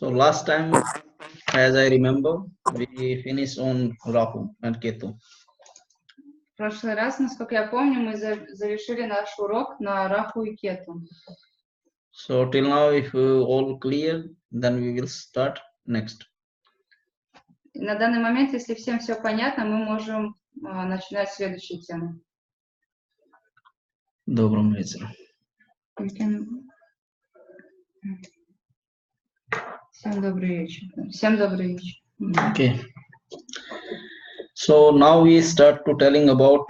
So last time, as I remember, we finished on Rahu and Ketu. В прошлый раз, насколько я помню, мы завершили наш урок на Раху и Кету. So till now, if all clear, then we will start next. На данный момент, если всем все понятно, мы можем начинать следующую тему. Доброго вечера. Всем добрый вечер. Всем добрый вечер. Okay. So now we start to telling about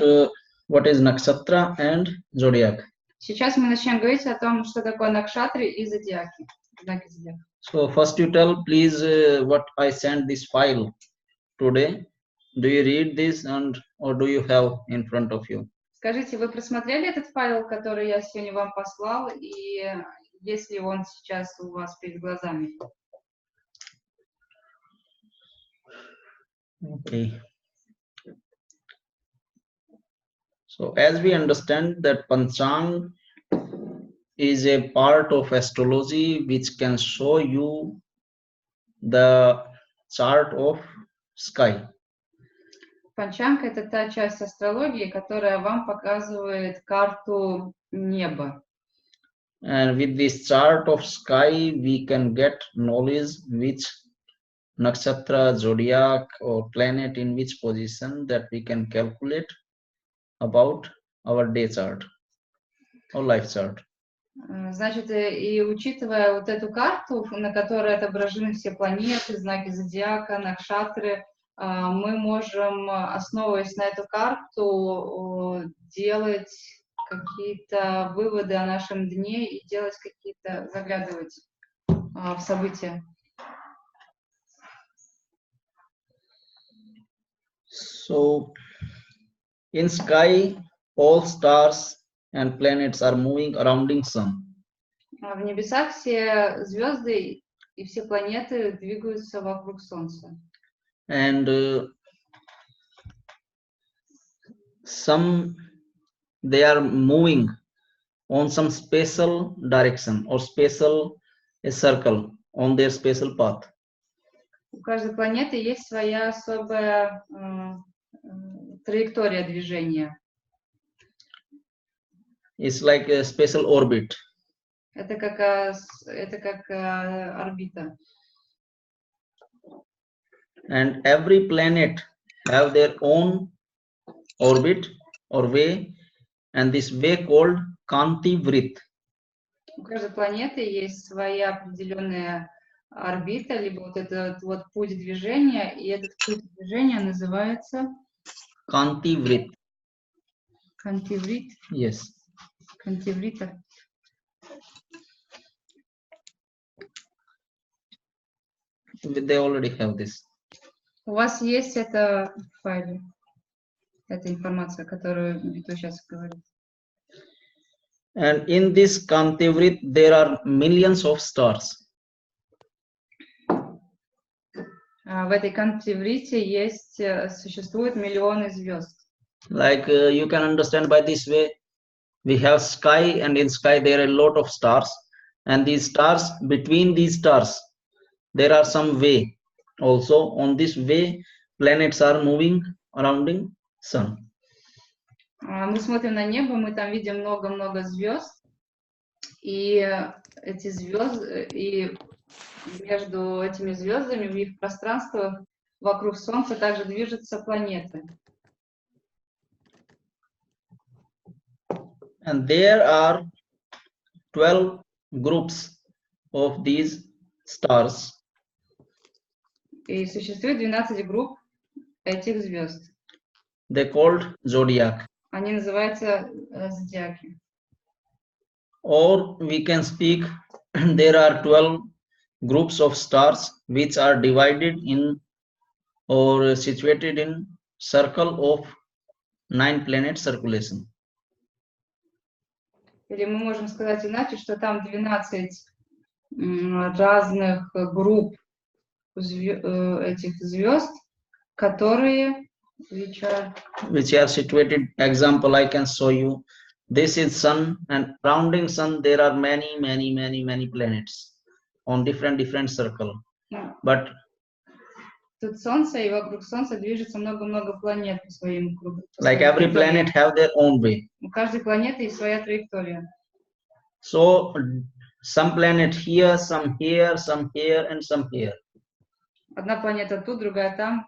what is nakshatra and zodiac. Сейчас мы начнем говорить о том, что такое накшатры и зодиаки. Знаки зодиака. So first you tell please what I sent this file today. Do you read this or do you have in front of you? Скажите, вы просмотрели этот файл, который я сегодня вам послал, и есть ли он сейчас у вас перед глазами? Okay. So as we understand that panchang is a part of astrology which can show you the chart of sky. Панчанг — это та часть астрологии, которая вам показывает карту неба. And with this chart of sky, we can get knowledge which nakshatra, zodiac, or planet in which position that we can calculate about our day chart or life chart. Значит, и учитывая вот эту карту, на которой отображены все планеты, знаки зодиака, накшатры, мы можем, основываясь на эту карту, делать какие-то выводы о нашем дне и делать какие-то, заглядывать в события. So in sky, all stars and planets are moving around the sun. В небесах все звезды и все планеты двигаются вокруг Солнца. And some they are moving on some special direction or special circle on their special path. У каждой планеты есть своя особая траектория движения. It's like a special orbit. Это как орбита. And every planet have their own orbit or way, and this way called Kanti Vrit. У каждой планеты есть своя определенная орбита, либо вот этот вот путь движения, и этот путь движения называется Kanti Vrit. Кантиврит. Yes. Кантиврита. They already have this. У вас есть это в файле, эта информация, которую Виту сейчас говорит. And in this Kantivrit, there are millions of stars. В этой кантиврите существуют миллионы звезд. Like you can understand by this way, we have sky, and in sky there are a lot of stars, and these stars, between these stars, there are some way. Also, on this way, planets are moving around the sun. Мы смотрим на небо, мы там видим много-много звезд, и эти звезды, и между этими звездами, в их пространствах вокруг Солнца также движутся планеты. And there are 12 groups of these stars. И существует 12 групп этих звезд. They called zodiac. Они называются зодиаки. Or we can speak, there are 12 groups of stars which are divided in or situated in circle of 9 planet circulation. Или мы можем сказать иначе, что там 12 разных групп этих звезд, которые which are situated. Example I can show you. This is sun, and surrounding sun there are many planets. on different circle. Ну, But тут Солнце, и вокруг Солнца движется много-много планет по своим кругам. like every planet have their own way. У каждой планеты есть своя траектория. So some planet here, some here, and some here. Одна планета тут, другая там.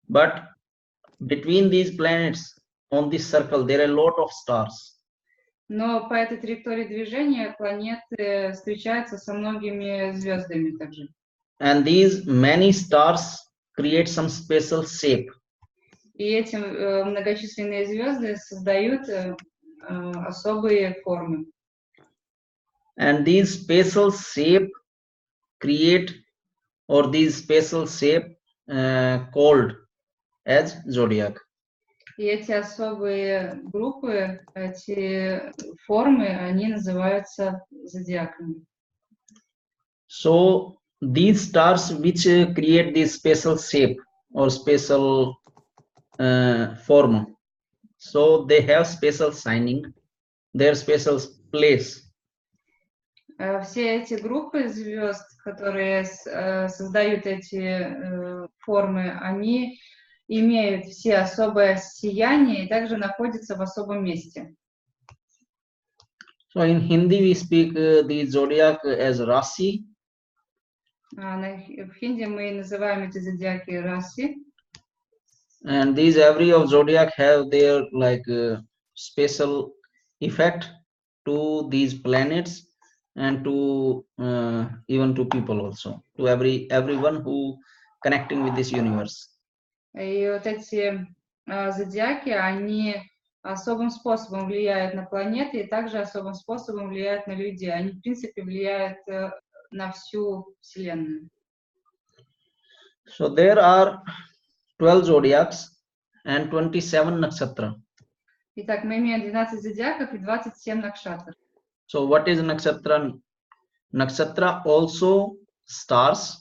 But between these planets on this circle, there are a lot of stars. Но по этой траектории движения планеты встречаются со многими звездами также. And these many stars create some special shape. И эти многочисленные звезды создают особые формы. And these special shape create, or these special shape called as zodiac. И эти особые группы, эти формы, они называются зодиаками. So these stars which create this special shape or special form, so they have special signing, their special place. Все эти группы звезд, которые создают эти формы, они имеют все особое сияние и также находятся в особом месте. So in Hindi we speak the zodiac as Rasi. В хинди мы называем эти зодиаки раси. And these every of zodiac have their like special effect to these planets and to even to people also, to everyone who connecting with this universe. И вот эти зодиаки, они особым способом влияют на планеты и также особым способом влияют на людей. Они, в принципе, влияют на всю Вселенную. So there are 12 zodiacs and 27 nakshatra. Итак, мы имеем 12 зодиаков и 27 накшатр. So what is nakshatra? Nakshatra also stars,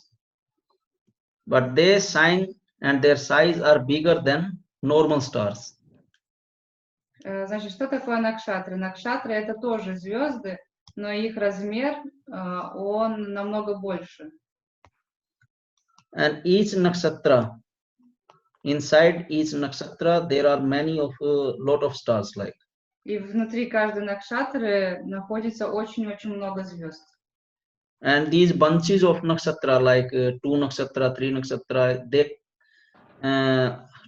but they shine and their size are bigger than normal stars. Значит, что такое накшатры? Накшатры — это тоже звезды, но их размер, он намного больше. And each nakshatra, inside each nakshatra, there are many of lot of stars like. И внутри каждой накшатры находится очень-очень много звезд. And these bunches of nakshatra, like 2 nakshatra, 3 nakshatra, they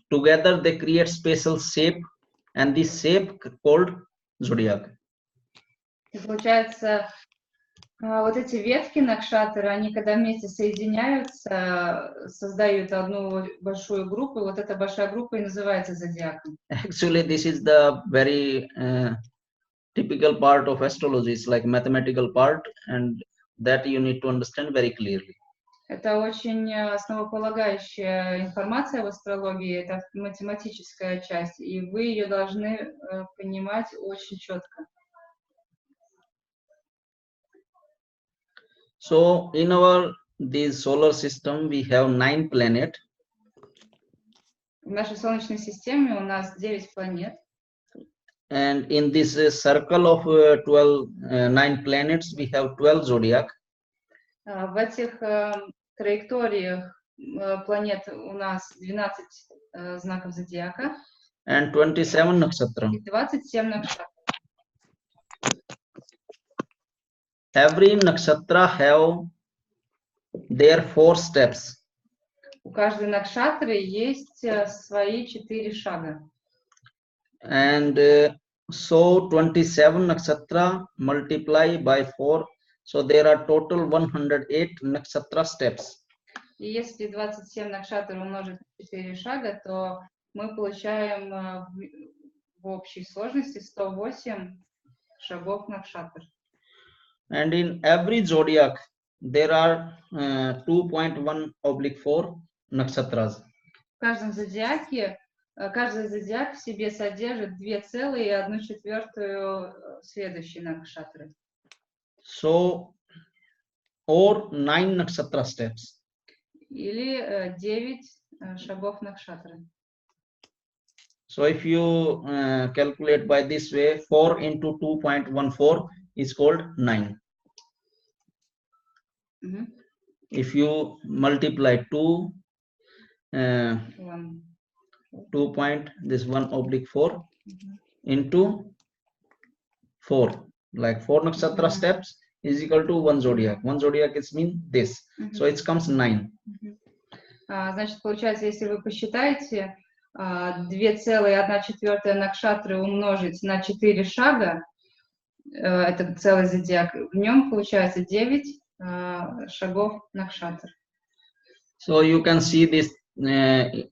together they create special shape, and this shape called zodiac. И получается, вот эти ветки накшатры, они когда вместе соединяются, создают одну большую группу. Вот эта большая группа и называется зодиаком. Actually, this is the very typical part of astrology. It's like mathematical part, and that you need to understand very clearly. Это очень основополагающая информация в астрологии, это математическая часть, и вы ее должны понимать очень четко. So in our this solar system, we have 9 planets. В нашей Солнечной системе у нас 9 планет. And in this circle of 9 planets, we have 12 zodiac. В этих траекториях планет у нас 12 знаков зодиака. And 27 nakshatra. И 27 накшатр. Every nakshatra have their 4 steps. У каждой накшатры есть свои 4 шага. And so 27 nakshatra multiply by 4. So there are total 108 nakshatra steps. И если 27 накшатр умножить на 4 шага, то мы получаем в общей сложности 108 шагов накшатр. And in every zodiac, there are 2.1/4 nakshatras. В каждом зодиаке, каждый зодиак в себе содержит 2,1/4 следующей накшатры. So, or 9 nakshatra steps. Или 9 шагов накшатры. So if you calculate by this way, 4 into 2.14 is called 9. If you multiply 2 point this 1/4 into 4, like 4 nakshatra steps is equal to 1 zodiac. 1 zodiac is mean this, so it comes 9. Значит, получается, если вы посчитаете 2,1/4 накшатры умножить на 4 шага, это целый зодиак, в нем получается 9 шагов накшатр. So you can see this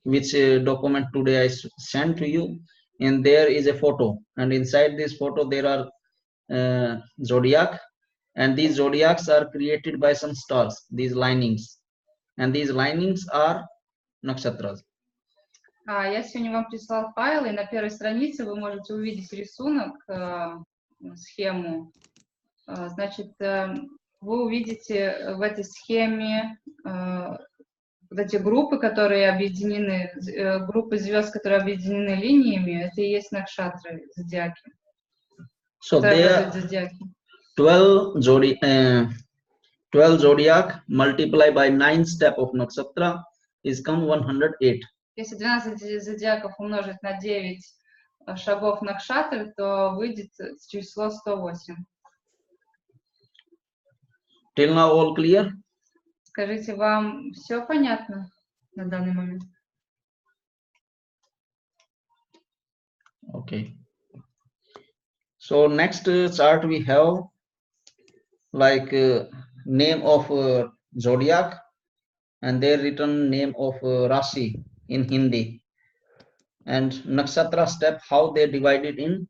which document today I sent to you, and there is a photo, and inside this photo there are zodiac, and these zodiacs are created by some stars, these linings, and these linings are nakshatras. Я сегодня вам прислал файл, и на первой странице вы можете увидеть рисунок, схему. Значит, вы увидите в этой схеме вот эти группы, которые объединены, группы звезд, которые объединены линиями, это и есть накшатры, зодиаки. So there are 12 zodiac multiplied by 9 step of nakshatra is come 108. Если 12 зодиаков умножить на 9 шагов накшатры, то выйдет число 108. Till now all clear? Скажите, вам все понятно на данный момент? Okay. So next chart we have like name of zodiac, and there written name of Rashi in Hindi, and nakshatra step, how they divided in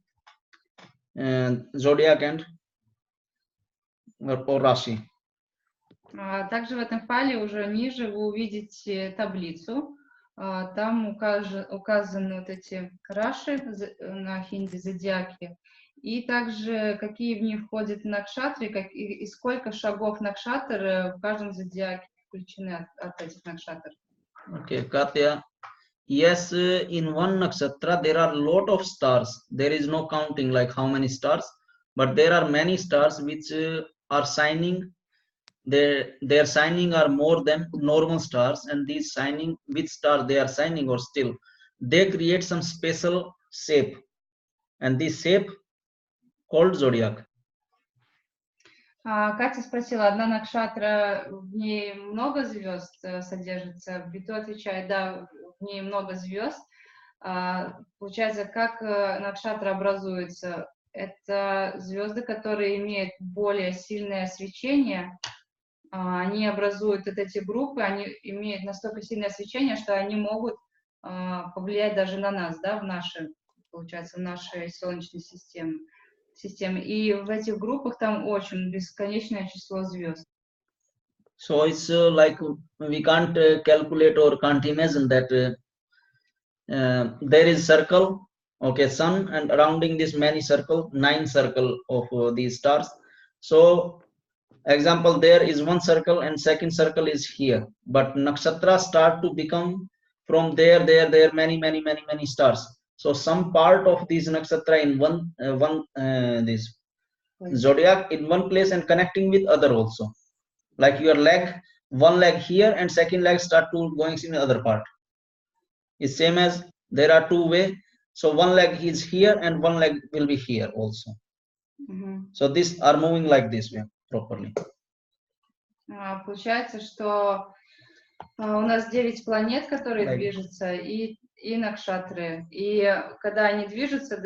zodiac and or Rashi. Также в этом файле уже ниже вы увидите таблицу. Там указаны вот эти раши на хинди, зодиаки, и также какие в них входят накшатры, и сколько шагов накшатр в каждом зодиаке включены от этих накшатр. Okay, Katya. Yes, in one nakshatra there are lot of stars. There is no counting like how many stars, but there are many stars which are shining. Their shining are more than normal stars, and these shining, which star they are shining or still, they create some special shape, and this shape called zodiac. Катя спросила, одна накшатра, в ней много звезд содержится? Биту отвечает, да, в ней много звезд. Получается, как накшатра образуется? Это звезды, которые имеют более сильное свечение. Они образуют вот эти группы, они имеют настолько сильное свечение, что они могут повлиять даже на нас, да, в нашей Солнечной системе. И в этих группах там очень бесконечное число звезд. So it's like we can't calculate or can't imagine that there is circle, okay, sun, and surrounding this many circle, 9 circle of these stars. So example, there is one circle and second circle is here, but nakshatra start to become from there many stars. So some part of these nakshatra in one this zodiac in one place and connecting with other also, like your leg, one leg here and second leg start to going in the other part. It's same as there are two way, so one leg is here and one leg will be here also. So these are moving like this way properly. Получается, что у нас 9 планет, которые движутся, и накшатры. И когда они движутся,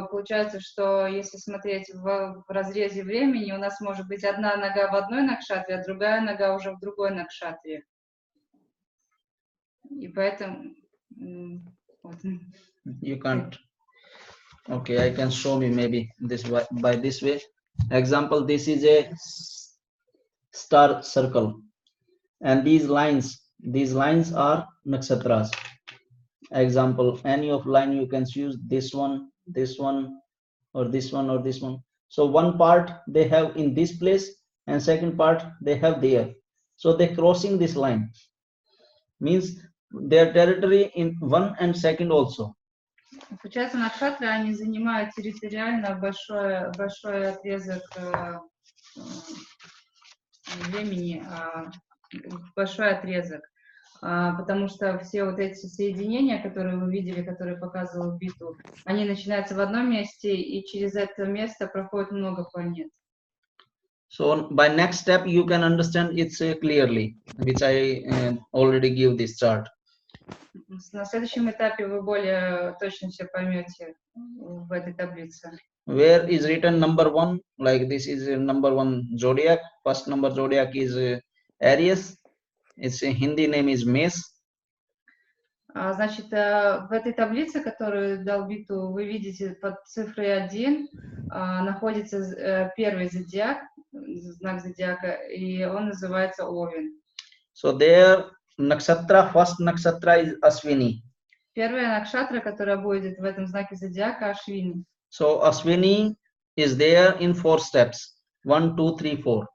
получается, что если смотреть в разрезе времени, у нас может быть одна нога в одной накшатре, а другая нога уже в другой накшатре. И поэтому... You can't... Okay, I can show you maybe this by this way. Example, this is a star circle, and these lines are nakshatras. Example, any of line you can choose, this one, or this one, or this one. So one part they have in this place and second part they have there. So they crossing this line means their territory in one and second also. Получается, накшатры, они занимают территориально большой отрезок времени, большой отрезок. Потому что все вот эти соединения, которые вы видели, которые показывал биту, они начинаются в одном месте, и через это место проходит много планет. So by next step, you can understand it clearly, which I already give this chart. На следующем этапе вы более точно все поймете в этой таблице. Where is written number 1, like this is number 1 zodiac. First number zodiac is Aries. Its Hindi name is Mes. Значит, в этой таблице, которую дал Биту, вы видите под цифрой 1 находится первый зодиак, знак зодиака, и он называется Овен. So there nakshatra, first nakshatra is Ashwini. Первая накшатра, которая будет в этом знаке зодиака, Ашвини. So Ashwini is there in 4 steps. 1, 2, 3, 4.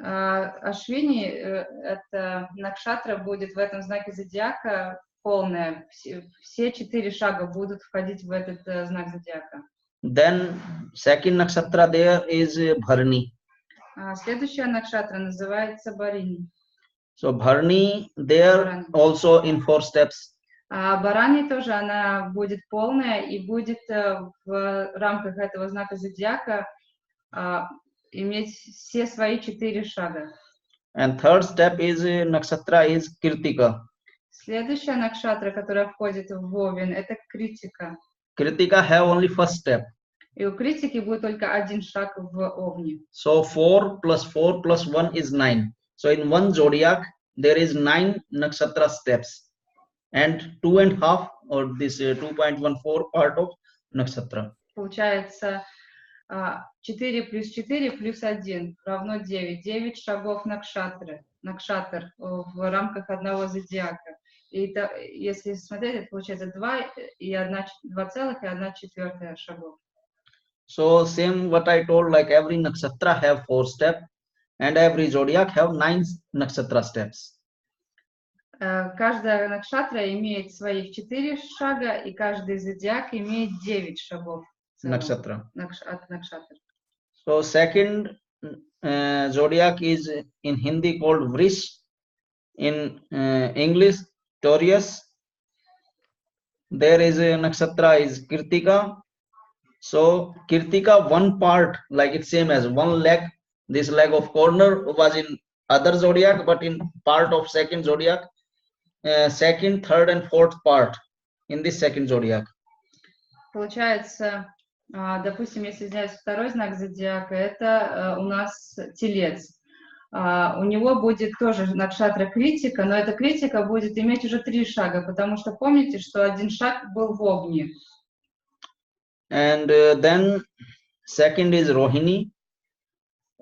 Ашвини, это накшатра, будет в этом знаке зодиака полная. Все 4 шага будут входить в этот знак зодиака. Then second nakshatra there is Bharani. Следующая накшатра называется Барини. So Bharani there also in 4 steps. Барани тоже, она будет полная и будет в рамках этого знака зодиака иметь все свои 4 шага. And third step is nakshatra is Kirtika. Следующая накшатра, которая входит в Овен, это Критика. Kritika have only first step. И у Критики будет только один шаг в Овне. So 4 plus 1 is 9. So in one zodiac there is 9 nakshatra steps and 2.5 or this 2.14 part of nakshatra. Получается 4 плюс 4 плюс 1 равно 9. 9 шагов накшатры, накшатр в рамках одного зодиака. И это, если смотреть, это получается 2,1 шагов. So same what I told, like every nakshatra have 4 steps and every zodiac have 9 nakshatra steps. Каждая накшатра имеет своих 4 шага, и каждый зодиак имеет 9 шагов. Nakshatra. От накшатр. So second zodiac is in Hindi called Vrish, in English Taurus. There is a nakshatra is Kirtika. So Kirtika, one part, like it's same as one leg. This leg of corner was in other zodiac, but in part of second zodiac, second, third, and fourth part in this second zodiac. Получается, допустим, если взять второй знак зодиака, это у нас Телец. У него будет тоже накшатра Критика, но эта Критика будет иметь уже 3 шага, потому что помните, что один шаг был в Огне. And then second is Rohini.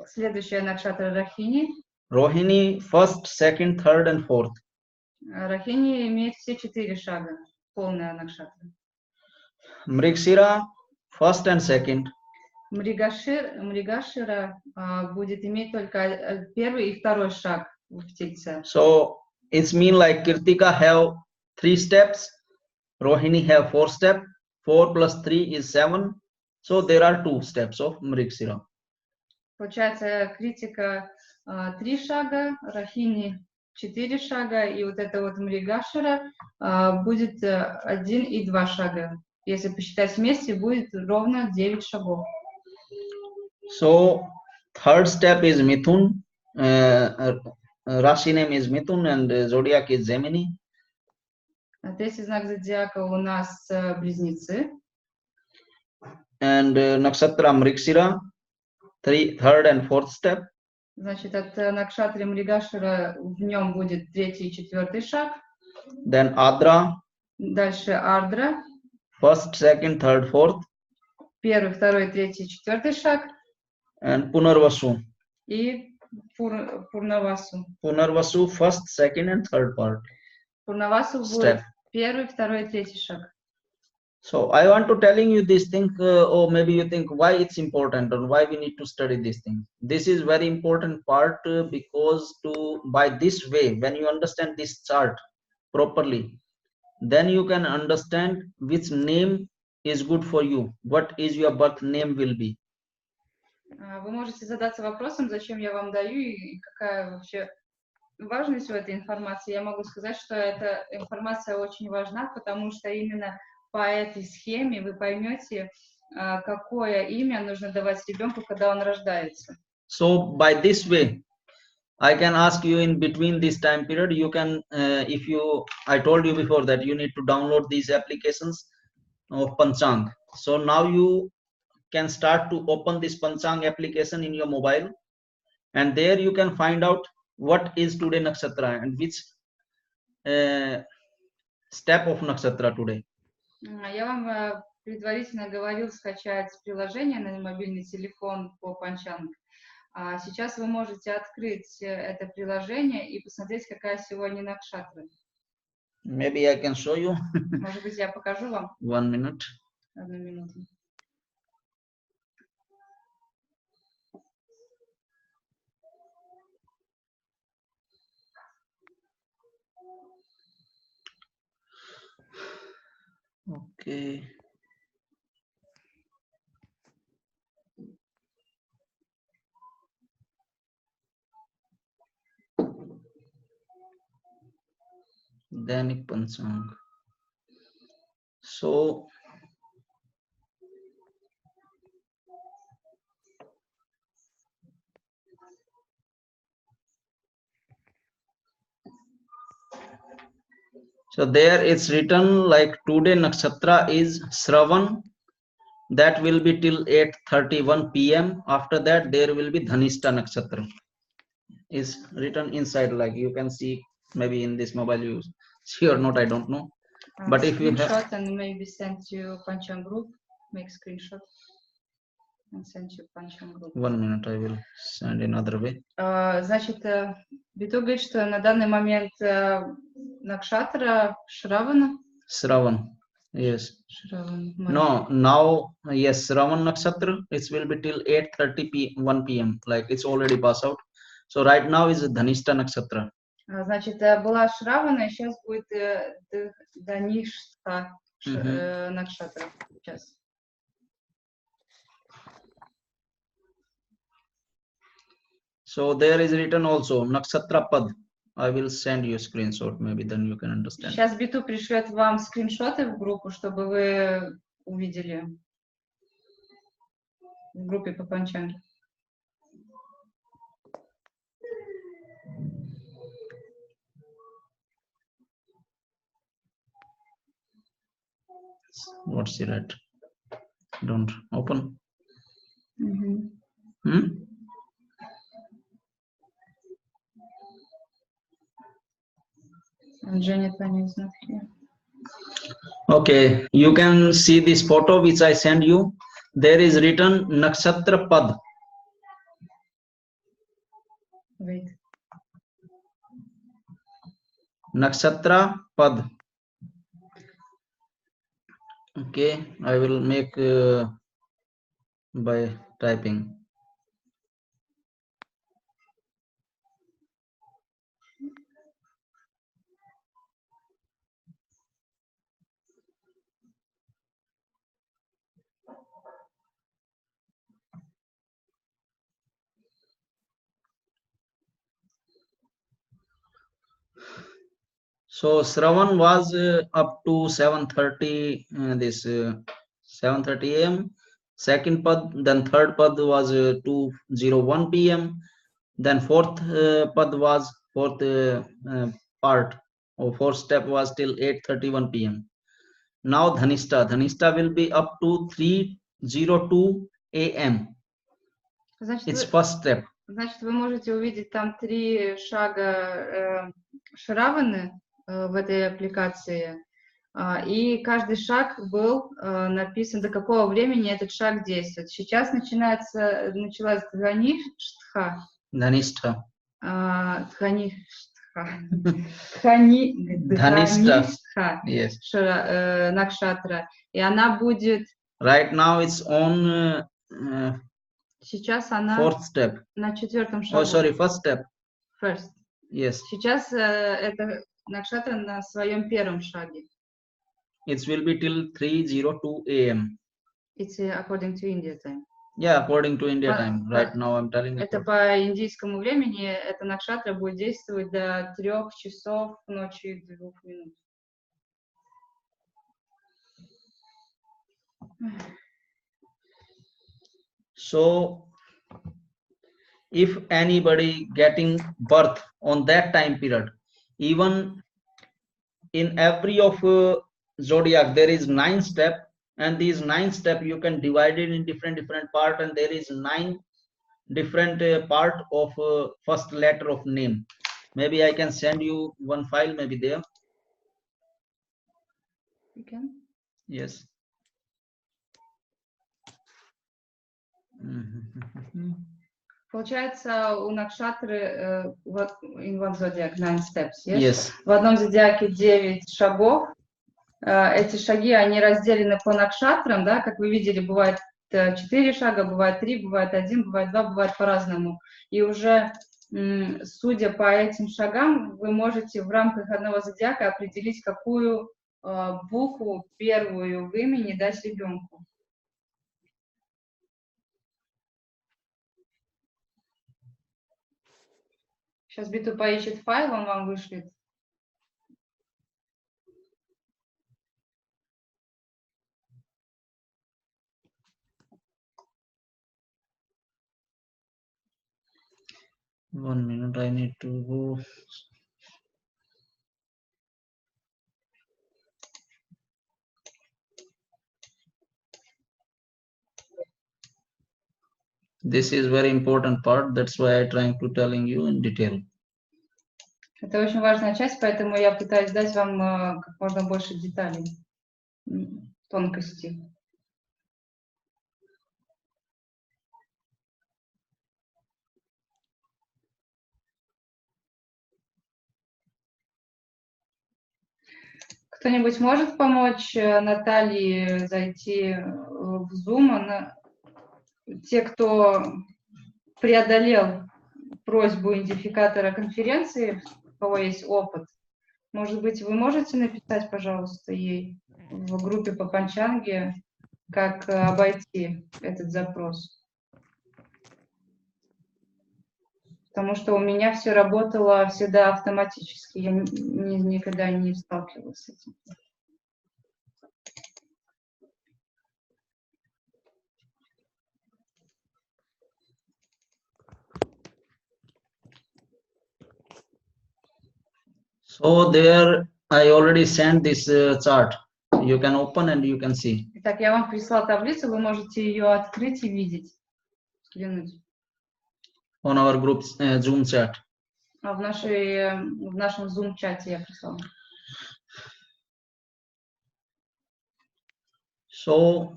Следующая накшатра Рахини. Rohini, first, second, third, and fourth. Рахини имеет все 4 шага, полная накшатра. Mrigshira, first and second. Мригашира будет иметь только первый и второй шаг в Тельце. So it's mean like Kirtika have 3 steps, Rohini have 4 steps. 4 plus 3 is 7. So there are 2 steps of Mrigshira. Получается, Критика 3 шага, Рахини 4 шага, и вот это вот Мригашира будет 1 и 2 шага. Если посчитать вместе, будет ровно 9 шагов. So third step is Mithun. Rashi name is Mithun and zodiac is Gemini. Третий знак зодиака у нас Близнецы. And nakshatra Mrigshira, third and fourth step. Значит, от накшатры Мригашира в нем будет 3-й и 4-й шаг. Then Adra. Дальше Ардра. First, second, third, fourth. 1-й, 2-й, 3-й, 4-й шаг. And Punarvasu. И Пурнавасу. Punarvasu, first, second, and third part. Пурнавасу будет 1-й, 2-й, 3-й шаг. So I want to telling you this thing, or maybe you think why it's important or why we need to study this thing. This is very important part because by this way, when you understand this chart properly, then you can understand which name is good for you, what is your birth name will be. Вы можете задаться вопросом, зачем я вам даю и какая вообще важность в этой информации. Я могу сказать, что эта информация очень важна, потому что именно по этой схеме вы поймете, какое имя нужно давать ребенку, когда он рождается. So by this way, I can ask you in between this time period, you can, I told you before that you need to download these applications of panchang. So now you can start to open this panchang application in your mobile, and there you can find out what is today nakshatra and which step of nakshatra today. Я вам предварительно говорил скачать приложение на мобильный телефон по panchang. Сейчас вы можете открыть это приложение и посмотреть, какая сегодня накшатра. Maybe I can show you. Может быть, я покажу вам? 1 minute. 1 минуту. Okay. Dainik Panchang. So there it's written like today nakshatra is Shravan. That will be till 8:31 p.m. After that there will be Dhanishta nakshatra. Is written inside, like you can see maybe in this mobile you see or not, I don't know. But if you have screenshot and maybe send to panchang group, make screenshot and send to panchang group. 1 minute, I will send another way. Значит, Биту говорит, что на данный момент накшатра Шравана. Shravan, yes. Shravan, no, now yes, Shravan nakshatra, it will be till 8:31 p.m. like it's already passed out. So right now is Dhanishta nakshatra. Значит, была Шравана, и сейчас будет Даништа накшатра. Сейчас. So there is written also nakshatra pad. I will send you a screenshot, maybe then you can understand. Сейчас Биту пришлет вам скриншоты в группу, чтобы вы увидели в группе по панчангу. What's it? Don't open. Okay, you can see this photo which I send you. There is written nakshatra pad. Wait. Nakshatra pad. Okay, I will make by typing. So Shravan was up to 7:30 7:30 a.m. Second pad, then third pad was 2:01 p.m. Then fourth pad was fourth part or fourth step was till 8:31 p.m. Now Dhanishta will be up to 3:02 a.m. It's first step. Значит, вы можете увидеть там 3 шага Шраваны в этой аппликации, и каждый шаг был написан, до какого времени этот шаг действует. Сейчас началась Дхаништха. Dhanishta. Дхаништха. Yes. Накшатра. И она будет... Right now it's on Сейчас она fourth step. На 4-м шагу. Oh, sorry, first step. First. Yes. Сейчас это накшатра на своем 1-м шаге. It will be till 3:02 a.m. It's according to India time. Yeah, according to India time. Right now I'm telling Это you. по индийскому времени, эта накшатра будет действовать до 3 часов ночи и 2 минут. So if anybody getting birth on that time period, even in every of zodiac there is 9 step, and these 9 step you can divide it in different part, and there is 9 different part of first letter of name. Maybe I can send you one file, maybe there. You can? Yes. Получается, у накшатры in one zodiac 9 steps, yes? Yes. В одном зодиаке 9 шагов. Эти шаги, они разделены по накшатрам, да, как вы видели, бывает 4 шага, бывает 3, бывает 1, бывает 2, бывает по-разному. И уже, судя по этим шагам, вы можете в рамках одного зодиака определить, какую букву первую в имени дать ребенку. Сейчас Биту поищет файл, он вам вышлет. One minute, I need to go. This is very important part. That's why I trying to telling you in detail. Это очень важная часть, поэтому я пытаюсь дать вам как можно больше деталей, тонкостей. Кто-нибудь может помочь Наталье зайти в Zoom? Те, кто преодолел просьбу идентификатора конференции, у кого есть опыт, может быть, вы можете написать, пожалуйста, ей в группе по панчанге, как обойти этот запрос? Потому что у меня все работало всегда автоматически, я никогда не сталкивалась с этим. So there I already sent this chart. You can open and you can see. Итак, я вам прислала таблицу, вы можете ее открыть и видеть, взглянуть. On our group's Zoom chat. В нашем Zoom-чате я прислала. So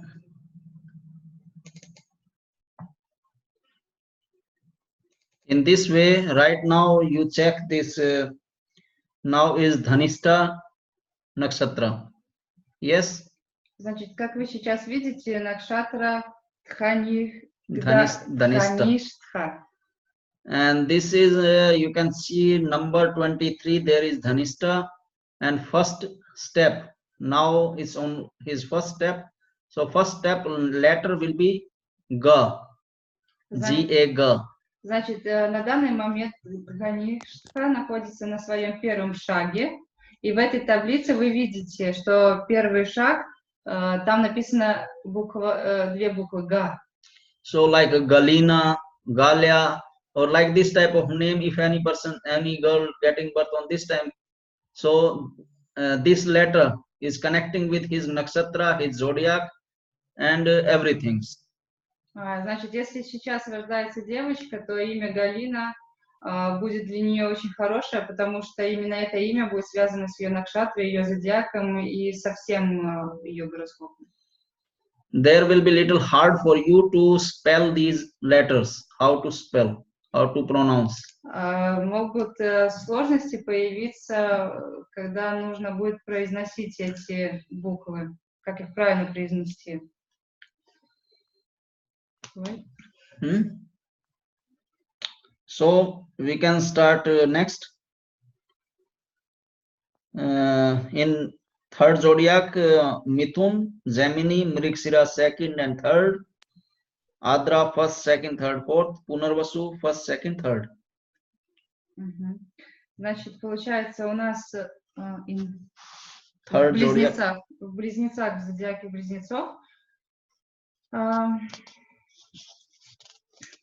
in this way, right now you check this. Now is Dhanishta Nakshatra. Yes. Значит, как вы сейчас видите, накшатра Dhanishta. And this is you can see number 23. There is Dhanishta, and first step. Now it's on his first step. So first step letter will be Ga. G-A-Ga. Значит, на данный момент Гаништха находится на своем первом шаге. И в этой таблице вы видите, что первый шаг, там написано две буквы Га. So like Galina, Galia, or like this type of name, if any person, any girl getting birth on this time, so this letter is connecting with his nakshatra, his zodiac, and everything. Значит, если сейчас рождается девочка, то имя Галина будет для нее очень хорошее, потому что именно это имя будет связано с ее накшатрой, ее зодиаком и со всем ее гороскопом. There will be little hard for you to spell these letters, how to spell, how to pronounce. Могут сложности появиться, когда нужно будет произносить эти буквы, как их правильно произнести. So we can start next. In third zodiac, Mithun, Gemini, Mriksira second and third, Adra first, second, third, fourth. Punarvasu first, second, third. Значит, получается, у нас Third в близнецах, в зодиаке близнецов,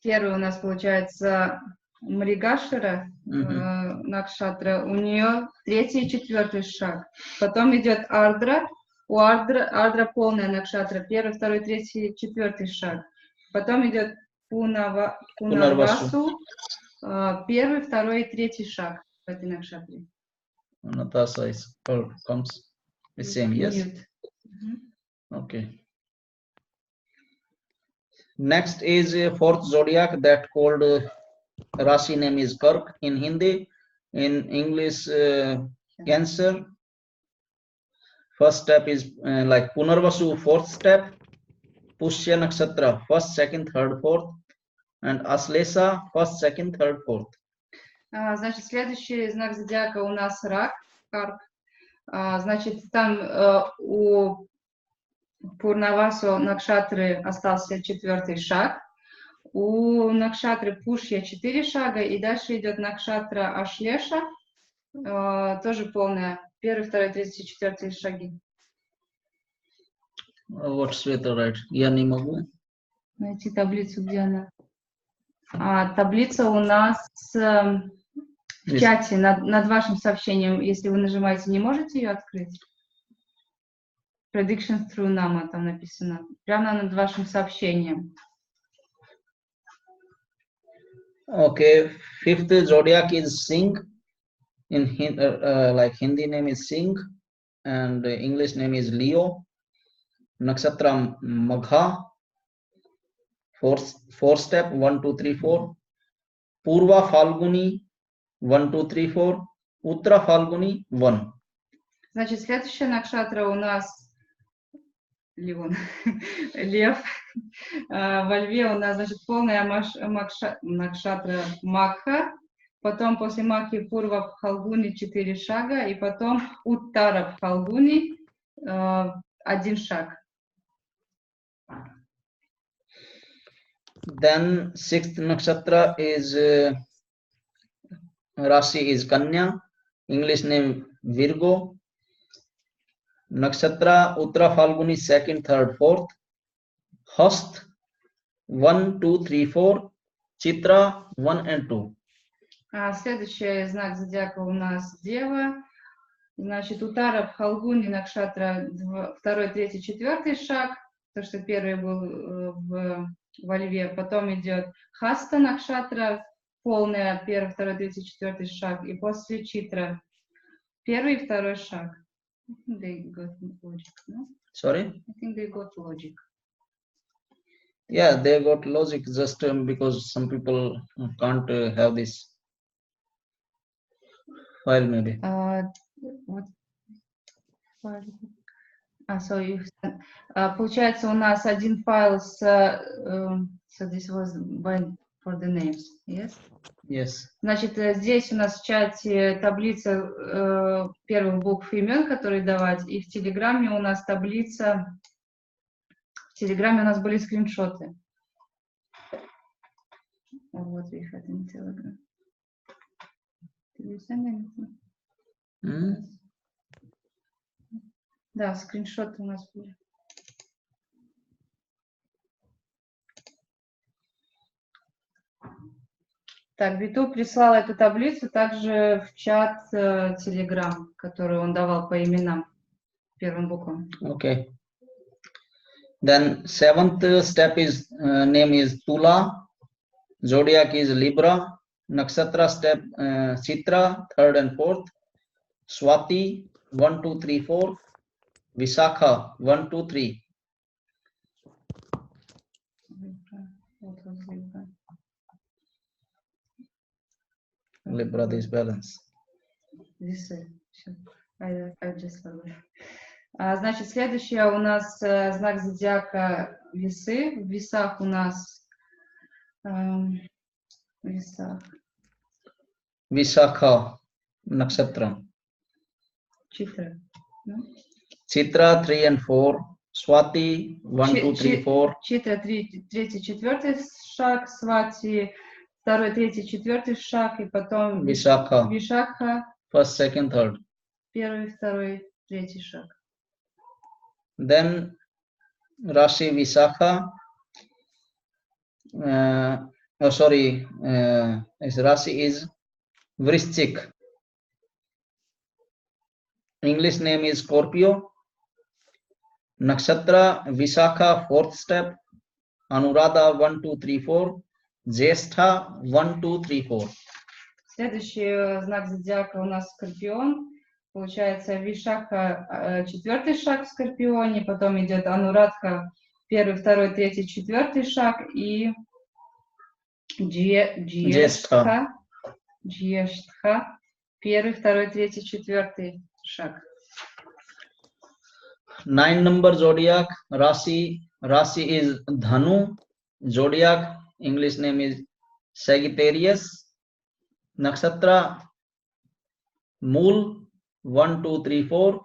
первый у нас получается Мригашира, Накшатра, у нее 3-й и 4-й шаг. Потом идет Ардра, у Ардра полная Накшатра, 1-й, 2-й, 3-й, 4-й шаг. Потом идет Пунарвасу, 1-й, 2-й и 3-й шаг в этой Накшатре. Natasha is comes the same, yes? Okay. Next is a fourth zodiac that called Rashi name is Kark in Hindi. In English, Cancer. First step is like Punarvasu, fourth step. Pushya Nakshatra, first, second, third, fourth. And Aslesa, first, second, third, fourth. Значит, следующий знак зодиака у нас Рак, Карк. Значит, там у Пурнавасу Накшатры остался 4-й шаг. У Накшатры Пушья 4 шага. И дальше идет Накшатра Ашлеша, тоже полная. 1-й, 2-й, 3-й, 4-й шаги. Вот Света right. Я не могу найти таблицу, где она. Таблица у нас в чате над вашим сообщением. Если вы нажимаете, не можете ее открыть? Predictions through Nama там написано. Прямо над вашим сообщением. Okay, fifth zodiac is Singh. In like Hindi name is Singh and English name is Leo. Nakshatra Magha. Fourth step 1, 2, 3, 4. Purva Falguni 1, 2, 3, 4. Uttara Falguni 1. Значит, следующая накшатра у нас Лев. Во Льве у нас, значит, полная накшатра Макха. Потом после Макхи Пурва Пхалгуни 4 шага. И потом Уттара Пхалгуни 1 шаг. Then sixth nakshatra is Rashi is Kanya. English name Virgo. Nakshatra Uttara Falguni 2nd, 3rd, 4th. Hast 1, 2, 3, 4. Chitra 1 and 2. Следующий знак зодиака у нас Дева. Значит, Уттара Пхалгуни Накшатра 2-й, 3-й, 4-й шаг. То, что первый был во Льве. Потом идет Хаста Накшатра, полная 1-й, 2-й, 3-й, 4-й шаг. И после Читра 1-й и 2-й шаг. I think they got logic, no? Sorry? I think they got logic. Yeah, they got logic just because some people can't have this file maybe. What? Получается, у нас один файл с so this was for the names, yes? Yes. Значит, здесь у нас в чате таблица первых букв имен, которые давать, и в Телеграме у нас таблица, в Телеграме у нас были скриншоты. Вот we had in Telegram. Did you send anything? Да, скриншоты у нас были. Так, Биту прислал эту таблицу также в чат Telegram, который он давал по именам, первым буквам. Okay. Then seventh step is name is Tula. Zodiac is Libra. Nakshatra step Chitra 3rd and 4th. Swati 1, 2, 3, 4. Visakha 1, 2, 3. Libra this balance. I just forgot. Значит, следующее у нас знак зодиака Весы. В Весах у нас Visakha Nakshatra. Читра. Chitra 3 and 4. Swati 1, 2, 3, 4. Читра, третий, четвертый шаг, Свати, второй, третий, четвертый шаг, и потом Vishakha. Вишакха, First, second, third. первый, второй, третий шаг. Then Rashi Vishakha. His Rashi is Vrishchik. English name is Scorpio. Nakshatra Vishakha, fourth step. Anuradha 1, 2, 3, 4. Jyeshtha 1, 2, 3, 4. Следующий знак зодиака у нас Скорпион. Получается Вишакха, четвертый шаг в Скорпионе, потом идет Анурадха, первый, второй, третий, четвертый шаг, и Джьештха, первый, второй, третий, четвертый шаг. 9 number zodiac Rashi is Dhanu. Zodiac English name is Sagittarius. Nakshatra Mool 1, 2, 3, 4.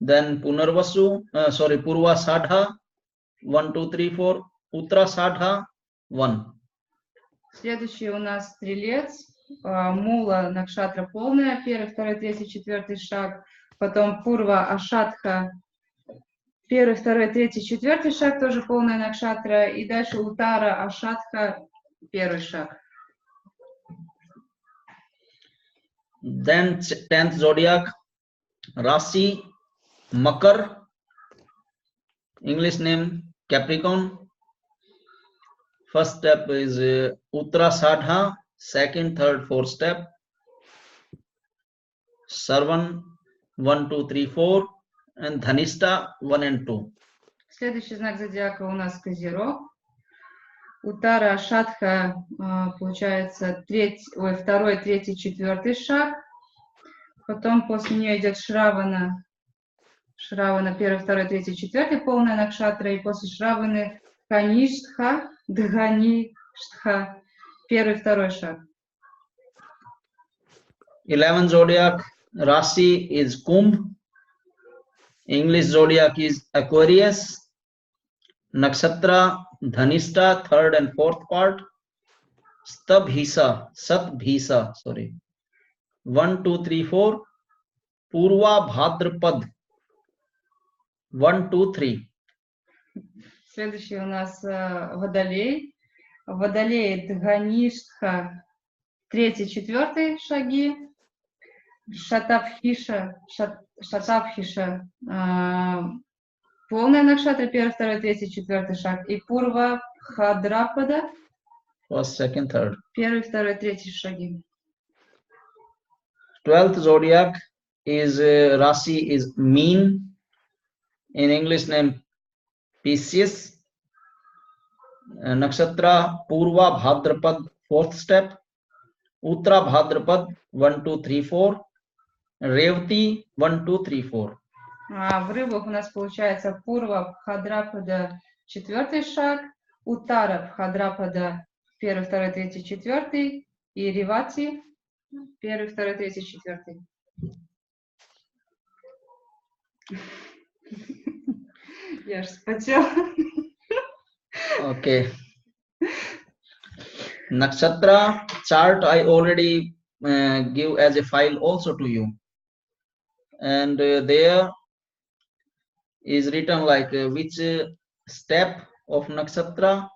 Then Purva Sadha 1, 2, 3, 4. Uttara Sadha 1. Следующий у нас Стрелец, Мула, Накшатра полная, первый, второй, третий, четвертый шаг. Потом Пурва, Ашатха, первый, второй, третий, четвертый шаг, тоже полная Накшатра. И дальше Утара, Ашатха, первый шаг. Then 10th zodiac Rashi Makar. English name Capricorn. First step is Uttara Sadha, second, third, fourth step. Sarvan 1, 2, 3, 4, and Dhanishta 1 and 2. Следующий знак зодиака у нас Козерог. Утара Ашатха, получается, второй, третий, четвертый шаг. Потом после нее идет Шравана. Шравана, первый, второй, третий, четвертый, полная Накшатра. И после Шраваны Каништха, Дгаништха, первый, второй шаг. 11 zodiac Rashi is Kumbh. English zodiac is Aquarius. Nakshatra Dhanishta, third and fourth part. Satbhisa 1, 2, 3, 4. Purva Bhadrapad 1, 2, 3. Следующий у нас Водолей. Водолей Дгаништха, третий, четвертый шаги. Шатабхиша, полная Накшатра, первый, второй, третий, четвертый шаг. И Пурва Хадрапада, First, second, third. первый, второй, третий шаги. 12th zodiac is Rashi is Mean. In English name Pisces. Nakshatra Purva Bhadrapad, fourth step. Uttara Bhadrapad 1, 2, 3, 4. Revati 1, 2, 3, 4. В рыбах у нас получается Пурва Бхадрапада, четвертый шаг, Утара Бхадрапада, первый, второй, третий, четвертый, и Ревати, первый, второй, третий, четвертый. Я аж вспотела. Okay. Nakshatra chart I already give as a file also to you. And there is written like which step of nakshatra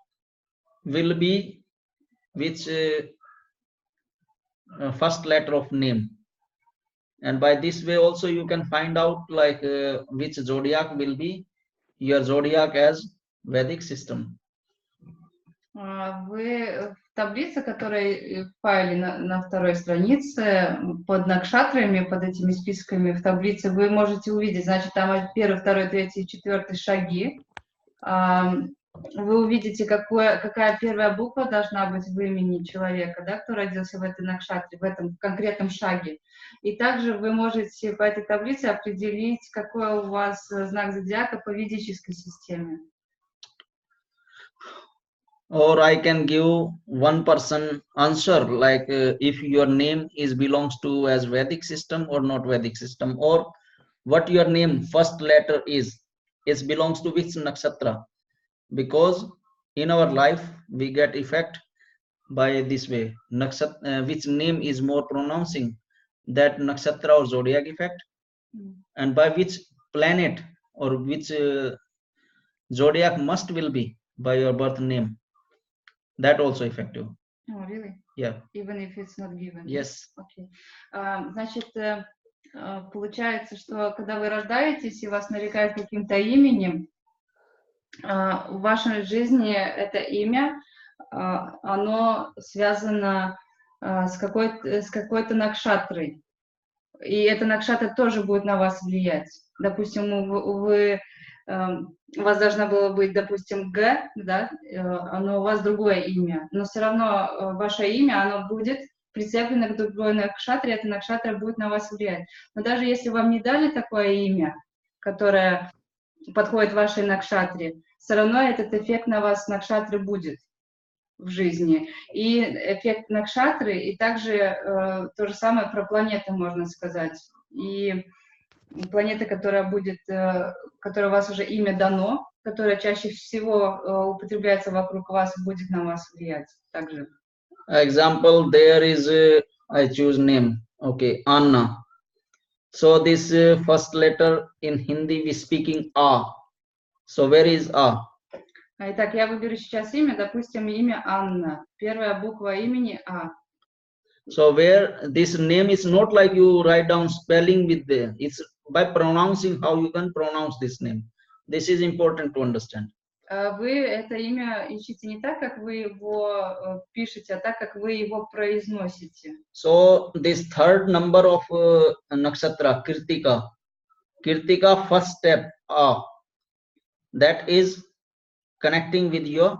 will be which first letter of name, and by this way also you can find out like which zodiac will be your zodiac as Vedic system. Вы в таблице, которая в файле на второй странице, под накшатрами, под этими списками в таблице, вы можете увидеть, значит, там первый, второй, третий, четвертый шаги. Вы увидите, какая первая буква должна быть в имени человека, да, кто родился в этой накшатре, в этом конкретном шаге. И также вы можете по этой таблице определить, какой у вас знак зодиака по ведической системе. Or I can give one person answer like if your name belongs to as Vedic system or not Vedic system, or what your name first letter is. it belongs to which nakshatra, because in our life we get effect by this way. Nakshatra, which name is more pronouncing, that nakshatra or zodiac effect, and by which planet or which zodiac must will be by your birth name, that also effective. Oh, really? Yeah. Even if it's not given? Yes. Okay. Значит, получается, что когда вы рождаетесь и вас нарекают каким-то именем, в вашей жизни это имя, оно связано с какой-то накшатрой. И эта накшатра тоже будет на вас влиять. Допустим, у вас должна была быть, допустим, Г, да, но у вас другое имя. Но все равно ваше имя, оно будет прицеплено к другой накшатре, эта накшатра будет на вас влиять. Но даже если вам не дали такое имя, которое подходит вашей накшатре, все равно этот эффект на вас накшатры будет в жизни. И эффект накшатры, и также то же самое про планеты можно сказать. И планета, которая у вас уже имя дано, которая чаще всего употребляется вокруг вас, будет на вас влиять также. Example, there is I choose name, okay, Anna. So this first letter in Hindi we speaking A. So where is A? Итак, я выберу сейчас имя, допустим, имя Анна. Первая буква имени А. So where this name is not like you write down spelling with the, it's by pronouncing how you can pronounce this name. This is important to understand. Вы это имя ищете не так, как вы его пишете, а так, как вы его произносите. So this third number of nakshatra, Kirtika. Kirtika first step, A. That is connecting with your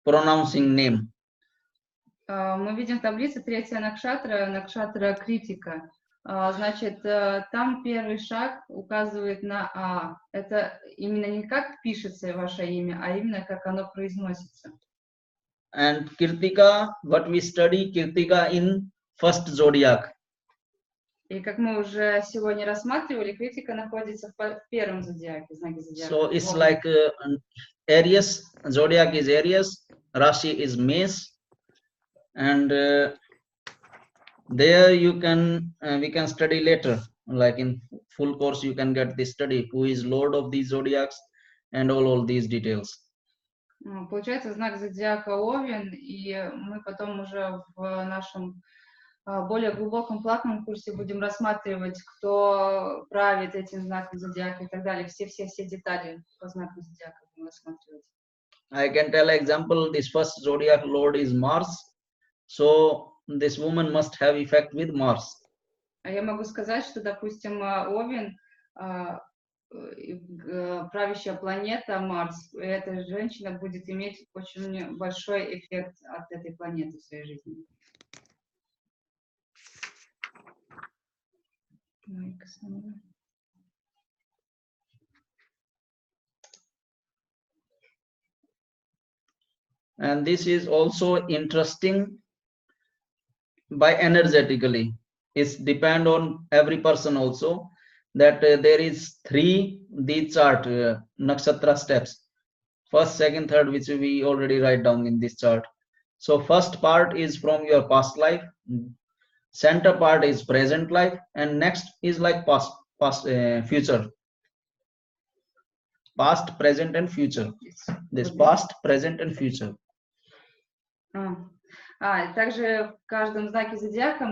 pronouncing name. Мы видим в таблице третья накшатра критика. Значит, там первый шаг указывает на А. Это именно не как пишется ваше имя, а именно как оно произносится. And Kirtika, what we study, Kirtika in first zodiac. И как мы уже сегодня рассматривали, критика находится в первом зодиаке, знаке зодиака. So it's like Aries, zodiac is Aries, Rashi is Maize, and there you can we can study later, like in full course you can get this study, who is lord of these zodiacs and all these details. Получается знак зодиака Овен, и мы потом уже в нашем более глубоком платном курсе будем рассматривать, кто правит этим знаком зодиака и так далее. Все детали по знаку зодиака будем рассматривать. I can tell example, this first zodiac lord is Mars, so this woman must have effect with Mars. Я могу сказать, что, допустим, Овен, правящая планета Марс, эта женщина будет иметь очень большой эффект от этой планеты в своей жизни. And this is also interesting by energetically. It's depend on every person also, that there is the chart, nakshatra steps. First, second, third, which we already write down in this chart. So first part is from your past life, center part is present life, and next is like future. Past, present, and future. This past, present, and future. Также в каждом знаке зодиака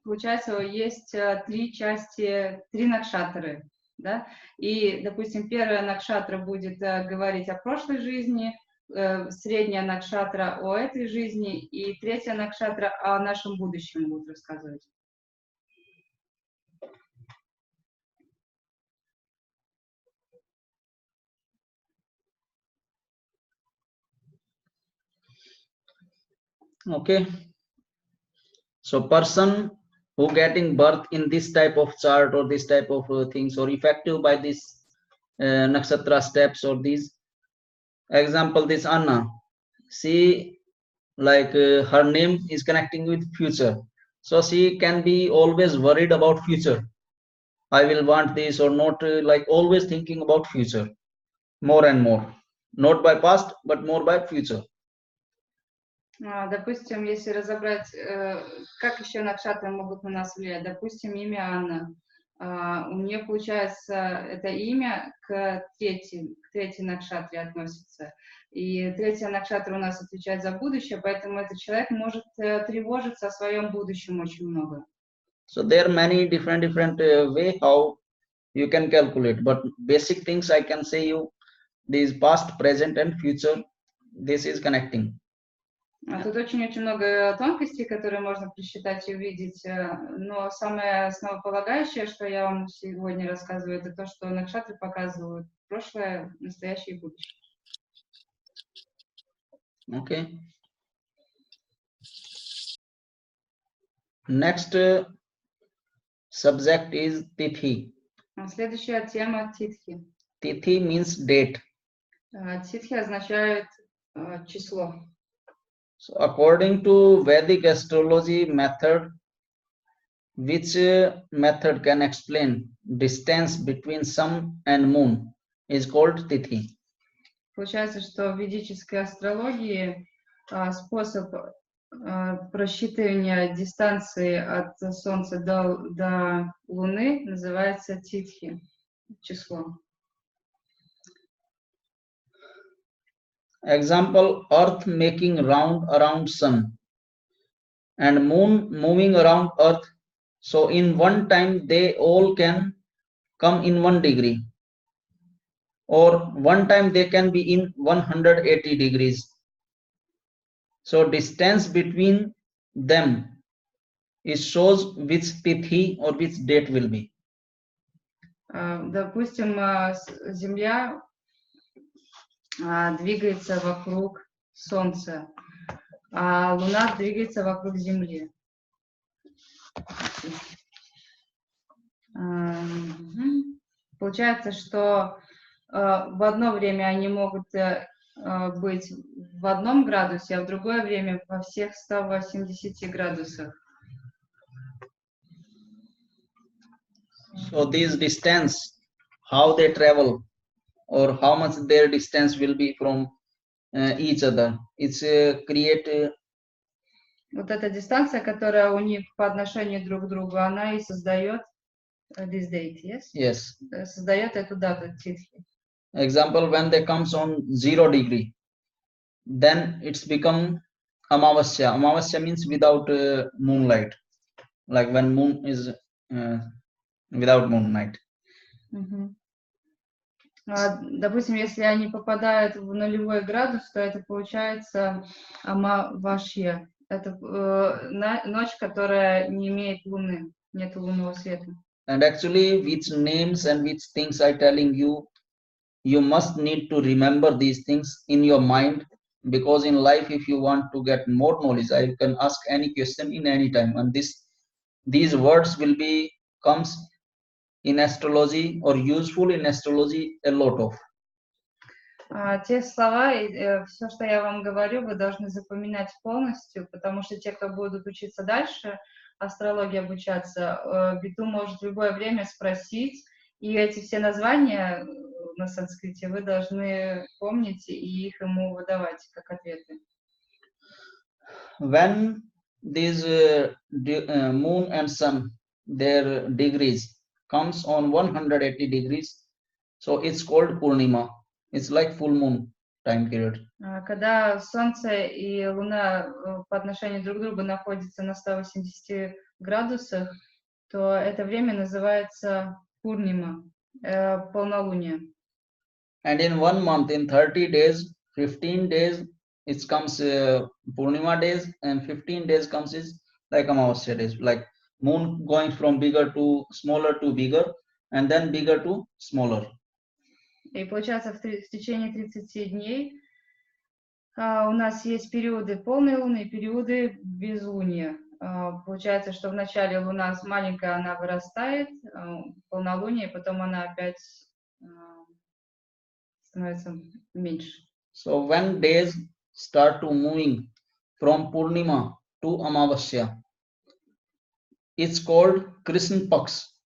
получается, есть три части, три накшатры, да? И, допустим, первая накшатра будет говорить о прошлой жизни, средняя накшатра о этой жизни, и третья накшатра о нашем будущем будет рассказывать. Okay, so person who getting birth in this type of chart or this type of things, or effective by this nakshatra steps or these, example, this Anna, she like her name is connecting with future, so she can be always worried about future. I will want this, or not like always thinking about future more and more, not by past but more by future. Допустим, если разобрать, как еще накшатры могут на нас влиять, допустим, имя Анна. У нее, получается, это имя к третьей накшатре относится. И третья накшатра у нас отвечает за будущее, поэтому этот человек может тревожиться о своем будущем очень много. So there are many different way how you can calculate, but basic things I can say you, these past, present and future, this is connecting. Тут очень-очень много тонкостей, которые можно просчитать и увидеть, но самое основополагающее, что я вам сегодня рассказываю, это то, что накшатры показывают прошлое, настоящее и будущее. Okay. Next subject is Tithi. Следующая тема — Титхи. Tithi means date. Титхи означает число. So according to Vedic astrology method, which method can explain distance between sun and moon is called Tithi. Получается, что в ведической астрологии способ просчитывания дистанции от Солнца до Луны называется Титхи, число. Example, Earth making round around sun and moon moving around Earth. So in one time they all can come in 1 degree, or one time they can be in 180 degrees. So distance between them is shows which tithi or which date will be. Допустим, Земля двигается вокруг Солнца, а Луна двигается вокруг Земли. Получается, что в одно время они могут быть в одном градусе, а в другое время во всех 180 градусах. So this distance, how they travel, or how much their distance will be from each other, it's create. Вот эта дистанция, которая у них по отношению друг к другу, она и создает this date, yes? Yes. Создает эту дату Титхи. Example, when they comes on 0 degree, then it's become Amavasya. Amavasya means without moonlight, like when moon is without moonlight. Допустим, если они попадают в нулевой градус, то это получается Амавашья. Это ночь, которая не имеет луны, нет лунного света. And actually, which names and which things I telling you, you must need to remember these things in your mind, because in life, if you want to get more knowledge, I can ask any question in any time, and these words will be comes in astrology or useful in astrology a lot of. Те слова и все, что я вам говорю, вы должны запоминать полностью, потому что те, кто будут учиться дальше, астрологии обучаться, Биту может в любое время спросить, и эти все названия на санскрите вы должны помнить и их ему выдавать как ответы. When these moon and sun, their degrees comes on 180 degrees, so it's called Purnima. It's like full moon time period. Когда Солнце и Луна по отношению друг к другу находятся на 180 градусах, то это время называется Пурнима, полнолуние. And in 1 month, in 30 days, 15 days, it comes Purnima days, and 15 days comes is like Amavasya days, like moon going from bigger to smaller to bigger, and then bigger to smaller. И получается, в течение 30 дней у нас есть периоды полной луны и периоды безлуния. Получается, что вначале луна маленькая, она вырастает, полнолуние, потом она опять становится меньше. So when days start to moving from Purnima to Amavasya, it's called Krishna Pax.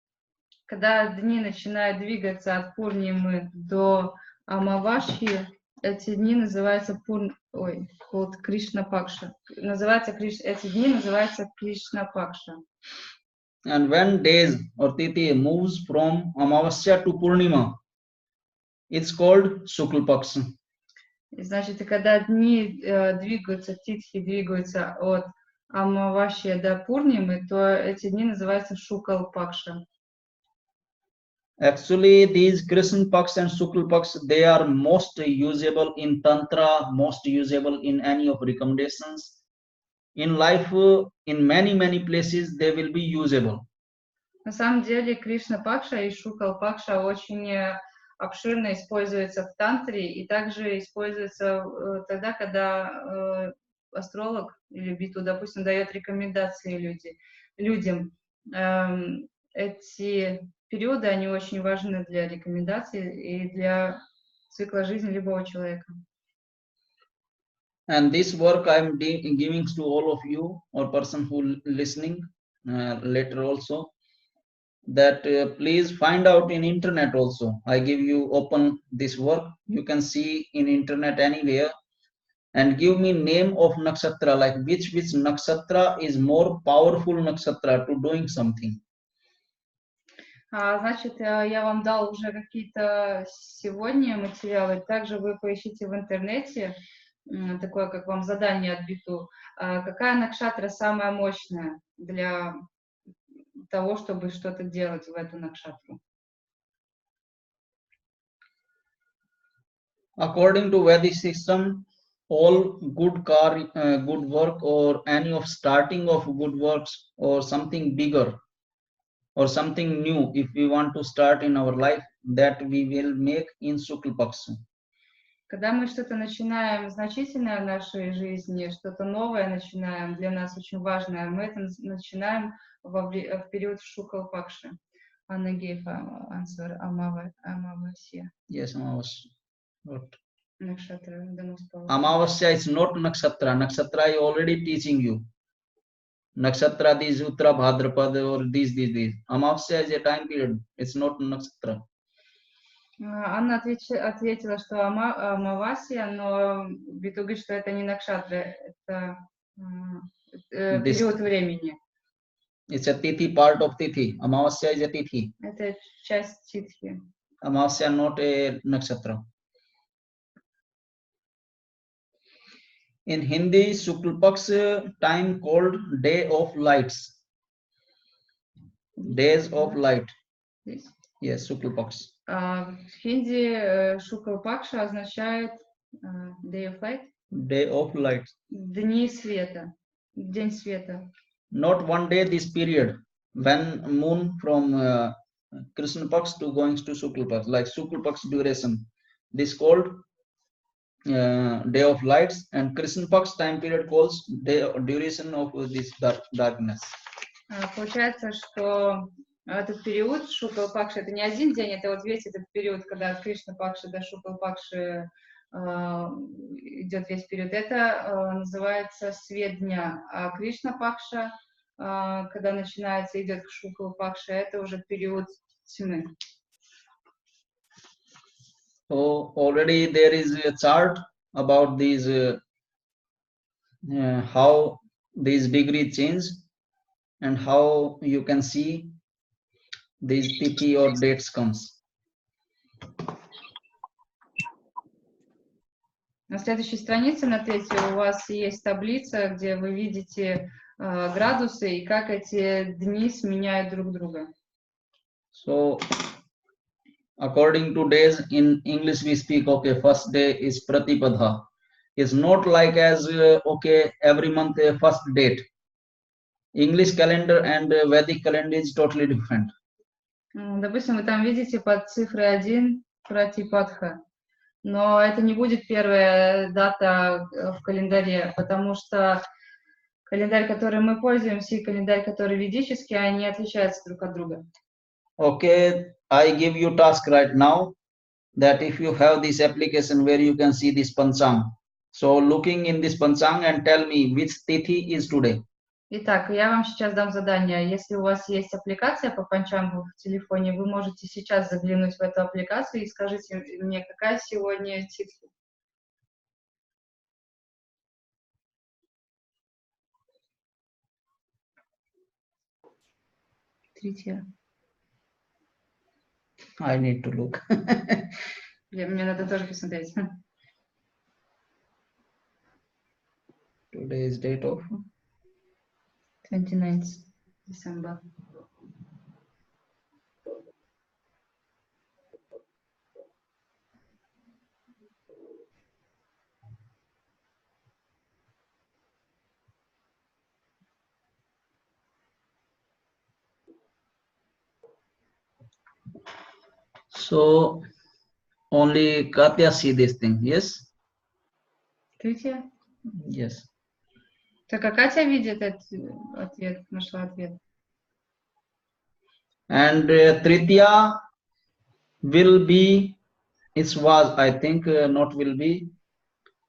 Когда дни начинают двигаться от Пурнимы до Амавашьи, эти дни называются called Кришна Пакша. Эти дни называются Кришна Пакша. And when days or tithi moves from Amavasya to Purnima, it's called Shukla Paksha. Значит, и когда дни двигаются, титхи двигаются от Амавашья до Пурнимы, то эти дни называются Шукал Пакша. Actually, these Krishna Paks and Shukla Paks, they are most usable in Tantra, most usable in any of recommendations. In life, in many places, they will be usable. На самом деле Кришна Пакша и Шукал Пакша очень обширно используются в тантре и также используются тогда, когда астролог или биту, допустим, дает рекомендации людям. Эти периоды, они очень важны для рекомендаций и для цикла жизни любого человека. And this work I am giving to all of you or person who listening later also, that please find out in internet also. I give you open this work. You can see in internet anywhere and give me name of nakshatra, like which nakshatra is more powerful nakshatra to doing something. Значит, я вам дал уже какие-то сегодня материалы. Также вы поищите в интернете, такое как вам задание от биту, какая накшатра самая мощная для того, чтобы что-то делать в эту накшатру. According to Vedic system, all good work or any of starting of good works or something bigger or something new, if we want to start in our life, that we will make in Shukla Paksha. Когда мы что-то начинаем значительное в нашей жизни, что-то новое начинаем, для нас очень важное, мы это начинаем в период Шукла Пакши. Anna gave answer Amavasya. Yes, Amavasya. What? Nakshatra, the most powerful. Amavasya is not nakshatra. Nakshatra is already teaching you. Nakshatra, these Uttara Bhadrapada or these. Amavasya is a time period. It's not nakshatra. Анна ответила, что Амавасия, но Биту говорит, что это не накшатра, это период времени. It's a tithi, part of tithi. Amavasya is a tithi. Это часть титхи. Amavasya not a nakshatra. In Hindi, Shukla Paksha time called Day of Lights. Days of Light. Yes, Shukla Paksha. В хинди Шукла Пакша означает Day of Light. Day of Light. Дни света. День света. Not one day, this period. When moon from Krishna Paksha to going to Shukla Paksha, like Shukla Paksha duration. This called Day of Lights, and Krishna Paksha time period calls duration of this darkness. Получается, что этот период Шукла Пакши, это не один день, это вот весь этот период, когда от Кришна Пакши до Шукла Пакши идет весь период, это называется свет дня. А Кришна Пакша, когда начинается, идет к Шукла Пакши, это уже период тьмы. So already there is a chart about these how these degrees change and how you can see these tithi or dates comes. На следующей странице, на третьей, у вас есть таблица, где вы видите градусы и как эти дни сменяют друг друга. So according to days, in English we speak, okay, first day is Pratipadha. It's not like as okay, every month a first date. English calendar and Vedic calendar is totally different. Допустим, вы там видите под цифрой 1 Пратипадха, но это не будет первая дата в календаре, потому что календарь, который мы пользуемся, и календарь, который ведический, они отличаются друг от друга. Okay, I give you task right now that if you have this application where you can see this panchang, so looking in this panchang and tell me which tithi is today. Итак, я вам сейчас дам задание. Если у вас есть аппликация по панчангу в телефоне, вы можете сейчас заглянуть в эту аппликацию и скажите мне, какая сегодня титха. Третья. I need to look. Мне надо тоже посмотреть. Today is date of 29 December. So only Katya see this thing. Yes. Третья. Yes. Так, а Катя видит этот ответ, нашла ответ. And Tritya will be, it was, I think, not will be.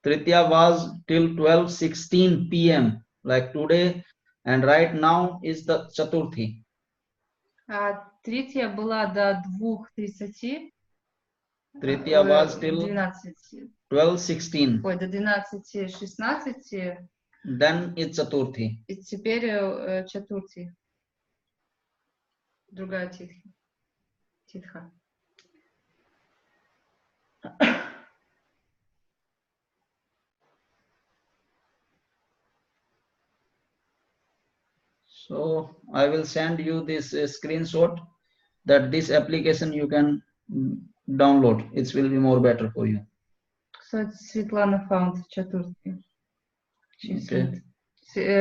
Tritya was till 12:16 p.m. like today, and right now is the Chaturthi. А третья была до 2:30. Tritya was till 12. 12:16. Ой, до 12:16. Then it's Chaturthi. И теперь Чатурти. Другая титха. So I will send you this screenshot that this application you can download. It will be more better for you. So Светлана found Чатурти. Okay.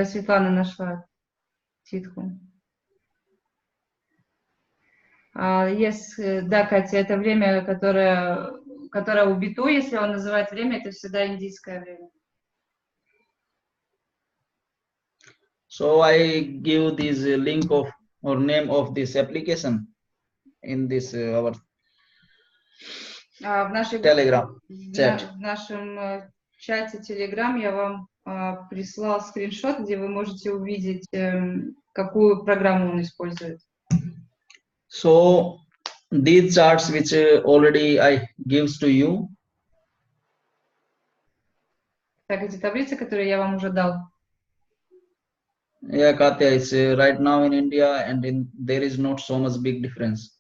Светлана нашла титху. Да, Катя, это время, которое у Биту, если он называет время, это всегда индийское время. So I give this link of or name of this application in this our В нашей Telegram chat. В нашем чате Telegram я вам прислал скриншот, где вы можете увидеть, какую программу он использует. So these charts which already I gives to you. Так, эти таблицы, которые я вам уже дал. Yeah, Katya, it's right now in India and there is not so much big difference.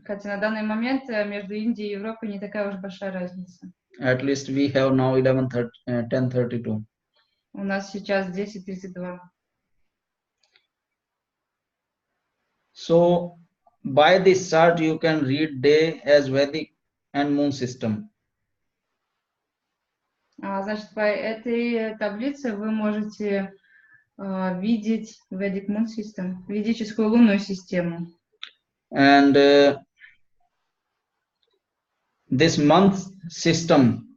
Катя, на данный момент между Индией и Европой не такая уж большая разница. At least we have now 10:32. У нас сейчас 10:32. So by this chart you can read day as Vedic and moon system. Значит, по этой таблице вы можете видеть Vedic Moon System, ведическую лунную систему. And this month system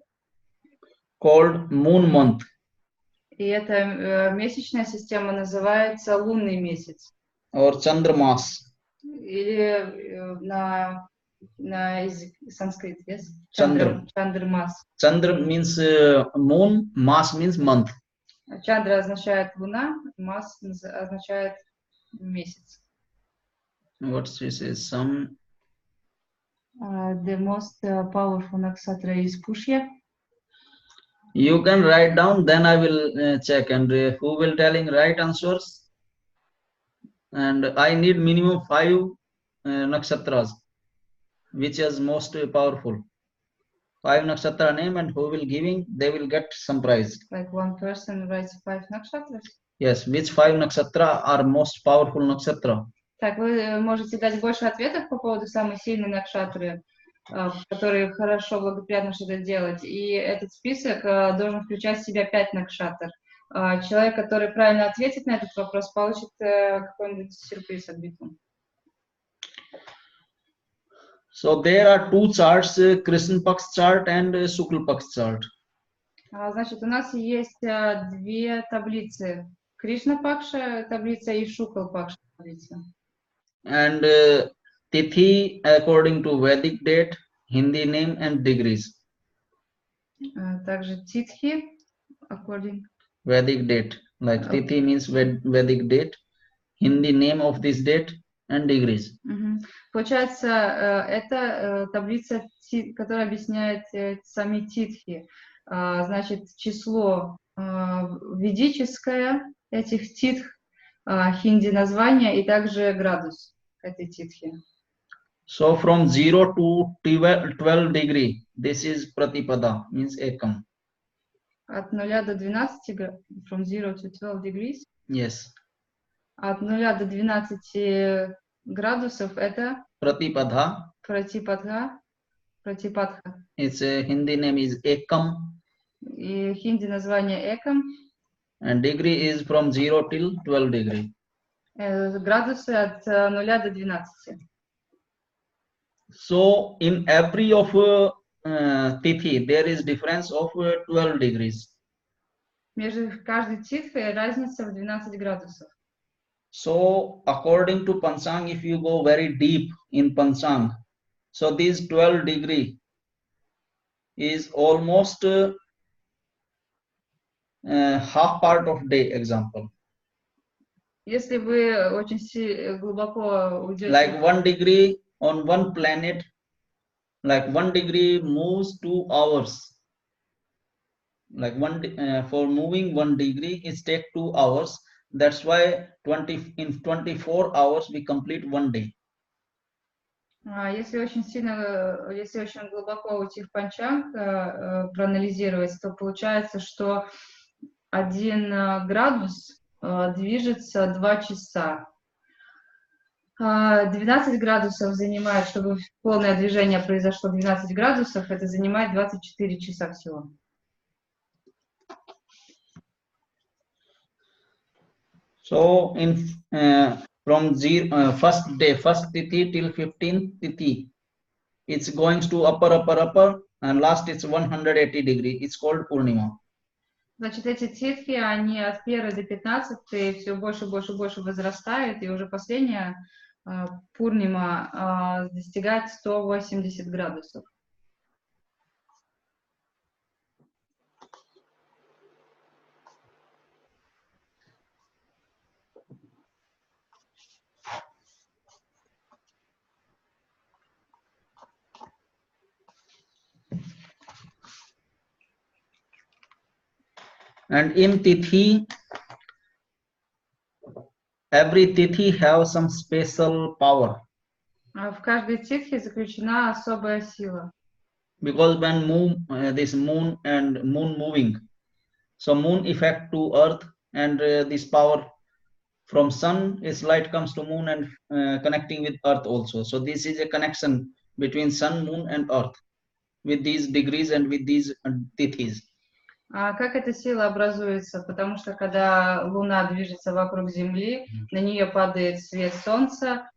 called moon month. И эта месячная система называется лунный месяц. Or Chandramas. Или на санскрит, yes? Chandra. Чандрмас. Chandra means moon, mas means month. Чандра означает луна, мас означает месяц. What this is? Some. The most powerful nakshatra is Pushya. You can write down, then I will check. And who will telling right answers? And I need minimum 5 nakshatras, which is most powerful. 5 nakshatra name, and who will giving, they will get some prize. Like one person writes 5 nakshatras? Yes, which 5 nakshatra are most powerful nakshatra? Так, вы можете дать больше ответов по поводу самой сильной накшатры, которые хорошо, благоприятно что-то делать. И этот список должен включать в себя 5 накшатр. Человек, который правильно ответит на этот вопрос, получит какой-нибудь сюрприз от Биту. So there are two charts, Krishna Paksh chart and Shukla Paksh chart. Значит, у нас есть две таблицы. Кришна Пакша таблица и Шукла Пакша таблица. And Tithi according to Vedic date, Hindi name and degrees. Также Титхи according Vedic date, Like Tithi means Vedic date, Hindi name of this date, and degrees. Получается, это таблица, которая объясняет сами титхи. Значит, число ведическое этих титх, хинди название и также градус этой титхи. So from 0 to 12 degree, this is Pratipada, means Ekam. От 0 до 12, from 0 to 12 degrees? Yes. От 0 до 12 градусов это Pratipada. Pratipatha. Its Hindi name is Ekam. И хинди название Экам. And degree is from 0 till 12 degree. Градусы от 0 до 12. So in every of Tithi, there is difference of 12 degrees. Между каждой титхой разница в 12 градусов. So according to panchang, if you go very deep in panchang, so this 12 degree is almost half part of day, example. Если вы очень глубоко уйдете... Like 1 degree on one planet, like 1 degree moves 2 hours. Like for moving 1 degree, it takes 2 hours. That's why in 24 hours we complete 1 day. Если очень глубоко уйти в панчанг, проанализировать, то получается, что 1 градус движется 2 часа. 12 градусов занимает, чтобы полное движение произошло 12 градусов, это занимает 24 часа всего. So in from first tithi till 15th tithi, it's going to upper, and last it's 180 degree. It's called Purnima. Значит, эти титхи, они от 1 до 15 все больше возрастают, и уже последняя Пурнима достигает 180 градусов. And in Tithi, every Tithi have some special power. В каждой титхе заключена особая сила. Because when this moon moving, so moon effect to earth, and this power from sun, its light comes to moon and connecting with earth also. So this is a connection between sun, moon and earth with these degrees and with these tithis. Как эта сила образуется? Потому что когда Луна движется вокруг Земли, на нее падает свет Солнца,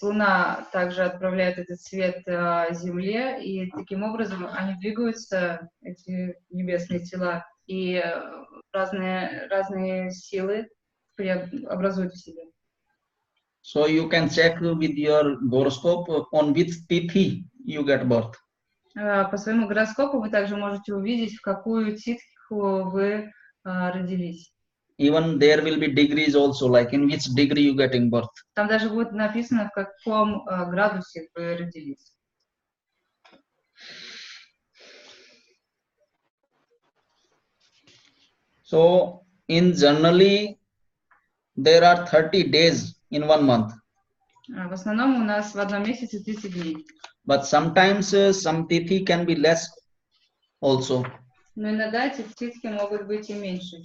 Луна также отправляет этот свет Земле, и таким образом они двигаются, эти небесные тела, и разные силы образуют в себе. So you can check with your horoscope on which tithi you get birth. По своему гороскопу вы также можете увидеть, в какую титху вы родились. Even there will be degrees also, like in which degree you getting birth. Там даже будет написано, в каком градусе вы родились. So in generally there are 30 days in 1 month. В основном у нас в одном месяце 30 дней. But sometimes some tithi can be less also. Но иногда эти титхи могут быть и меньше.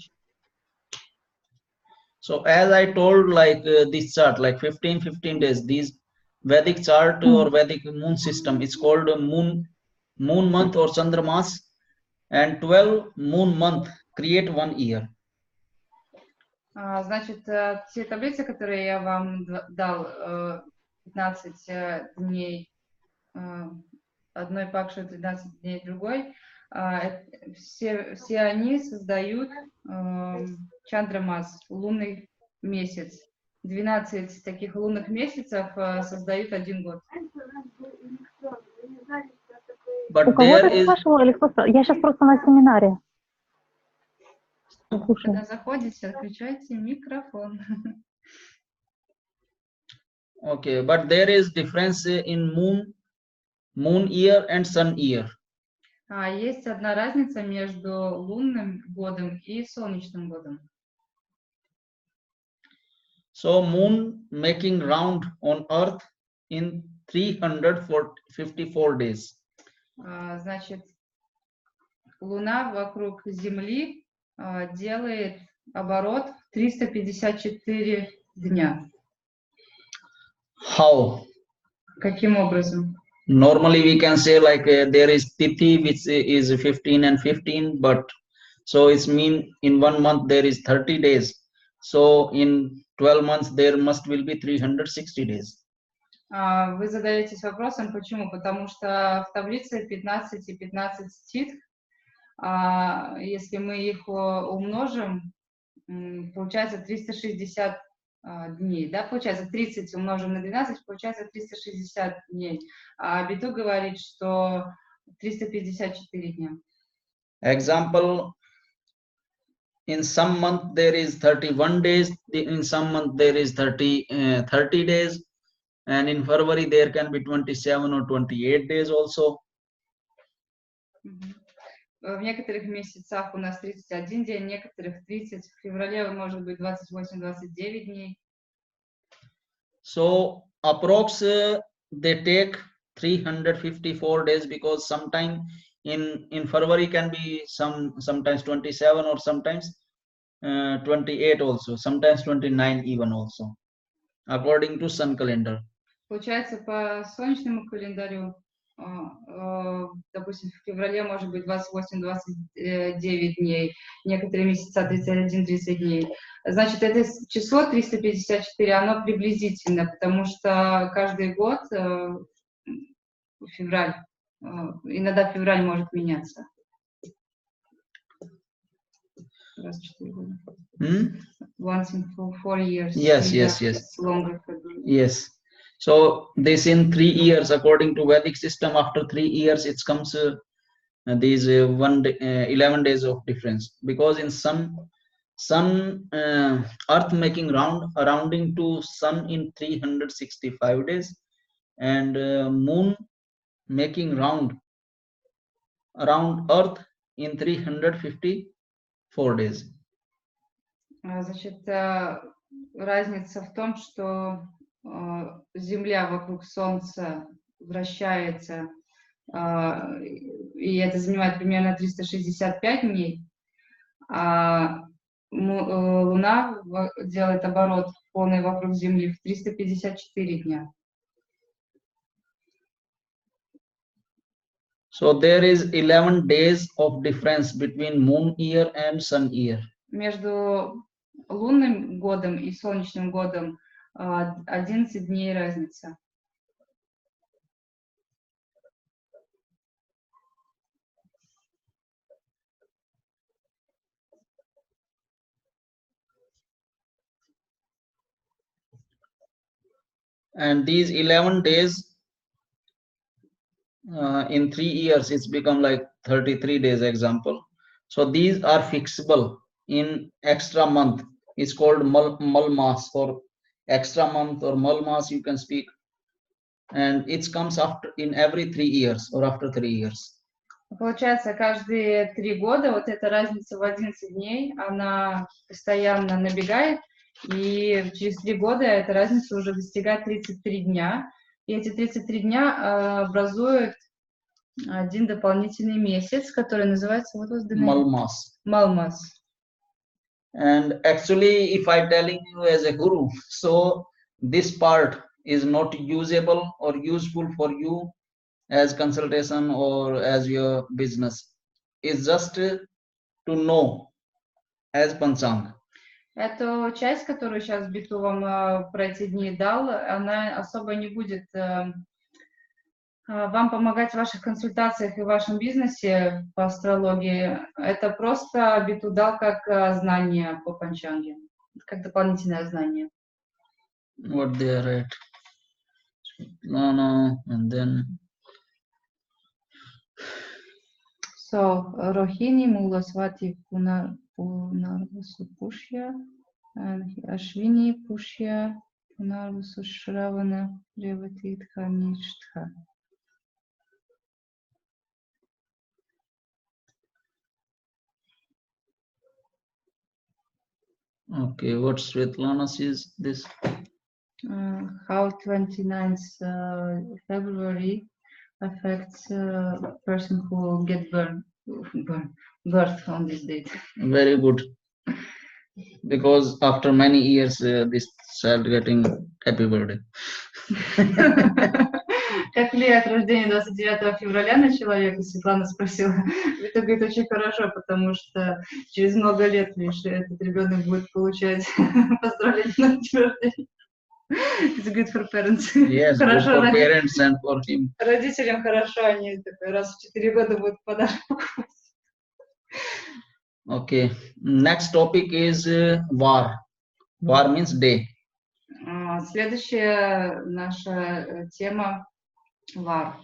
So as I told, like this chart, like 15 days, these Vedic chart or Vedic moon system, it's called moon month or Chandramas, and 12 moon month create 1 year. Значит, те таблицы, которые я вам дал, 15 дней одной пакши, 13 дней другой, все они создают Чандрамас, лунный месяц. 12 таких лунных месяцев создают 1 год. У кого-то спрашивала или кто-то? Я сейчас просто на семинаре. Когда заходите, отключайте микрофон. Okay, but there is difference in moon year and sun year. Есть одна разница между лунным годом и солнечным годом. So moon making round on earth in 354 days. Значит, Луна вокруг Земли делает оборот 354 дня. How? Каким образом? Normally we can say like there is Tithi which is 15 and 15, but so it's mean in 1 month there is 30 days. So in 12 months there will be 360 days. Вы задаетесь вопросом, почему? Потому что в таблице 15 и 15 стих, если мы их умножим, получается 360 дней, да, получается 30 умножим на 12, получается 360 дней. А Биту говорит, что 354 дня. Example, in some month there is 31 days, in some month there is 30 days, and in February there can be 27 or 28 days also. В некоторых месяцах у нас 31 день, в некоторых 30, в феврале может быть 28-29 дней. So approx they take 354 days because sometime in February can be sometimes 27 or sometimes 28 also, sometimes 29 even also, according to sun calendar. Получается, по солнечному календарю, допустим, в феврале может быть 28-29 дней, некоторые месяца 31-30 дней. Значит, это число 354, оно приблизительно, потому что каждый год февраль, иногда февраль может меняться. Раз в 4 года. Once in 4 years. Yes. It's longer February. Yes. So this in 3 years, according to Vedic system, after 3 years it comes these 11 days of difference, because in sun earth making rounding to sun in 365 days, and moon making round around earth in 354 days. Значит, разница в том, что Земля вокруг Солнца вращается, и это занимает примерно 365 дней, а Луна делает оборот полный вокруг Земли в 354 дня. So there is 11 days of difference between moon year and sun year. Между лунным годом и солнечным годом 11 дней разница. And these 11 days in 3 years it's become like 33 days example. So these are fixable in extra month. It's called Malmas, or extra month, or Malmas you can speak, and it comes after in every 3 years or after 3 years. Получается, каждые 3 года вот эта разница в 11 дней, она постоянно набегает, и через 3 года эта разница уже достигает 33 дня. И эти 33 дня образуют один дополнительный месяц, который называется Malmas. Malmas. And actually, if I telling you as a guru, so this part is not usable or useful for you as consultation or as your business. It's just to know as panchang. Эту часть, которую сейчас Биту вам про эти дни дал, она особо не будет вам помогать в ваших консультациях и в вашем бизнесе по астрологии. Это просто Биту дал как знание по панчанге, как дополнительное знание. What they are at? No, and then. So, Rohini, Mula, Swati, Punarvasu Pushya, and Ashvini Pushya, Punarvasu Shravana, Revatitha Nishtha. Okay, what Svetlana says this? How 29th February affects a person who will get birth on this date. Very good. Because after many years, this child getting happy birthday. Как влияет рождение 29 февраля на человека, Светлана спросила. Это, говорит, очень хорошо, потому что через много лет, видишь, этот ребенок будет получать поздравления на день рождения. It's good for parents. Yes, Хорошо, good for parents and for him. Родителям хорошо, они такой, раз в 4 года будут подарок покупать. Okay, next topic is war. War means day. Следующая наша тема вары.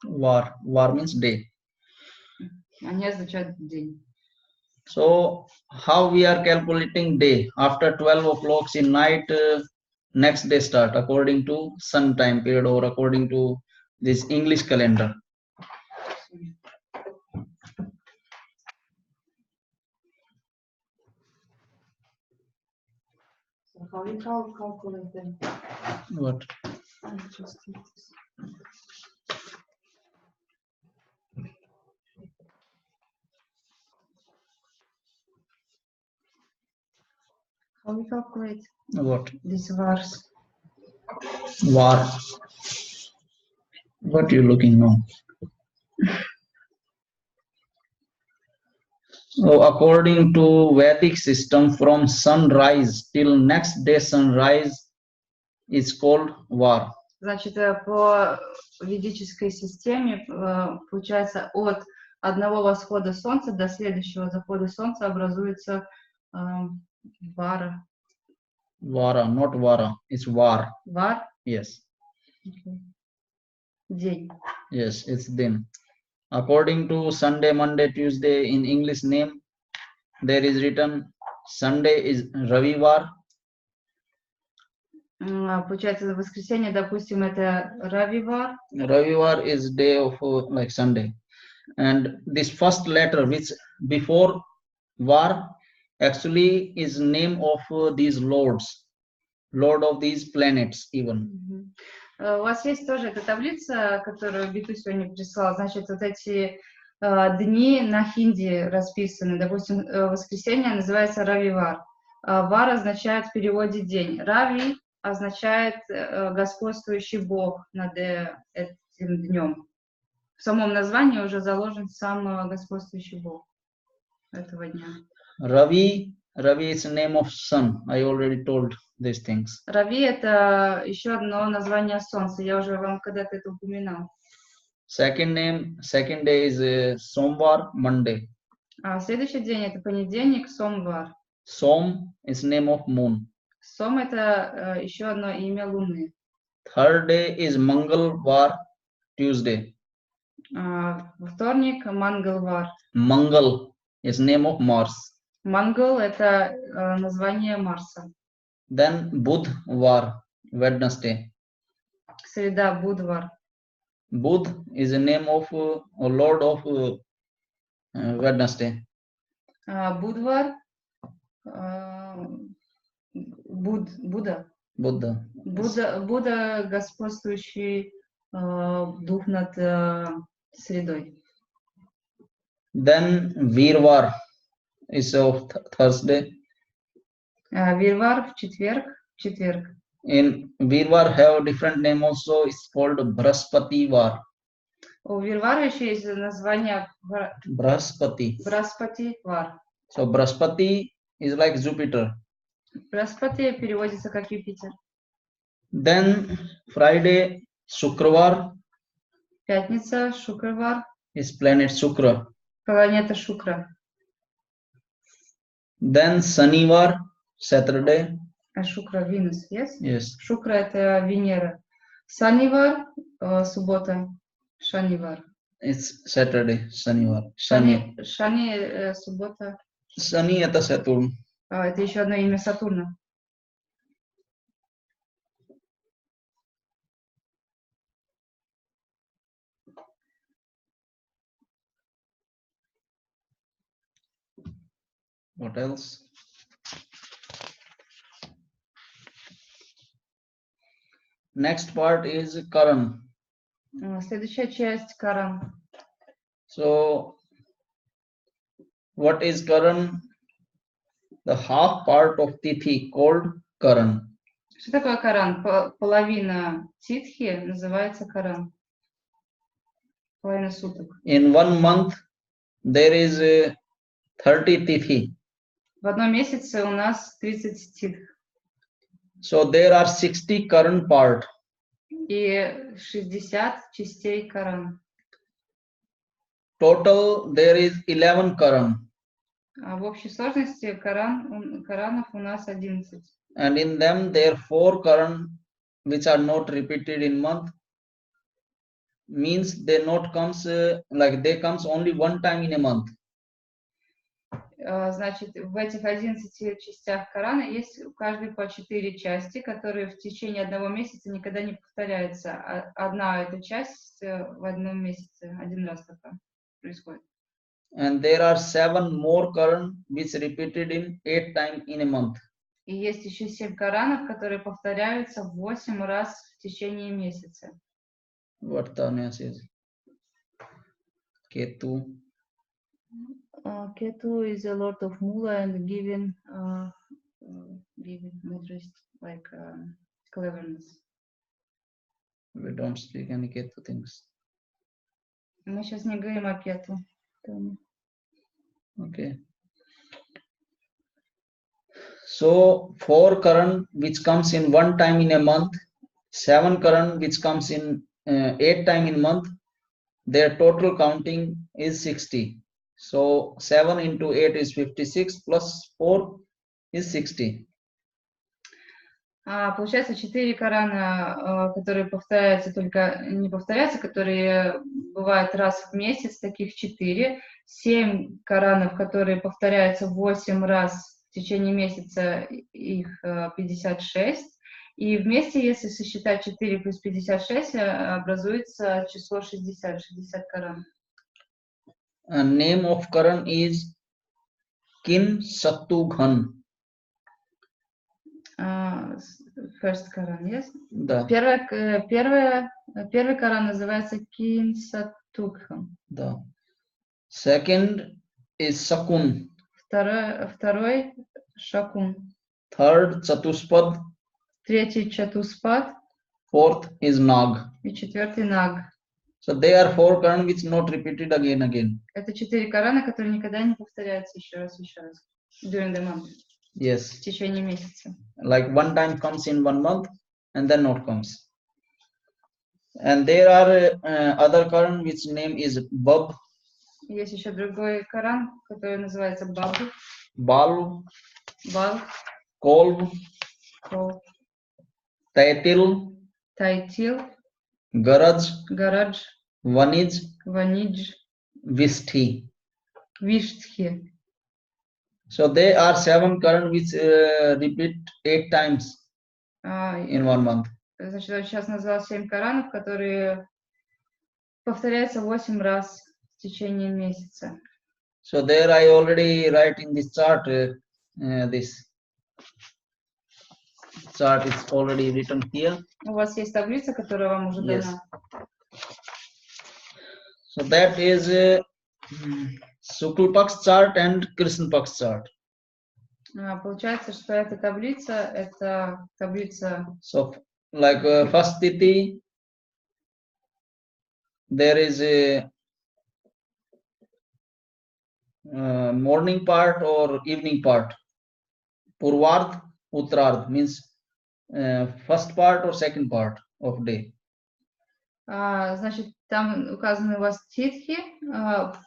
War means day. Они означают день. So how we are calculating day? After 12 o'clock in night, next day start according to sun time period or according to this English calendar. So how we calculate them? What? How we calculate What? these wars? War. What you looking now? So according to Vedic system, from sunrise till next day sunrise is called war. Значит, по ведической системе получается от одного восхода солнца до следующего захода солнца образуется вара. Vara, not vara. It's war. Вар? Yes. Okay. День. Yes, it's then. According to Sunday, Monday, Tuesday in English name, there is written Sunday is Ravivar. Получается, воскресенье, допустим, это Равивар. Ravivar is day of like Sunday. And this first letter which before var actually is name of these lords, lord of these planets even. У вас есть тоже эта таблица, которую Биту сегодня прислал. Значит, вот эти дни на хинди расписаны. Допустим, воскресенье называется Равивар. Вар означает в переводе день. Рави означает господствующий бог над этим днем. В самом названии уже заложен сам господствующий бог этого дня. Ravi is the name of sun. I already told these things. Рави — это еще одно название солнца. Я уже вам когда-то это упоминал. Second day is Somvar, Monday. А следующий день — это понедельник, Сомвар. Som is name of moon. Сом — это еще одно имя Луны. Third day is Mangalvar, Tuesday. Вторник — Мангалвар. Mangal is name of Mars. Мангал — это название Марса. Then Budhvar, Wednesday. Среда — Будвар. Budh is a name of Lord of Wednesday. Будвар Будда. Buddha. Будда — господствующий дух над средой. Then Virvar is of Thursday. Вирвар — в четверг. In Virvar have different name also. It's called Braspativar. У Вирвара еще есть название Braspati. Браспати-вар. So Braspati is like Jupiter. Браспати переводится как Юпитер. Then Friday, Shukravar Пятница — Шукравар, is planet Shukra. планета Шукра. Then Shanivar, Saturday. А Шукра — Венус, yes? Yes. Шукра — это Венера. Санивар — суббота. Шанивар. It's Saturday, Shanivar. Шани — суббота. Sunny это Saturn. Это еще одно имя Сатурна. What else? Next part is Karan. Следующая часть Каран. So, what is Karan? The half part of Tithi called Karan. Что такое Каран? Половина Титхи называется Каран. Половина суток. In 1 month, there is 30 Tithi. В одном месяце у нас 30 титх. So, there are 60 Karan part. И 60 частей Каран. Total, there is 11 Karan. А в общей сложности Каранов у нас 11. And in them, there are 4 Karan which are not repeated in month. Means they not comes like they comes only 1 time in a month. Значит, в этих 11 частях Корана есть у каждой по 4 части, которые в течение одного месяца никогда не повторяются. Одна эта часть в одном месяце, один раз такая происходит. And there are 7 more Quran which repeated in 8 times in a month. И есть еще 7 Коранов, которые повторяются 8 раз в течение месяца. What Tanya says? Ketu. Ketu is a lord of Mula and giving interest, like cleverness. We don't speak any Ketu things. Мы сейчас не говорим о Кету. Okay. So 4 Quran which comes in 1 time in a month, 7 Quran which comes in 8 time in a month, their total counting is 60. So 7 into 8 is 56 plus 4 is 60. Получается 4 Корана, которые повторяются, только не повторяются, которые бывают раз в месяц, таких 4. 7 Коранов, которые повторяются 8 раз в течение месяца, их 56. И вместе, если сосчитать 4 плюс 56, образуется число 60, 60 Коран. Name of Quran is Kin Sattughan. First Коран, yes? Да. Первый Коран называется Кин Саттукхан. Да. Second is Sakun. Второй Шакун. Third Chatuspad. Третий Чатуспад. Fourth is Nag. И четвертый Наг. So they are 4 Quran which not repeated again. Это 4 Корана, которые никогда не повторяются еще раз. During the month. Yes. В течение месяца. Like 1 time comes in 1 month and then not comes. And there are other Quran which name is Bab. Есть еще другой Коран, который называется Баб. Bal. Бал. Kolb. Кол. Taitil. Тайтил. Garaj. Гарадж. Vanij. Ванидж. Visthi. Виштхи. So they are 7 Quran which repeat 8 times in 1 month. Значит, я сейчас назвал 7 Коранов, которые повторяются 8 раз в течение месяца. So there I already write in this chart, this chart is already written here. У вас есть таблица, которая вам уже дана? So that is Shukla Paksh chart and Krishna Paksh chart. Получается, что эта таблица... So like first Tithi, there is a morning part or evening part. Purvard, Uttarard means first part or second part of day. Значит, там указаны у вас титхи.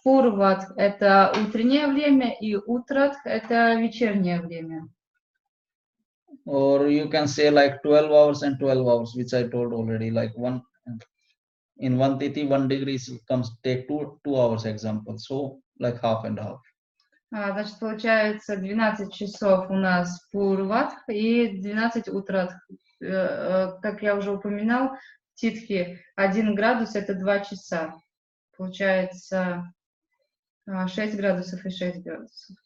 Пурват — это утреннее время, и утрат — это вечернее время. Or you can say like 12 hours and 12 hours, which I told already, like in 1 Tithi, 1 degree comes take 2 hours example. So like half and half. Значит, получается 12 часов у нас Пурватх и 12 Утрадх. Как я уже упоминал, Титхи 1 градус это 2 часа. Получается 6 градусов и 6 градусов.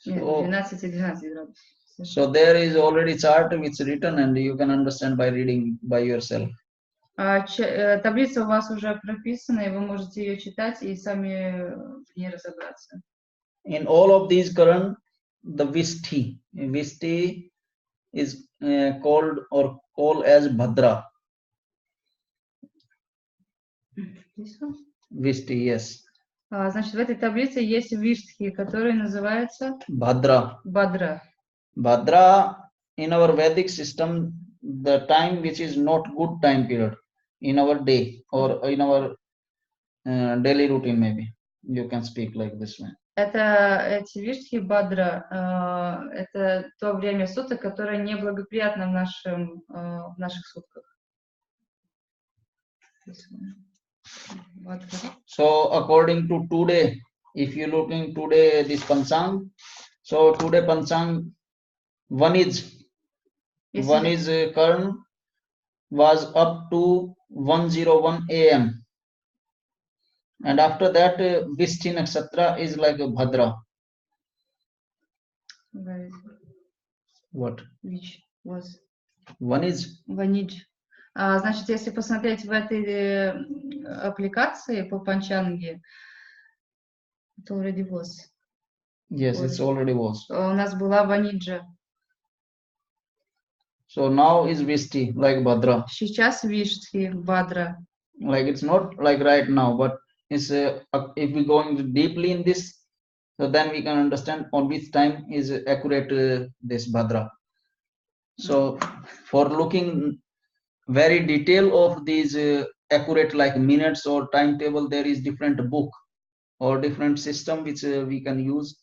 Нет, 12 и 12 градусов. So there is already chart which is written and you can understand by reading by yourself. Таблица у вас уже прописана, и вы можете ее читать и сами в ней разобраться. In all of these current, the Vishti is called or called as Bhadra. Vishti, yes. Значит, в этой таблице есть виштхи, которые называются Bhadra. Бадра. Bhadra, in our Vedic system, the time which is not good time period in our day or in our daily routine, maybe you can speak like this way. Эти виштхи Бадра, это то время суток, которое неблагоприятно в наших сутках. So according to today, if you looking today this panchang, so today panchang one is Karn was up to 101 a.m. and after that Vishti Nakshatra is like a Bhadra. What? Which was? One is? Vanij. Значит, если посмотреть в этой аппликации по панчанге, это already was. Yes, it's already was. У нас была Ваниджа. So now is Vishti, like Bhadra. Сейчас Виштхи, Бадра. Like it's not like right now, but it's if we going deeply in this, so then we can understand on which time is accurate this Bhadra. So for looking very detail of these accurate like minutes or timetable, there is different book or different system which we can use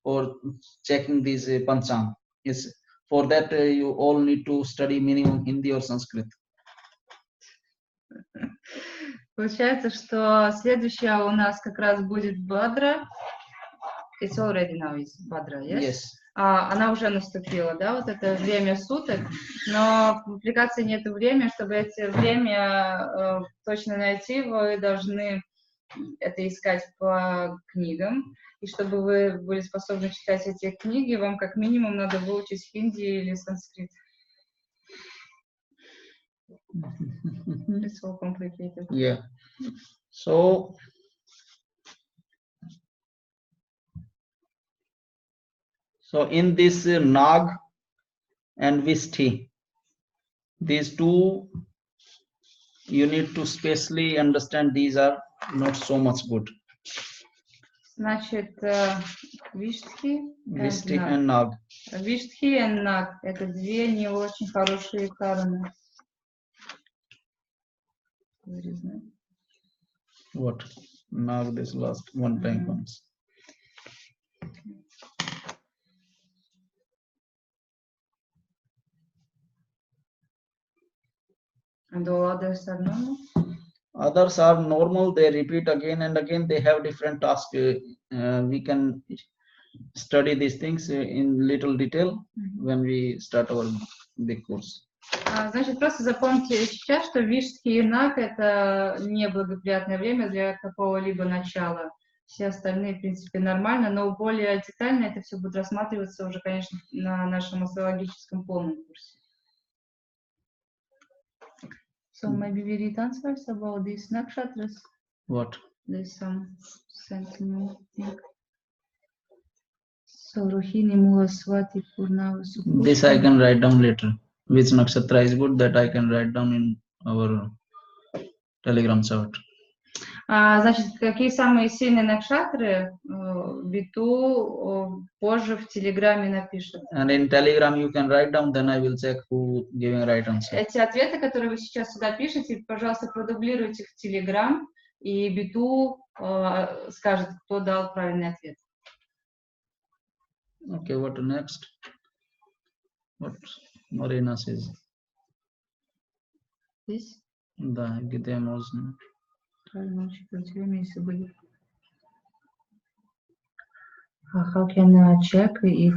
for checking these panchang. Yes, for that you all need to study minimum Hindi or Sanskrit. Получается, что следующая у нас как раз будет Бадра. It's already now is Бадра, yes? Yes. Она уже наступила, да, вот это время суток, но в аппликации нет времени, чтобы это время точно найти, вы должны это искать по книгам, и чтобы вы были способны читать эти книги, вам как минимум надо выучить хинди или санскрит. It's so complicated. Yeah. So in this Nag and Vishti, these two you need to specially understand. These are not so much good. Значит, Виштхи and Nag. Виштхи и Наг — это две не очень хорошие кармы. What? Nag this last one time comes. And all others are normal? Others are normal. They repeat again and again. They have different tasks. We can study these things in little detail when we start our big course. Значит, просто запомните сейчас, что Виштхи и Наг — это неблагоприятное время для какого-либо начала. Все остальные, в принципе, нормально, но более детально это все будет рассматриваться уже, конечно, на нашем астрологическом полном курсе. So maybe we read answers about these nakshatras. What? There's some sentinel thing. So Rohini, Mula, Swati, Purnava, Supushpa. This I can write down later. Which nakshatra is good, that I can write down in our Telegram chat. Значит, какие самые сильные накшатры, Биту позже в Телеграме напишет. And in Telegram you can write down, then I will check who giving right answer. Эти ответы, которые вы сейчас сюда пишете, пожалуйста, продублируйте в Телеграм, и Биту скажет, кто дал правильный ответ. Okay, what next? What Marina says? Здесь? Да, где можно? How can I check if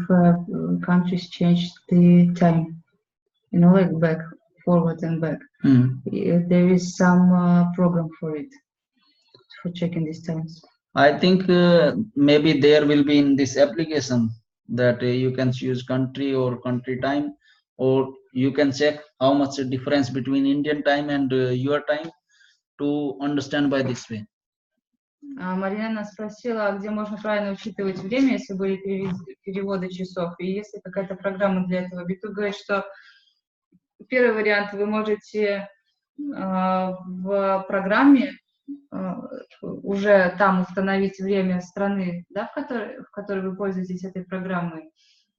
countries change the time? You know, like back, forward and back. There is some program for it, for checking these times. I think maybe there will be in this application that you can choose country or country time, or you can check how much difference between Indian time and your time to understand by this way. Марьяна спросила, где можно правильно учитывать время, если были переводы часов, и есть ли какая-то программа для этого. Биту говорит, что первый вариант вы можете в программе уже там установить время страны, да, в которой вы пользуетесь этой программой,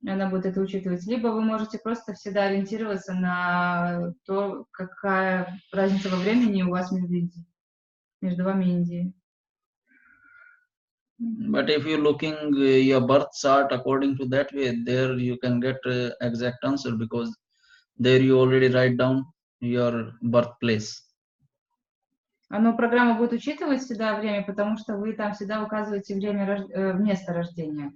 она будет это учитывать. Либо вы можете просто всегда ориентироваться на то, какая разница во времени у вас между вами и Индией. But if you looking your birth chart according to that way, there you can get exact answer, because there you already write down your birthplace. Но программа будет учитывать всегда время, потому что вы там всегда указываете время места рождения.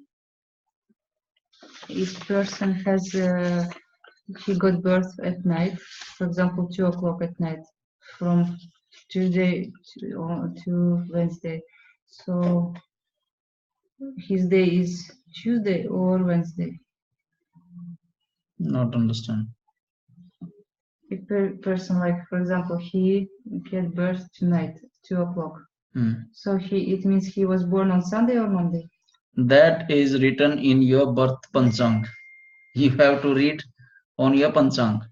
If person has he got birth at night, for example, 2 o'clock at night, from Tuesday to Wednesday, so his day is Tuesday or Wednesday? Not understand. If person, like for example, he get birth tonight, 2 o'clock. So it means he was born on Sunday or Monday? That is written in your birth panchang. You have to read on your panchang.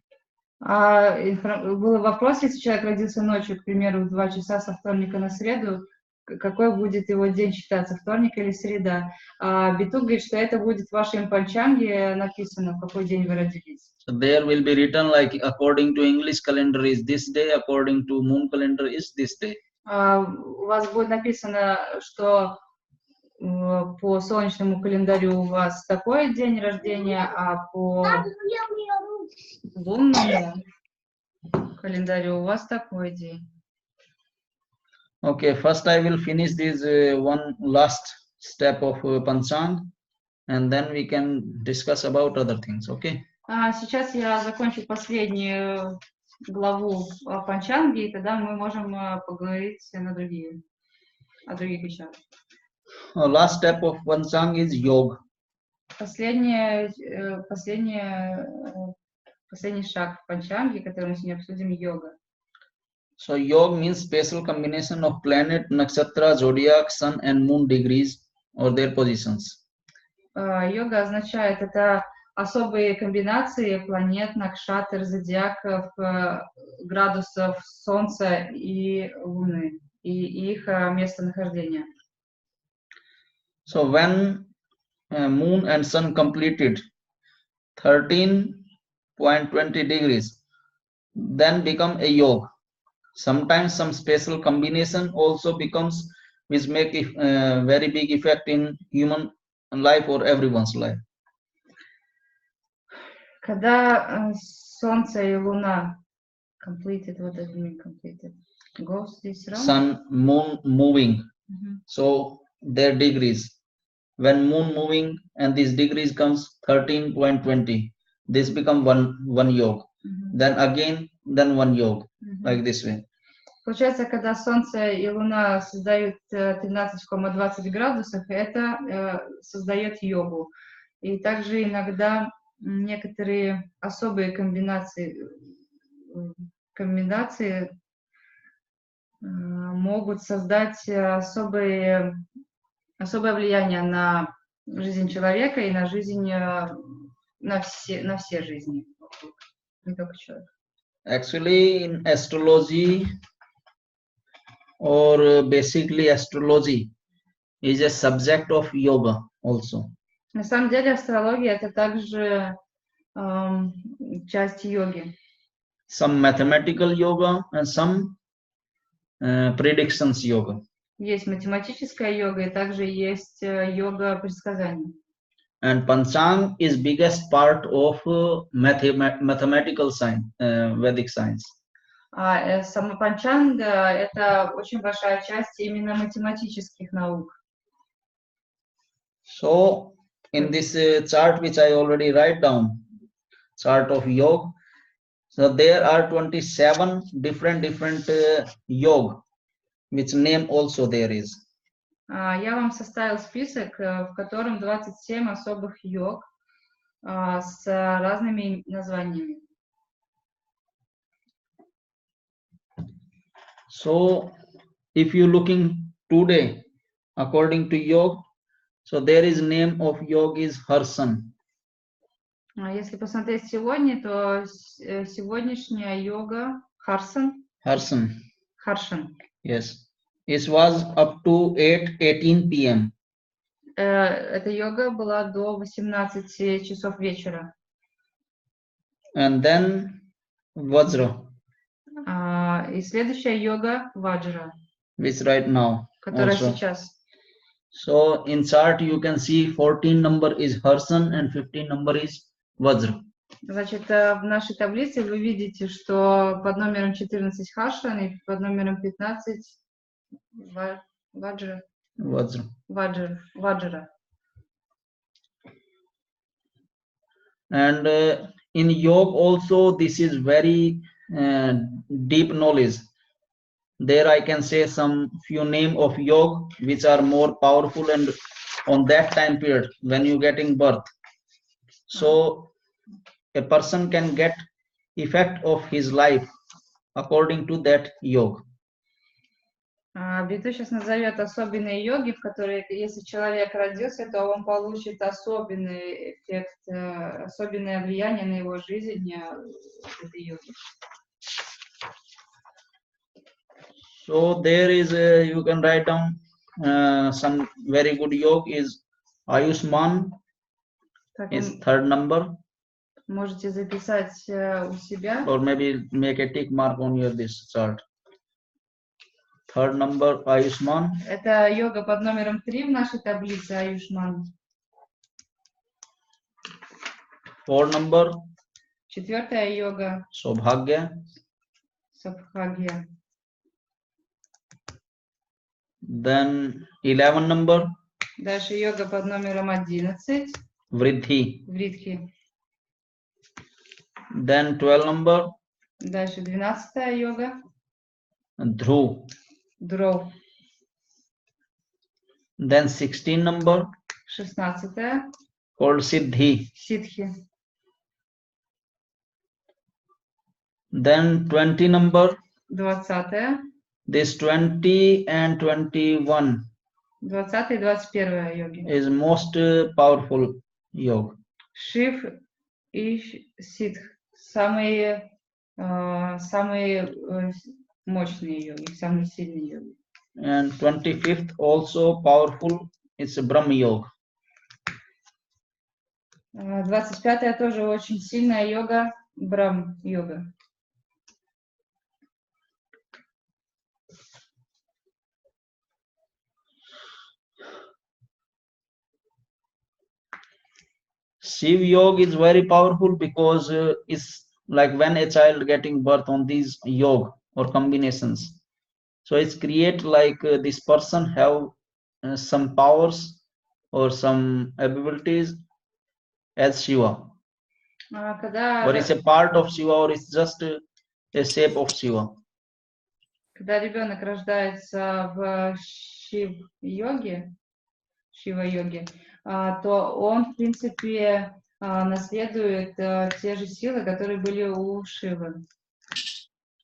Был вопрос, если человек родился ночью, к примеру, в 2 часа со вторника на среду, какой будет его день считаться, вторник или среда? Биту говорит, что это будет в вашем панчанге написано, в какой день вы родились. So there will be written like according to English calendar is this day, according to moon calendar is this day. У вас будет написано, что по солнечному календарю у вас такой день рождения, а по лунному календарю у вас такой день. Okay, first I will finish this one last step of panchang, and then we can discuss about other things. Okay. Сейчас я закончу последнюю главу о панчанге, и тогда мы можем поговорить о других вещах. Last step of panchang is yoga. Последний шаг в панчанге, который мы сегодня обсудим, йога. So yoga means special combination of planet, nakshatra, zodiac, sun and moon degrees or their positions. Йога означает это особые комбинации планет, накшатр, зодиаков, градусов Солнца и Луны и их местонахождения. So when moon and sun completed 13.20 degrees, then become a yoga. Sometimes some special combination also becomes, which make a very big effect in human life or everyone's life. Когда Солнце и Луна completed, what does it mean completed? Goes this round? Sun, moon moving. So their degrees. When moon moving and these degrees comes 13.20, this become one yoga. Then again, then one yoga, like this way. Получается, когда Солнце и Луна создают 13,20 градусов, это создает йогу. И также иногда некоторые особые комбинации могут создать особое влияние на жизнь человека и на жизнь, на все жизни, не только человека. Actually, in astrology, or basically astrology is a subject of yoga also. На самом деле астрология это также часть йоги. Some mathematical yoga and some predictions yoga. Есть математическая йога и также есть йога предсказаний. And panchang is biggest part of mathematical science, Vedic science. Сама панчанга это очень большая часть именно математических наук. So in this chart which I already write down, chart of yoga, so there are 27 different yoga, which name also there is. Я вам составил список, в котором 27 особых йог с разными названиями. So if you looking today according to yoga, so there is name of yoga is Harsan. Если посмотреть сегодня, то сегодняшняя йога Харсан. Yes. It was up to 8:18 p.m. Эта йога была до 18 часов вечера. And then Vajra. И следующая йога Ваджра, Which right now. которая also. сейчас. So in chart you can see 14 number is Harsan and 15 number is Vajra. Значит, в нашей таблице вы видите, что под номером 14 Харшан и под номером 15 Ваджра. And in yoga also this is very deep knowledge. There I can say some few name of yoga which are more powerful and on that time period when you getting birth. So a person can get effect of his life according to that yoga. Биту сейчас назовет особенные йоги, в которые, если человек родился, то он получит особенный эффект, особенное влияние на его жизнь этой йоги. So there is you can write down some very good yoga is Ayushman is third number. Можете записать у себя. Or maybe make a tick mark on your this chart. Third number Ayushman. Это йога под номером 3 в нашей таблице Ayushman. Fourth number. Четвертая йога. Sobhagya. Then 11 number. Дальше йога под номером 11. Vridhi. Then 12 number. Дальше 12-я йога. Dhruv. Then 16 number. 16-я. Called Siddhi. Then 20 number. 20-я. This 20 and 21. 20 и 21 йоги. Is most powerful yoga. Шив и Сидх. Самые мощные йоги, самые сильные йоги. And 25th also powerful. It's a Brahma yoga. 25-я тоже очень сильная йога, Брахм йога. Shiv yoga is very powerful because it's like when a child getting birth on these yoga or combinations. So it's create like this person have some powers or some abilities as Shiva. Or it's a part of Shiva or it's just a shape of Shiva. Когда ребенок рождается в Шива-йоге, то он, в принципе, наследует те же силы, которые были у Шивы.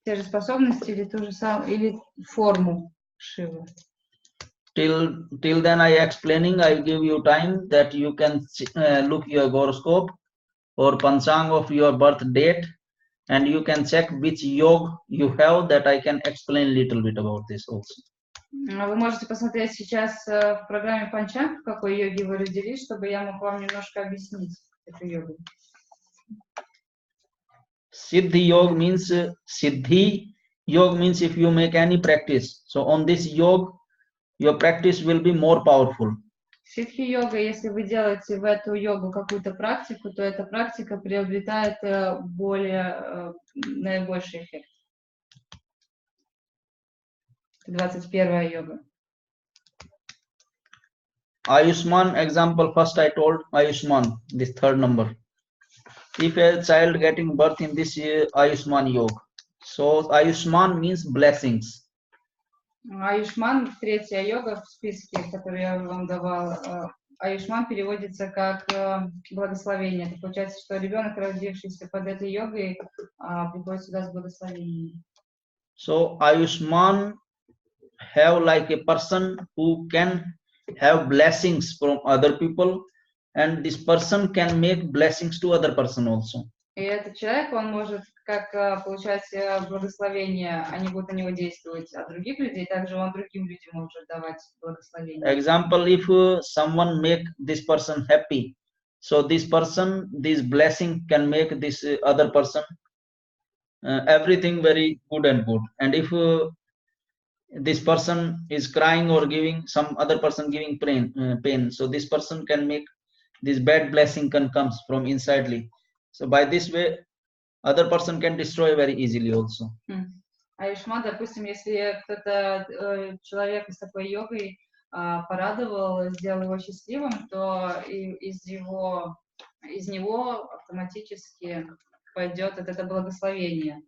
Те же способности или ту же самую, или форму Шивы. Till then I explaining, I give you time that you can look your horoscope or panchang of your birth date and you can check which yoga you have, that I can explain little bit about this also. Вы можете посмотреть сейчас в программе Panchang, в какой йоге вы родились, чтобы я мог вам немножко объяснить эту йогу. Siddhi yoga means Siddhi yoga means if you make any practice. So on this yoga, your practice will be more powerful. Сиддхи-йога, если вы делаете в эту йогу какую-то практику, то эта практика приобретает наибольший эффект. 21-я йога. Ayushman example, first I told Ayushman, this third number. If a child getting birth in this Ayushman Yoga, so Ayushman means blessings. Аюшман, третья йога в списке, который я вам давал, Аюшман переводится как благословение. Это получается, что ребенок, родившийся под этой йогой, приходит сюда с благословением. So Ayushman have like a person who can have blessings from other people, and this person can make blessings to other person also. И этот человек, он может как получать благословение, они будут на него действовать от других людей, также он другим людям может давать благословение. Example, if someone make this person happy, so this person, this blessing can make this other person everything very good and good. And if this person is crying or giving some other person giving pain, so this person can make this bad blessing can comes from insidely. So by this way, other person can destroy very easily also. Аюшман, допустим, если кто-то человека с такой йогой порадовал, сделал его счастливым, то из него автоматически пойдет вот это благословение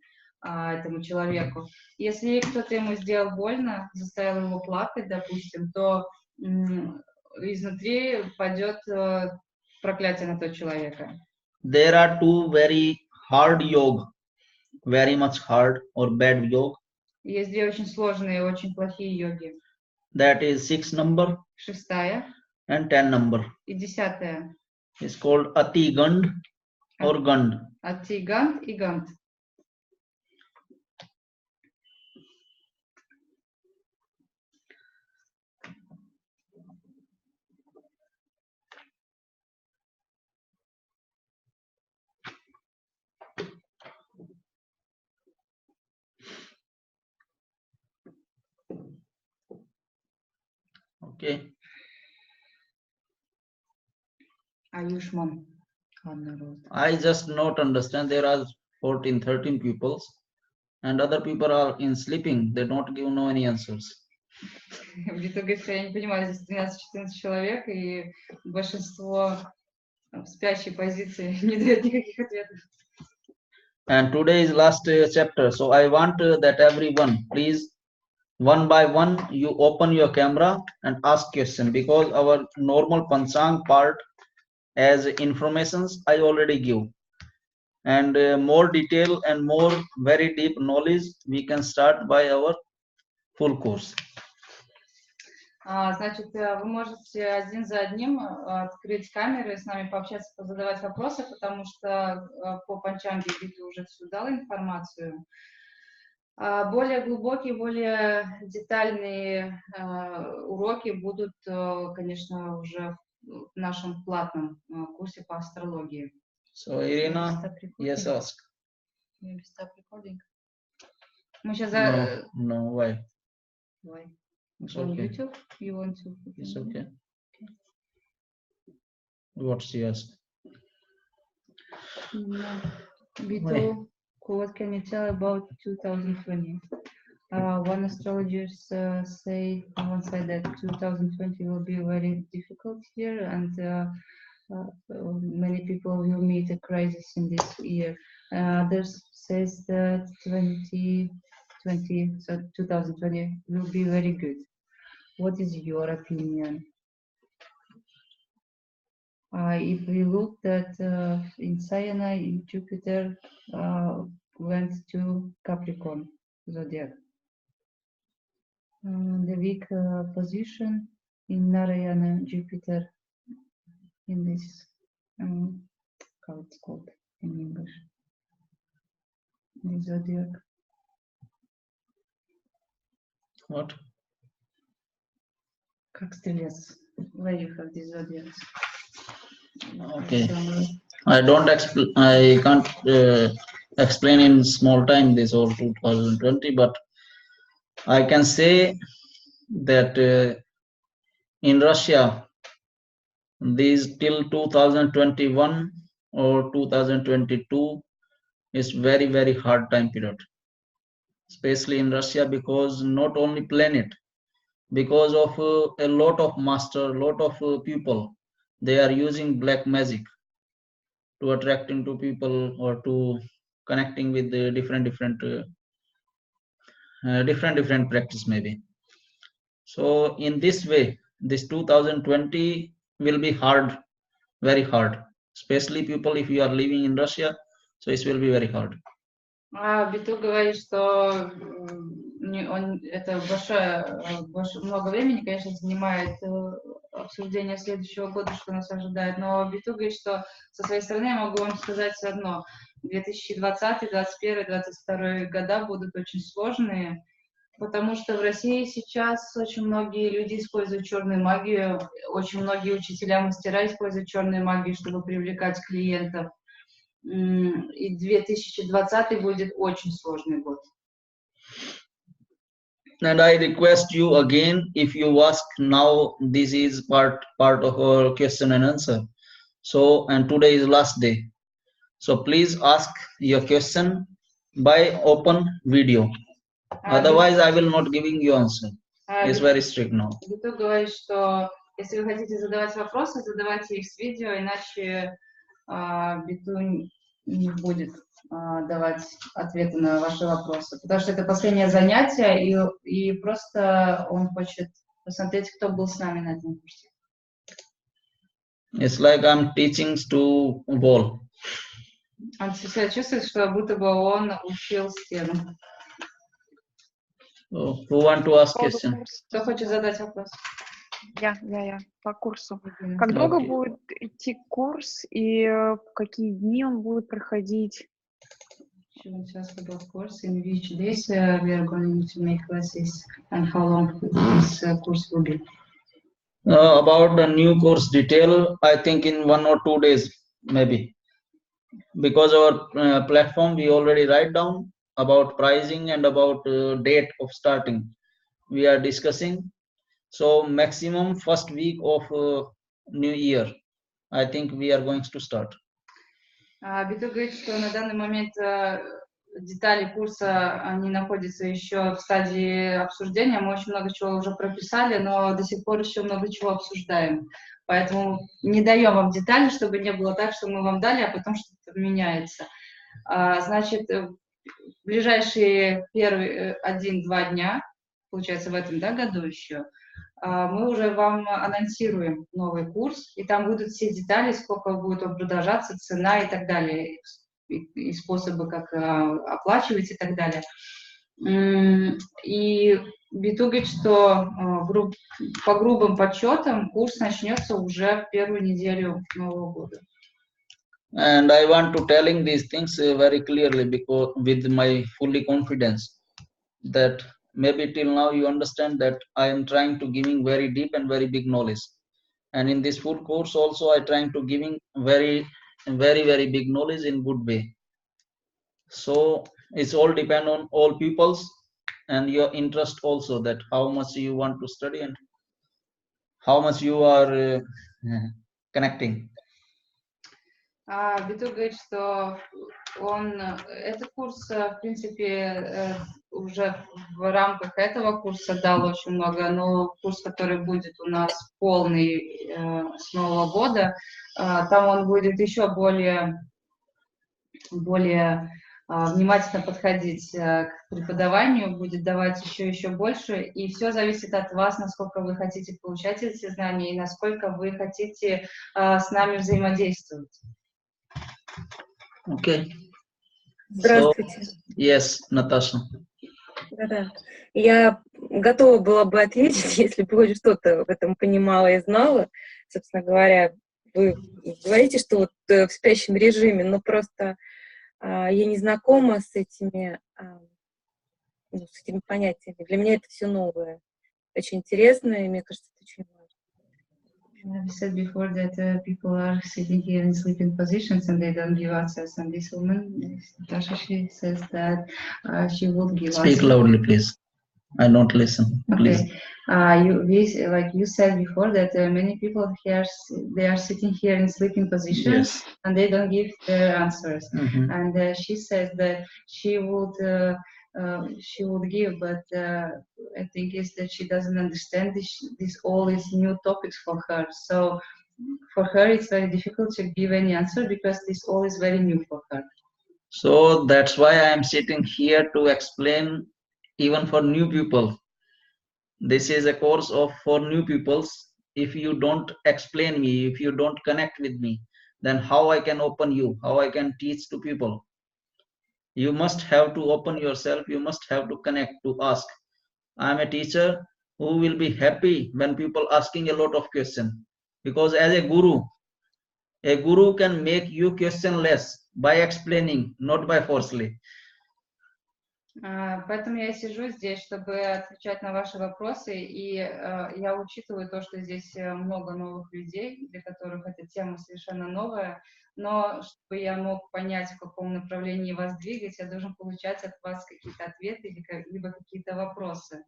этому человеку. Если кто-то ему сделал больно, заставил его плакать, допустим, то изнутри пойдет проклятие на того человека. There are two very hard yoga, very much hard or bad yoga. Есть две очень сложные, очень плохие йоги. That is 6 number, 6 and 10 number. И 10. It's called Ati Gand or Gand. Ati Gand и Gand. Okay. Ayushman. I just not understand. There are 14, 13 people, and other people are in sleeping. They don't give no any answers. В литургии я не понимаю, здесь 13-14 человек, и большинство в спящей позиции не дает никаких ответов. And today is last chapter, so I want that everyone, please, one by one, you open your camera and ask question, because our normal panchang part as informations I already give, and more detail and more very deep knowledge we can start by our full course. Значит, вы можете один за одним открыть камеры, с нами пообщаться, позадавать вопросы, потому что по панчанге Биты уже всю дал информацию. Более глубокие, более детальные уроки будут, конечно, уже в нашем платном курсе по астрологии. So, Irina, yes, ask. Maybe stop recording. Мы сейчас No, why? Why? It's On okay. YouTube? You want to? It's okay. What she asked? Bitu, what can you tell about 2020? One astrologers say on one side that 2020 will be a very difficult year, and many people will meet a crisis in this year. Others says that 2020 will be very good. What is your opinion? If we look at in Sayana, Jupiter went to Capricorn zodiac. The weak position in Narayana, Jupiter, in this, how it's called in English, the zodiac. What? Как стрелец, where you have the zodiacs. Okay. I can't explain in small time this all 2020, but I can say that in Russia, these till 2021 or 2022 is very, very hard time period, especially in Russia, because not only planet, because of a lot of master, lot of people, they are using black magic to attracting to people or to connecting with the different practice maybe. So in this way, this 2020 will be hard, very hard, especially people if you are living in Russia, so it will be very hard. Биту говорит, что это много времени, конечно, занимает обсуждение следующего года, что нас ожидает, но Биту говорит, что со своей стороны я могу вам сказать одно. 2020, 2021, 2022 года будут очень сложные, потому что в России сейчас очень многие люди используют черную магию, очень многие учителя, мастера используют черную магию, чтобы привлекать клиентов. И 2020 будет очень сложный год. And I request you again, if you ask now, this is part of our question and answer. So, and today is last day. So please ask your question by open video. Otherwise, I will not giving you answer. It's very strict now. Биту говорит, что если вы хотите задавать вопросы, задавайте их с видео, иначе Биту не будет давать ответы на ваши вопросы. Потому что это последнее занятие, и просто он хочет посмотреть, кто был с нами на этом курсе. It's like I'm teaching to wall. Он себя чувствует, что будто бы он учил стену. So, who want to ask question? Кто хочет задать вопрос? Я по курсу. Как долго будет идти курс и какие дни он будет проходить? Just about course, in which days we are going to make classes and how long this course will be? About the new course detail, I think in 1 or 2 days, maybe. Because our platform, we already write down about pricing and about date of starting. We are discussing. So maximum first week of new year, I think we are going to start. Биту говорит, что на данный момент детали курса, они находятся еще в стадии обсуждения. Мы очень много чего уже прописали, но до сих пор еще много чего обсуждаем. Поэтому не даем вам детали, чтобы не было так, что мы вам дали, а потом что-то меняется. Значит, в ближайшие первые 1-2 дня, получается в этом году еще, мы уже вам анонсируем новый курс, и там будут все детали, сколько будет он продолжаться, цена и так далее, и способы, как оплачивать и так далее. И Биту говорит, что по грубым подсчетам курс начнется уже в первую неделю Нового года. And I want to telling these things very clearly, because with my fully confidence that maybe till now you understand that I am trying to giving very deep and very big knowledge, and in this full course also I trying to giving very big knowledge in good way. So it's all depend on all people's and your interest also, that how much you want to study and how much you are connecting. Биту говорит, что этот курс, в принципе, уже в рамках этого курса дал очень много, но курс, который будет у нас полный с Нового года, там он будет еще более внимательно подходить к преподаванию, будет давать еще больше, и все зависит от вас, насколько вы хотите получать эти знания и насколько вы хотите с нами взаимодействовать. Okay. Здравствуйте. So, yes, Natasha. Да. Я готова была бы ответить, если бы хоть что-то в этом понимала и знала. Собственно говоря, вы говорите, что вот в спящем режиме, но просто я не знакома с этими понятиями. Для меня это все новое. Очень интересно, и мне кажется, это очень важно. We said before that people are sitting here in sleeping positions and they don't give answers. And this woman, Natasha, she says that she would give answers. Speak loudly, please. I don't listen. Please. Okay. Like you said before that many people here, they are sitting here in sleeping positions, yes, and they don't give their answers. Mm-hmm. And she says that she would she would give, but I think is that she doesn't understand this all is new topics for her. So for her, it's very difficult to give any answer because this all is very new for her. So that's why I am sitting here to explain even for new people. This is a course for new peoples. If you don't explain me, if you don't connect with me, then how I can open you, how I can teach to people? You must have to open yourself. You must have to connect, to ask. I am a teacher who will be happy when people asking a lot of questions, because as a guru can make you question less by explaining, not by forcefully. Поэтому я сижу здесь, чтобы отвечать на ваши вопросы, и я учитываю то, что здесь много новых людей, для которых эта тема совершенно новая, но чтобы я мог понять, в каком направлении вас двигать, я должен получать от вас какие-то ответы либо какие-то вопросы.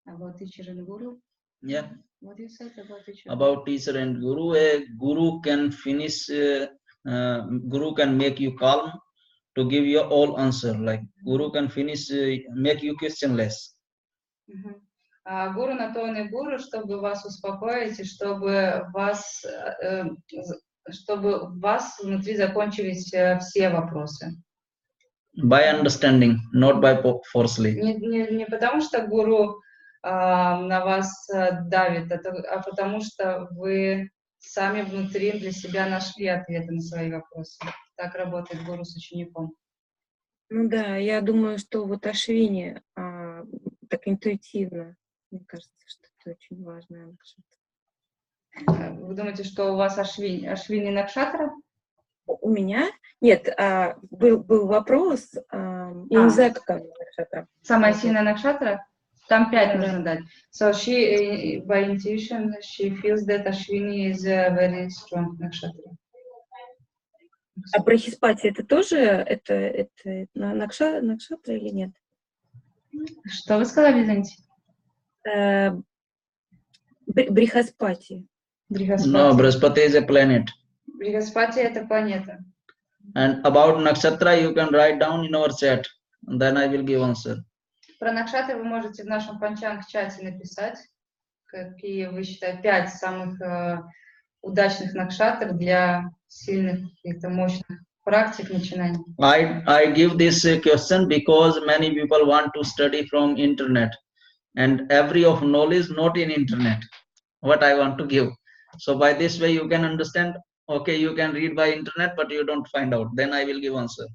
About teacher and guru? Yeah. What you said about teacher? About teacher and guru, a guru can finish, guru can make you calm to give you all answer. Like guru can finish, make you questionless. Гуру на то он и гуру, чтобы вас успокоить, и чтобы у вас внутри закончились все вопросы. By understanding, not by forcefully. Не потому что гуру на вас давит, а потому что вы сами внутри для себя нашли ответы на свои вопросы. Так работает гуру с учеником. Ну да, я думаю, что вот Ашвини так интуитивно, мне кажется, что это очень важно. Вы думаете, что у вас Ашвини Накшатра? У меня? Нет, был вопрос, я не знаю, какая Накшатра. Самая сильная Накшатра? Там 5 нужно дать. So she, by intuition, she feels that Ashwini is a very strong Nakshatra. А Брахиспати это тоже это Накшатра или нет? Что вы сказали, извините? Брихаспати. No, Brihaspati is a planet. Брихаспати это планета. And about nakshatra, you can write down in our chat. And then I will give answer. Про Накшатры вы можете в нашем панчанг-чате написать, какие вы считаете 5 самых удачных Накшатр для сильных, каких-то мощных практик начинаний. I give this question because many people want to study from internet, and every of knowledge not in internet. What I want to give. So by this way you can understand. Okay, you can read by internet, but you don't find out. Then I will give answer.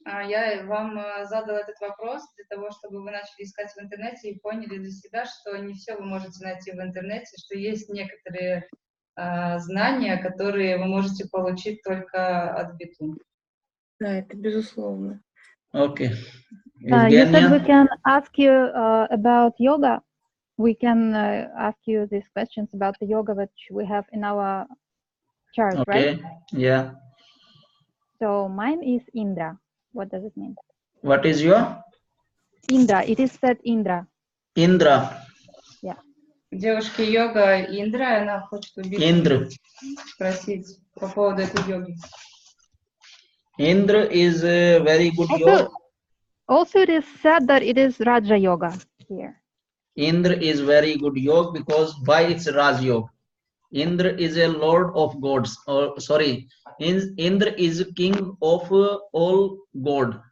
Я вам задала этот вопрос для того, чтобы вы начали искать в интернете и поняли для себя, что не все вы можете найти в интернете, что есть некоторые знания, которые вы можете получить только от битвы. Да, это безусловно. Okay. You said we can ask you about yoga. We can ask you these questions about the yoga which we have in our chart, right? Yeah. So mine is Indra. What does it mean? What is your? Indra. It is said Indra. Indra. Yeah. Девушки, йога Индра, она хочет Indra. Спросить по поводу этой йоги. Indra is a very good yoga. Also, it is said that it is Raja Yoga here. Indra is very good yoga because why it's Raj Yoga? Indra is a lord of gods, or sorry, Indra is king of all god.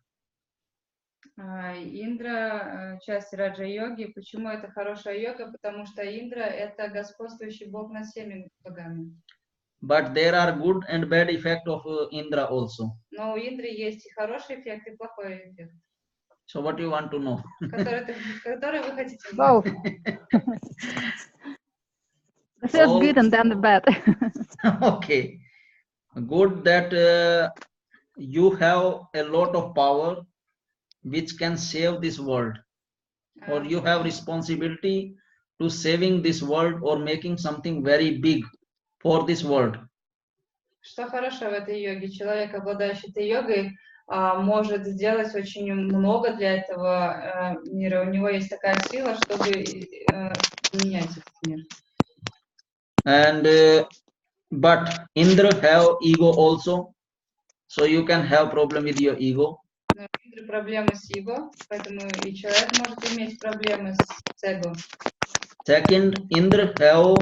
Индра часть раджа-йоги. Почему это хорошая йога? Потому что Индра это господствующий бог над всеми богами. But there are good and bad effect of Indra also. Но у Индры есть и хороший эффект, и плохой эффект. So what you want to know? Который вы хотите знать? The first good and then the bad. Okay. Good that you have a lot of power which can save this world, or you have responsibility to saving this world or making something very big for this world. Что хорошо в этой йоге? Человек, обладающий этой йогой, может сделать очень много для этого мира. У него есть такая сила, чтобы менять этот мир. And but Indra have ego also, so you can have problem with your ego. Индра проблемы с эго, поэтому и человек может иметь проблемы с эго. Second, Indra have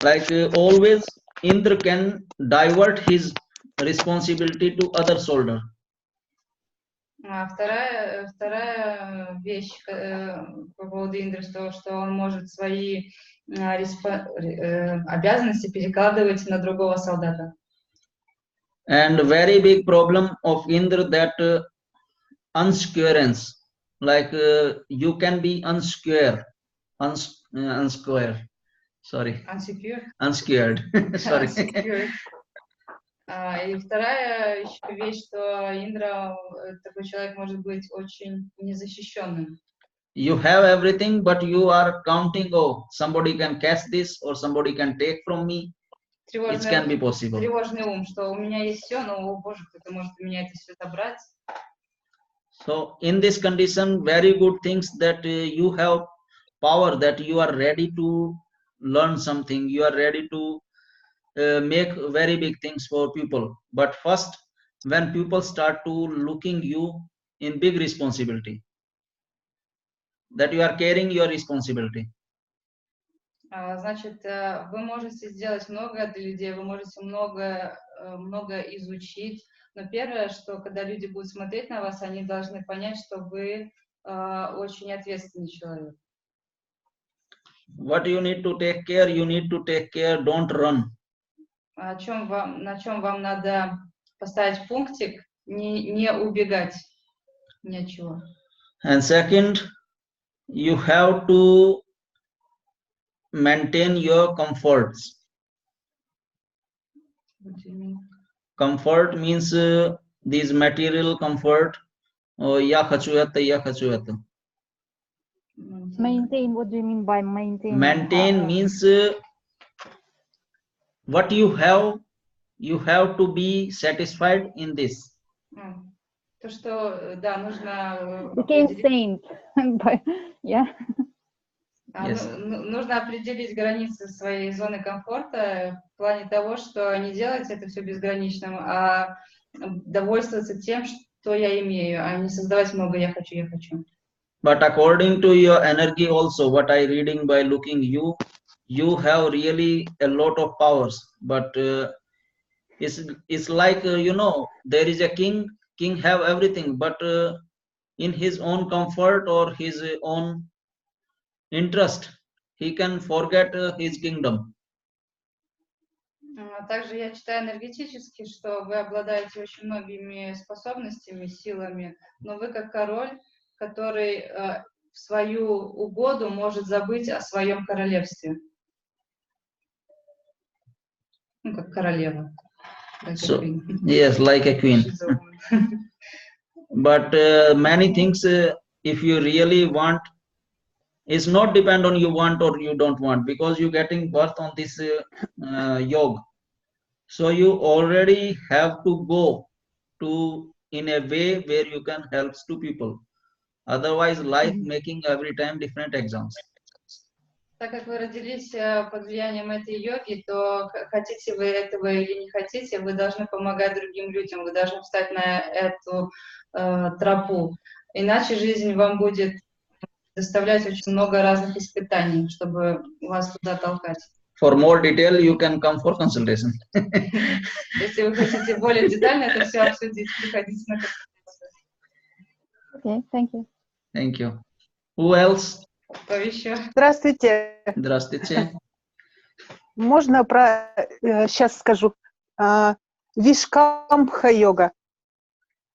like always Indra can divert his responsibility to other shoulder. А вторая вещь по поводу Индры, что он может свои обязанности перекладывать на другого солдата. And very big problem of Indra that unsquarence, like you can be unsquare, unsquare. Sorry, unscared. Sorry. Unsecure. И вторая еще вещь, что Индра, такой человек может быть очень незащищенным. You have everything, but you are counting, oh, somebody can catch this or somebody can take from me. It can be possible. Тревожный ум, что у меня есть все, но, о боже, кто-то может у меня это все забрать. So in this condition, very good things that you have power, that you are ready to learn something, you are ready to make very big things for people. But first, when people start to looking you in big responsibility, that you are carrying your responsibility. Значит, вы можете сделать многое для людей, вы можете много изучить, но первое, что когда люди будут смотреть на вас, они должны понять, что вы очень ответственный человек. What you need to take care, don't run. На чем вам надо поставить пунктик, не убегать ни от чего. And second, you have to maintain your comforts. What do you mean? Comfort means these material comfort. Ya khachu hai. Maintain, what do you mean by maintain? Maintain means what you have to be satisfied in this. То, что, да, нужно... Became saint. Yeah. Yes. Нужно определить границы своей зоны комфорта в плане того, что не делать это все безграничным, а довольствоваться тем, что я имею, а не создавать много «я хочу, я хочу». But according to your energy also, what I reading by looking you have really a lot of powers. But it's like, there is a king have everything, but in his own comfort or his own interest, he can forget his kingdom. Также я читаю энергетически, что вы обладаете очень многими способностями, силами, но вы как король, который в свою угоду может забыть о своем королевстве. Ну, как королева. So, yes, like a queen. But many things, if you really want, it's not depend on you want or you don't want, because you're getting birth on this yoga. So you already have to go to in a way where you can help to people. Otherwise, life making every time different exams. Так как вы родились под влиянием этой йоги, то хотите вы этого или не хотите, вы должны помогать другим людям, вы должны встать на эту тропу. Иначе жизнь вам будет доставлять очень много разных испытаний, чтобы вас туда толкать. For more detail, you can come for consultation. Если вы хотите более детально это все обсудить, приходите на консультацию. Okay, thank you. Thank you. Who else? Кто еще? Здравствуйте. Здравствуйте. Можно сейчас скажу. Вишкамбха йога.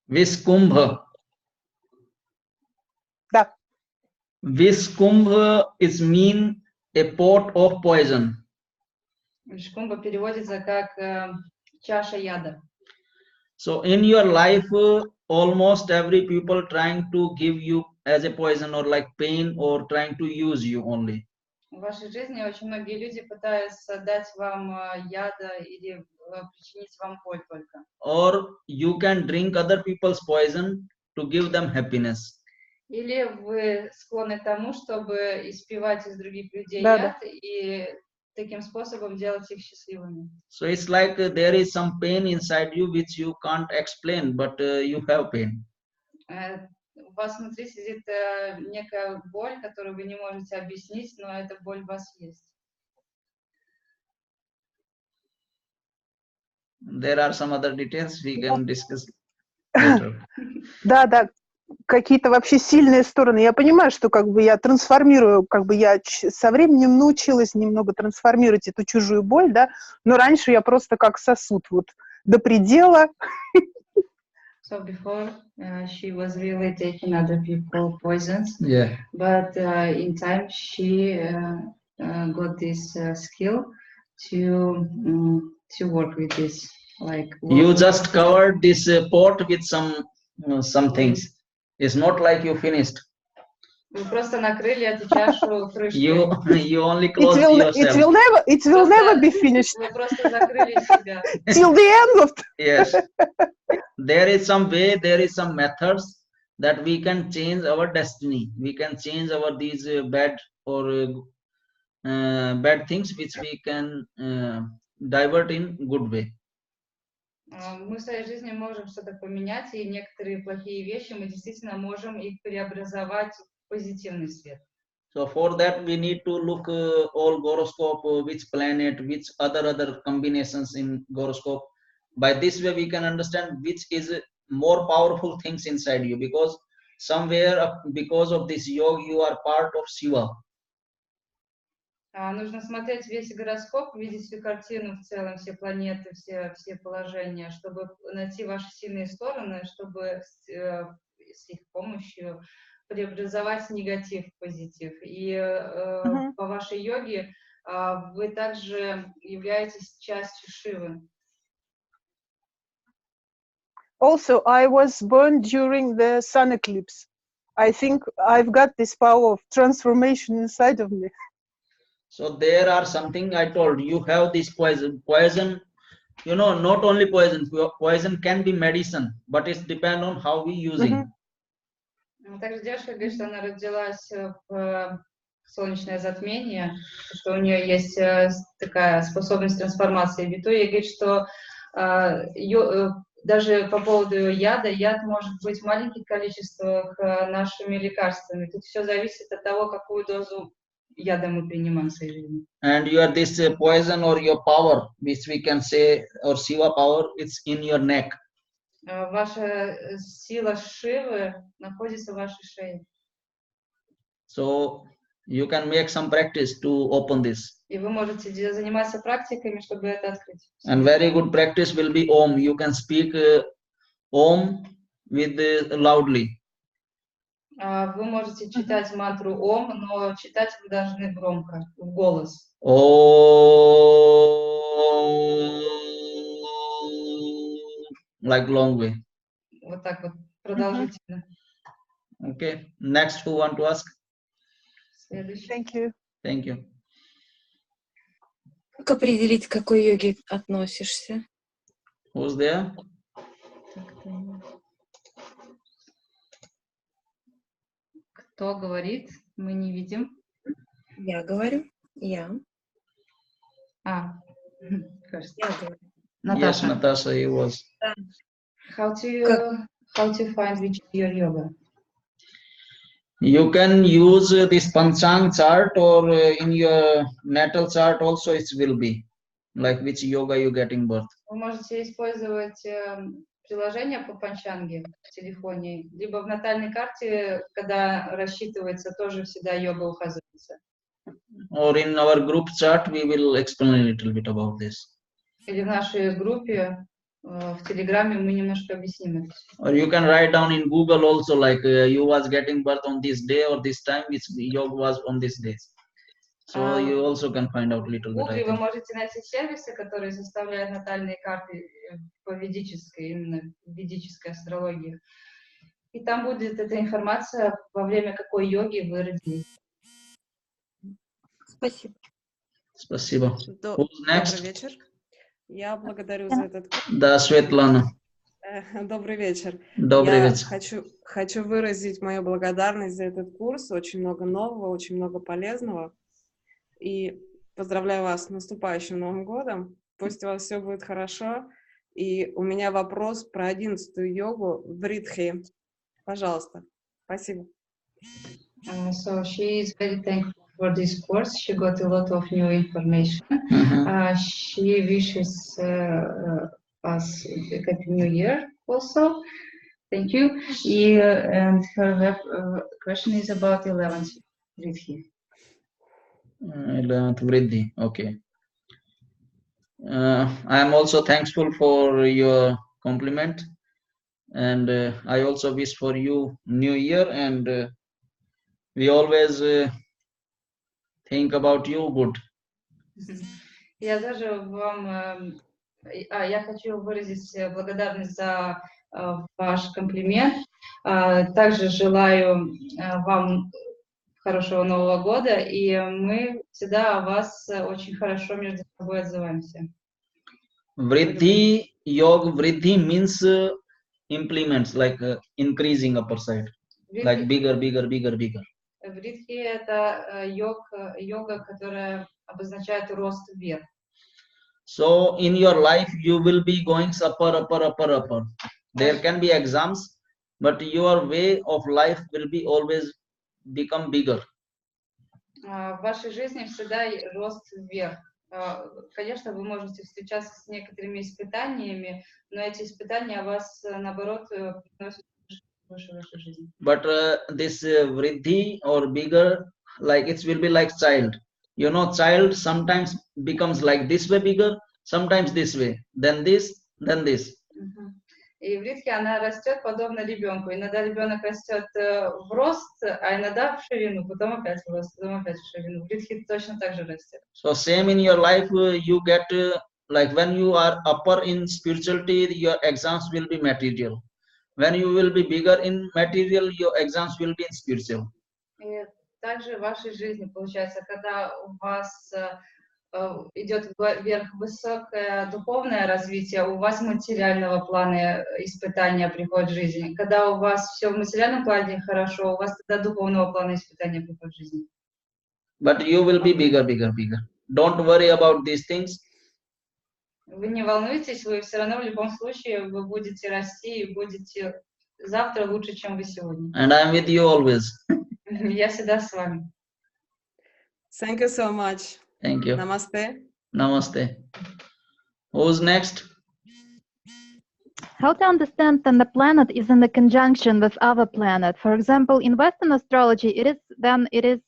Viskumbha. Да. Viskumbha is mean a pot of poison. Вишкумба переводится как чаша яда. So in your life, almost every people trying to give you as a poison or like pain or trying to use you only. В вашей жизни очень многие люди пытаются дать вам яда или причинить вам боль только. Or you can drink other people's poison to give them happiness. Или вы склонны к тому, чтобы испевать из других людей Да, яд и таким способом делать их счастливыми. So it's like there is some pain inside you which you can't explain, but you have pain. У вас внутри сидит некая боль, которую вы не можете объяснить, но эта боль в вас есть. There are some other details we can discuss later. Да, да, какие-то вообще сильные стороны. Я понимаю, что как бы я трансформирую, как бы я со временем научилась немного трансформировать эту чужую боль, да, но раньше я просто как сосуд, вот, до предела. So before she was really taking other people poisons, Yeah. but in time she got this skill to work with this. Like You just covered this pot with some things. It's not like you finished. Вы просто накрыли эту чашу крышкой. You only closed yourself. It will never be finished. Вы просто закрыли себя. Till the end of. Yes. There is some way, there is some methods that we can change our destiny. We can change our these bad or bad things which we can divert in good way. Мы в своей жизни можем что-то поменять, и некоторые плохие вещи мы действительно можем их преобразовать в позитивный свет. So for that we need to look all horoscope, which planet, which other combinations in horoscope. By this way we can understand which is more powerful things inside you, because somewhere because of this yoga you are part of Shiva. Нужно смотреть весь гороскоп, видеть всю картину в целом, все планеты, все положения, чтобы найти ваши сильные стороны, чтобы с их помощью преобразовать негатив в позитив. И по вашей йоге вы также являетесь частью Шивы. Also, I was born during the sun eclipse. I think I've got this power of transformation inside of me. So there are something I told you have this poison, you know, not only poison can be medicine, but it's depend on how we using. Также девушка говорит, что она родилась в солнечное затмение, что у нее есть такая способность трансформации. Виту ей говорит, что даже по поводу яд может быть в маленьких количествах нашими лекарствами. Тут все зависит от того, какую дозу яда мы принимаем в своей жизни. And your this poison or your power, which we can say, or Shiva power, it's in your neck. Ваша сила Шивы находится в вашей шее. So you can make some practice to open this. И вы можете заниматься практиками, чтобы это открыть. And very good practice will be Om. You can speak Om with loudly. Вы можете читать мантру Ом, но читать вы должны громко, в голос. Like long way. Вот так вот, продолжительно. Okay. Next, who want to ask? Следующий. Thank you. Thank you. Как определить, к какой йоге относишься? Who's there? Кто говорит? Мы не видим. Я говорю. Я. First. Я говорю. Yes, Natasha. Natasha, he was. How to find which is your yoga? You can use this panchang chart, or in your natal chart also it will be like which yoga you getting birth. Вы можете использовать приложение по панчанге в телефоне, либо в натальной карте, когда рассчитывается, тоже всегда йога указывается. Or in our group chart, we will explain a little bit about this. Или в нашей группе в Телеграме мы немножко объясним это. Or you can write down in Google also, like you was getting birth on this day or this time, which yoga was on this day. So you also can find out a little bit. В Google вы можете найти сервисы, которые составляют натальные карты по ведической, именно ведической астрологии. И там будет эта информация, во время какой йоги вы родились. Спасибо. Спасибо. Who's next? Добрый вечер. Я благодарю за этот курс. Да, Светлана. Добрый вечер. Добрый вечер. Хочу выразить мою благодарность за этот курс. Очень много нового, очень много полезного. И поздравляю вас с наступающим Новым годом. Пусть у вас все будет хорошо. И у меня вопрос про 11-ю йогу Вридхи. Пожалуйста. Спасибо. So she is very thankful for this course. She got a lot of new information. She wishes us a happy new year also. Thank you. And her question is about 11th Vriddhi. 11th Vriddhi. Okay. I am also thankful for your compliment, and I also wish for you New Year, and we always think about you good. Я даже вам, я хочу выразить благодарность за ваш комплимент. Также желаю вам хорошего Нового года, и мы всегда о вас очень хорошо между собой отзываемся. Vriddhi, Yog Vriddhi means implements, like increasing upper side, like bigger, bigger, bigger, bigger. Вридхи — это йога, которая обозначает рост вверх. So in your life, you will be going upper, upper, upper, upper. There can be exams, but your way of life will be always become bigger. В вашей жизни всегда рост вверх. Конечно, вы можете встречаться с некоторыми испытаниями, но эти испытания вас, наоборот, приносят выше вашей жизни. But this vriddhi or bigger, like it will be like child. You know, child sometimes becomes like this way bigger, sometimes this way, then this, then this. И вридхи, она растет подобно ребенку. Иногда ребенок растет в рост, а иногда в ширину, потом опять в рост, потом опять в ширину. Вридхи точно так же растет. So same in your life, you get like when you are upper in spirituality, your exams will be material. When you will be bigger in material, your exams will be in spiritual. И также в вашей жизни получается, когда у вас идет вверх высокое духовное развитие, у вас материального плана испытания приходят в жизни. Когда у вас все в материальном плане хорошо, у вас тогда духовного плана испытания приходят в жизни. But you will be bigger, bigger, bigger. Don't worry about these things. Вы не волнуйтесь, вы все равно в любом случае вы будете расти и будете завтра лучше, чем вы сегодня. And I am with you always. Я всегда с вами. Thank you so much. Thank you. Namaste. Namaste. Who's next? How to understand when the planet is in the conjunction with other planet? For example, in Western astrology, it is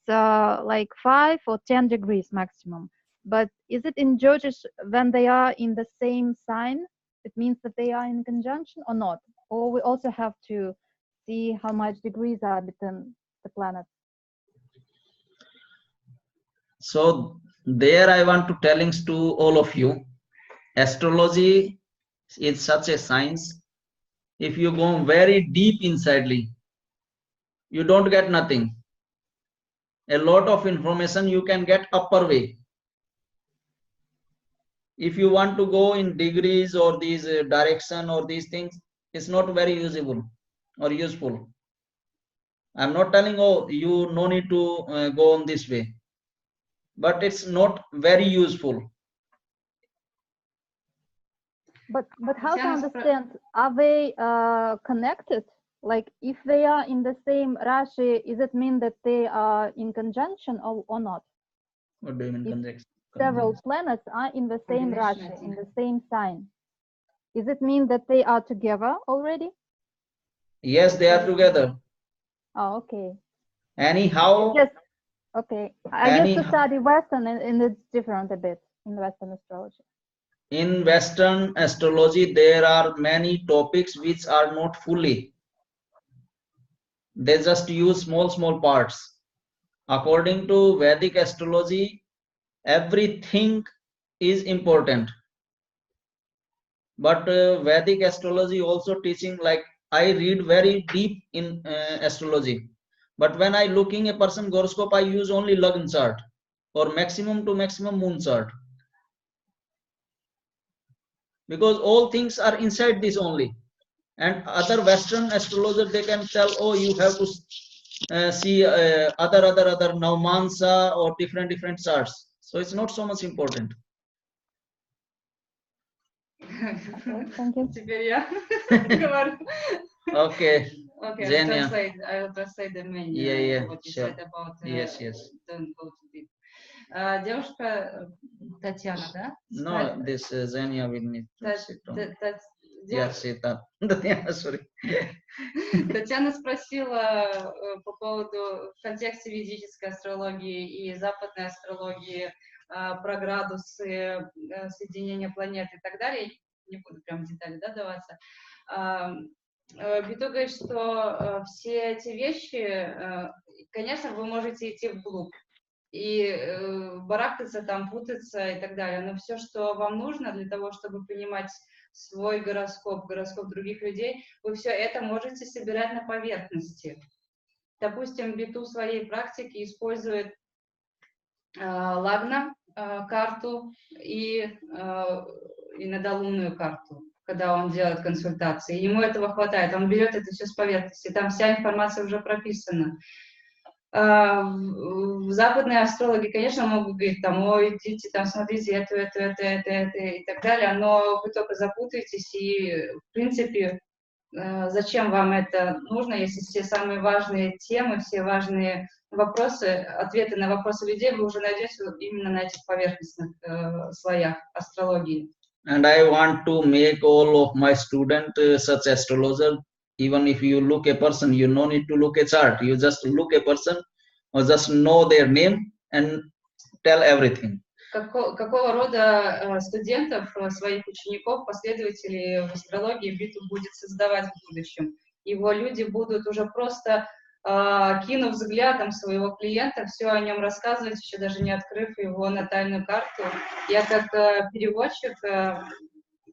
like 5 or 10 degrees maximum. But is it in Jyotish when they are in the same sign? It means that they are in conjunction or not? Or we also have to see how much degrees are between the planets? So there I want to tellings to all of you. Astrology is such a science. If you go very deep insidely, you don't get nothing. A lot of information you can get upper way. If you want to go in degrees or these direction or these things, it's not very usable or useful. I'm not telling, oh, you no need to go on this way, but it's not very useful. But how to understand, are they connected? Like if they are in the same Rashi, is it mean that they are in conjunction or not? What do you mean conjunction? Several planets are in the same Rashi, in the same sign. Is it mean that they are together already? Yes, they are together. Oh, okay. Anyhow. Yes. Okay. I used to study Western and it's different a bit in Western astrology. In Western astrology, there are many topics which are not fully. They just use small parts. According to Vedic astrology, everything is important. But Vedic astrology also teaching, like I read very deep in astrology. But when I looking a person horoscope, I use only Lagna chart or maximum to maximum moon chart. Because all things are inside this only. And other Western astrologers, they can tell, oh, you have to see other Naumansa or different charts. So it's not so much important. Okay, thank you. Okay. Okay, Zenia. I will translate the main Yeah, what you sure. said about Yes. don't go too deep. Девушка Татьяна, да? No, this Zenia will need to sit down. Yeah, sit up. Sorry. Татьяна спросила по поводу в контексте ведической астрологии и западной астрологии про градусы, соединения планет и так далее. Не буду прям в детали даваться. Биту говорит, что все эти вещи, конечно, вы можете идти вглубь и барахтаться там, путаться и так далее, но все, что вам нужно для того, чтобы понимать свой гороскоп, гороскоп других людей, вы все это можете собирать на поверхности. Допустим, Биту в своей практике использует лагна карту и иногда лунную карту, когда он делает консультации. Ему этого хватает, он берет это все с поверхности, там вся информация уже прописана. В западные астрологи, конечно, могут говорить, там, ой, идите, там, смотрите, это и так далее, но вы только запутаетесь, и, в принципе, зачем вам это нужно, если все самые важные темы, все важные вопросы, ответы на вопросы людей вы уже найдете именно на этих поверхностных слоях астрологии. And I want to make all of my students such astrologer. Even if you look a person, you no need to look a chart. You just look a person or just know their name and tell everything. Какого рода студентов, своих учеников, последователей в астрологии Биту будет создавать в будущем? Его люди будут уже просто, кинув взглядом своего клиента, все о нем рассказывать, еще даже не открыв его натальную карту. Я как переводчик,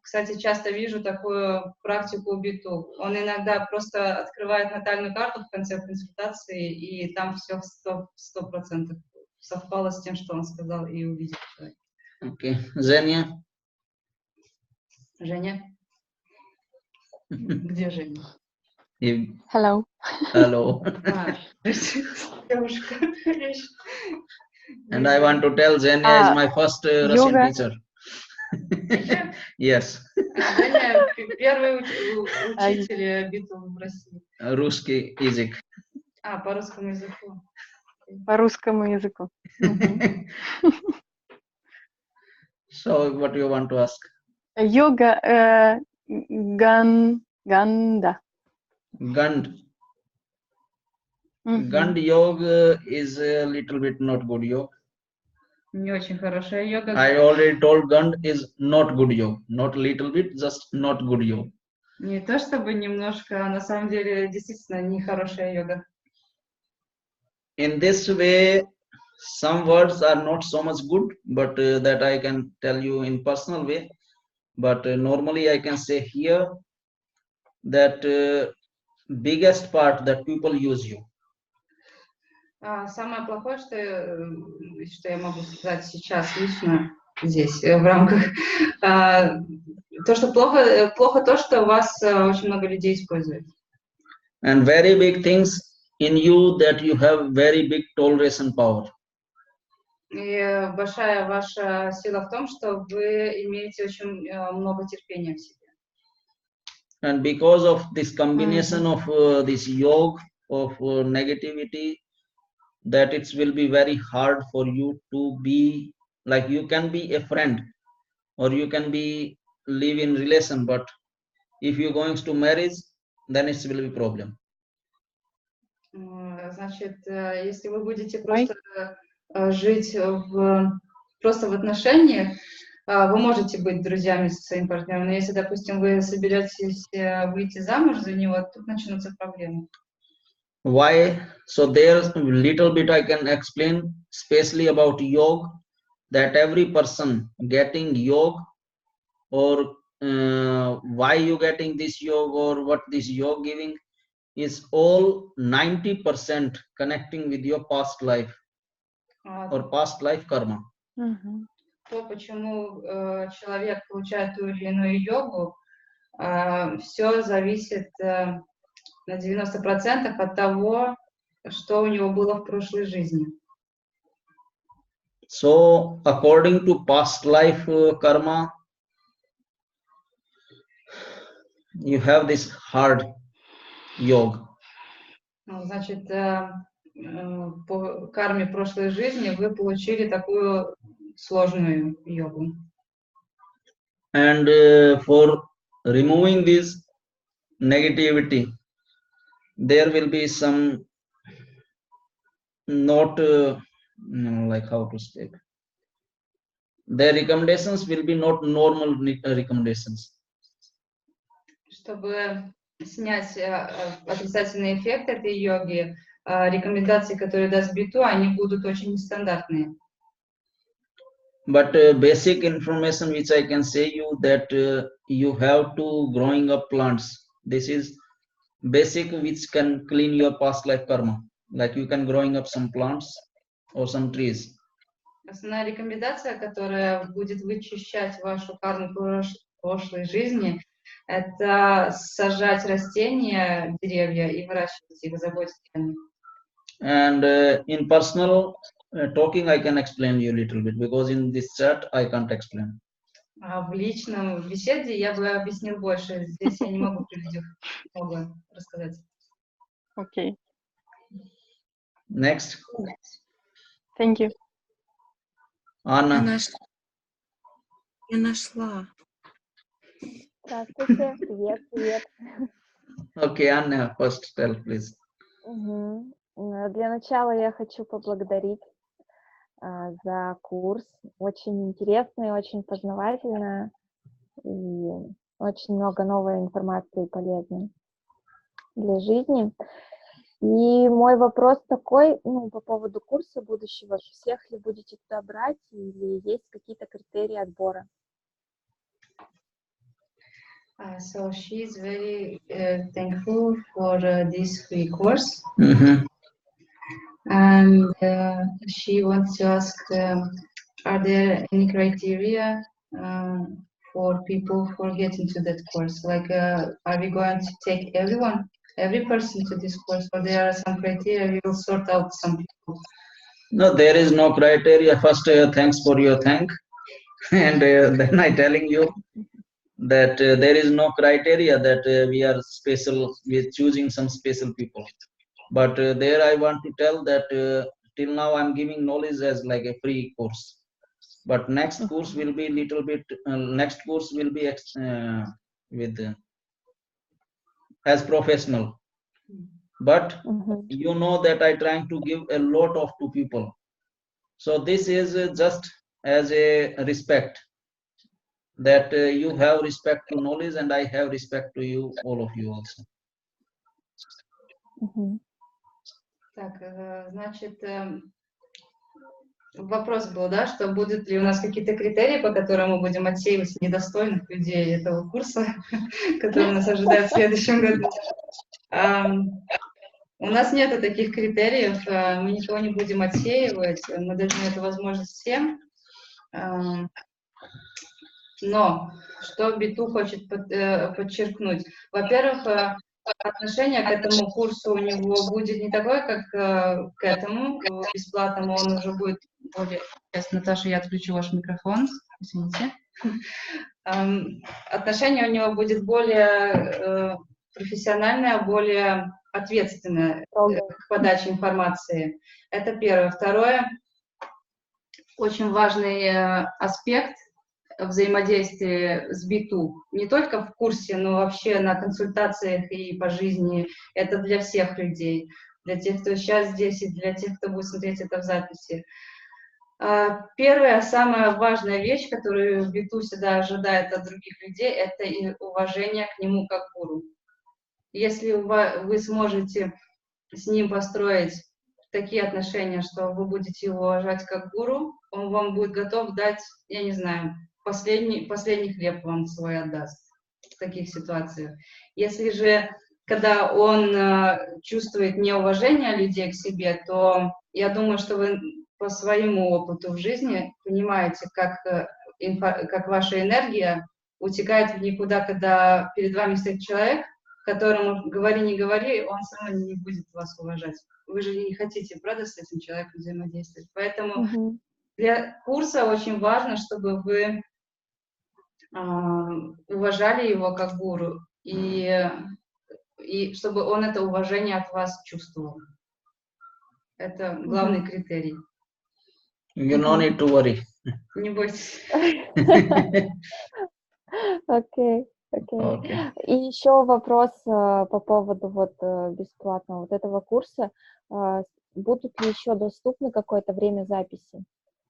кстати, часто вижу такую практику у Биту. Он иногда просто открывает натальную карту в конце консультации, и там все в 100% совпало с тем, что он сказал и увидел человек. Okay, Zenia. Женя? Где Женя? Hello. Hello. Девушка. And I want to tell Zenia is my first Russian teacher. Yes. Женя первый учитель Биту в России. Русский язык. По русскому языку. По русскому языку. So, what do you want to ask? Йога Ganda. Gand. Gand yoga is a little bit not good yoga. Не очень хорошая йога. I already told Gand is not good yoga. Not little bit, just not good yoga. Не то чтобы немножко, а на самом деле действительно нехорошая йога. In this way, some words are not so much good, but that I can tell you in personal way. But normally I can say here that biggest part that people use you. Самое плохое, что я могу сказать сейчас лично здесь, в рамках, то, что плохо то, что вас очень много людей использует. And very big things in you that you have very big toleration power. И большая ваша сила в том, что вы имеете очень много терпения в себе. And because of this combination of this yoga of negativity, that it will be very hard for you to be, like you can be a friend or you can be live in relation, but if you're going to marriage, then it will be problem. Значит, если вы будете просто жить просто в отношениях, вы можете быть друзьями со своим партнером, но если, допустим, вы соберетесь выйти замуж за него, тут начнутся проблемы. Why? So there's a little bit I can explain, especially about yoga, that every person getting yoga or why you getting this yoga or what this yoga giving is all 90% connecting with your past life or past life karma. То, почему человек получает ту или иную йогу, все зависит на 90% от того, что у него было в прошлой жизни. So, according to past life karma, you have this hard yoga. Значит, по карме прошлой жизни вы получили такую сложную йогу. And for removing this negativity, there will be some not like how to speak. Their recommendations will be not normal recommendations. Чтобы снять отрицательный эффект этой йоги, рекомендации, которые даст Биту, они будут очень нестандартные. But basic information which I can say you that you have to growing up plants. This is basic which can clean your past life karma. Like you can growing up some plants or some trees. Основная рекомендация, которая будет вычищать вашу карму прошлой жизни, это сажать растения, деревья и выращивать их, заботиться о них. And in personal talking, I can explain you a little bit because in this chat I can't explain. А в личном беседе я бы объяснил больше. Здесь я не могу много рассказать. Okay. Next, Thank you. Anna. Я нашла. Здравствуйте, привет, привет. Okay, Anna, first tell, please. Мгм. Для начала я хочу поблагодарить за курс. Очень интересный, очень познавательно и очень много новой информации полезной для жизни. И мой вопрос такой, по поводу курса будущего, всех ли будете туда брать или есть какие-то критерии отбора? So she's very thankful for this free course, and she wants to ask, are there any criteria for people for getting to that course? Like, are we going to take every person to this course, or there are some criteria we will sort out some people? No, there is no criteria. First, thanks for your thank, and then I telling you that there is no criteria that we are special. We are choosing some special people, but there I want to tell that till now I'm giving knowledge as like a free course, but next course will be little bit. Next course will be with as professional. But you know that I trying to give a lot of to people. So this is just as a respect that you have respect to knowledge and I have respect to you, all of you also. Так, значит, вопрос был, да, что будут ли у нас какие-то критерии, по которым мы будем отсеивать недостойных людей этого курса, который нас ожидает в следующем году. У нас нет таких критериев, мы никого не будем отсеивать, мы дадим эту возможность всем. Но что Биту хочет подчеркнуть? Во-первых, отношение к этому курсу у него будет не такое, как к этому бесплатному, он уже будет более... Сейчас, Наташа, я отключу ваш микрофон, извините. Отношение у него будет более профессиональное, более ответственное к подаче информации. Это первое. Второе, очень важный аспект взаимодействия с Биту. Не только в курсе, но вообще на консультациях и по жизни. Это для всех людей. Для тех, кто сейчас здесь, и для тех, кто будет смотреть это в записи. Первая, самая важная вещь, которую Биту всегда ожидает от других людей, это и уважение к нему как гуру. Если вы сможете с ним построить такие отношения, что вы будете его уважать как гуру, он вам будет готов дать, я не знаю, последний хлеб вам свой отдаст в таких ситуациях. Если же, когда он чувствует неуважение людей к себе, то я думаю, что вы по своему опыту в жизни понимаете, как ваша энергия утекает в никуда, когда перед вами стоит человек, которому говори, не говори, он все равно не будет вас уважать. Вы же не хотите, правда, с этим человеком взаимодействовать. Поэтому для курса очень важно, чтобы вы уважали его как гуру и и чтобы он это уважение от вас чувствовал. Это главный критерий. You no need to worry. Не бойтесь. Окей. Okay. И еще вопрос по поводу вот бесплатного вот этого курса. Будут ли еще доступны какое-то время записи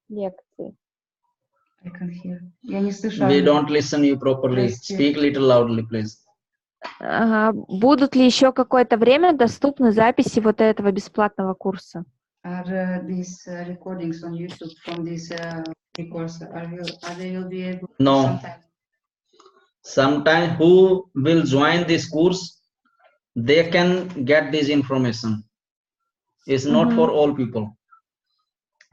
лекций? I can hear. Я не слышу. We don't listen you properly. Прости. Speak little loudly, please. Будут ли еще какое-то время доступны записи вот этого бесплатного курса? Are these recordings on YouTube from this course? Are they will be able No. sometime? Sometime who will join this course, they can get this information. It's not for all people.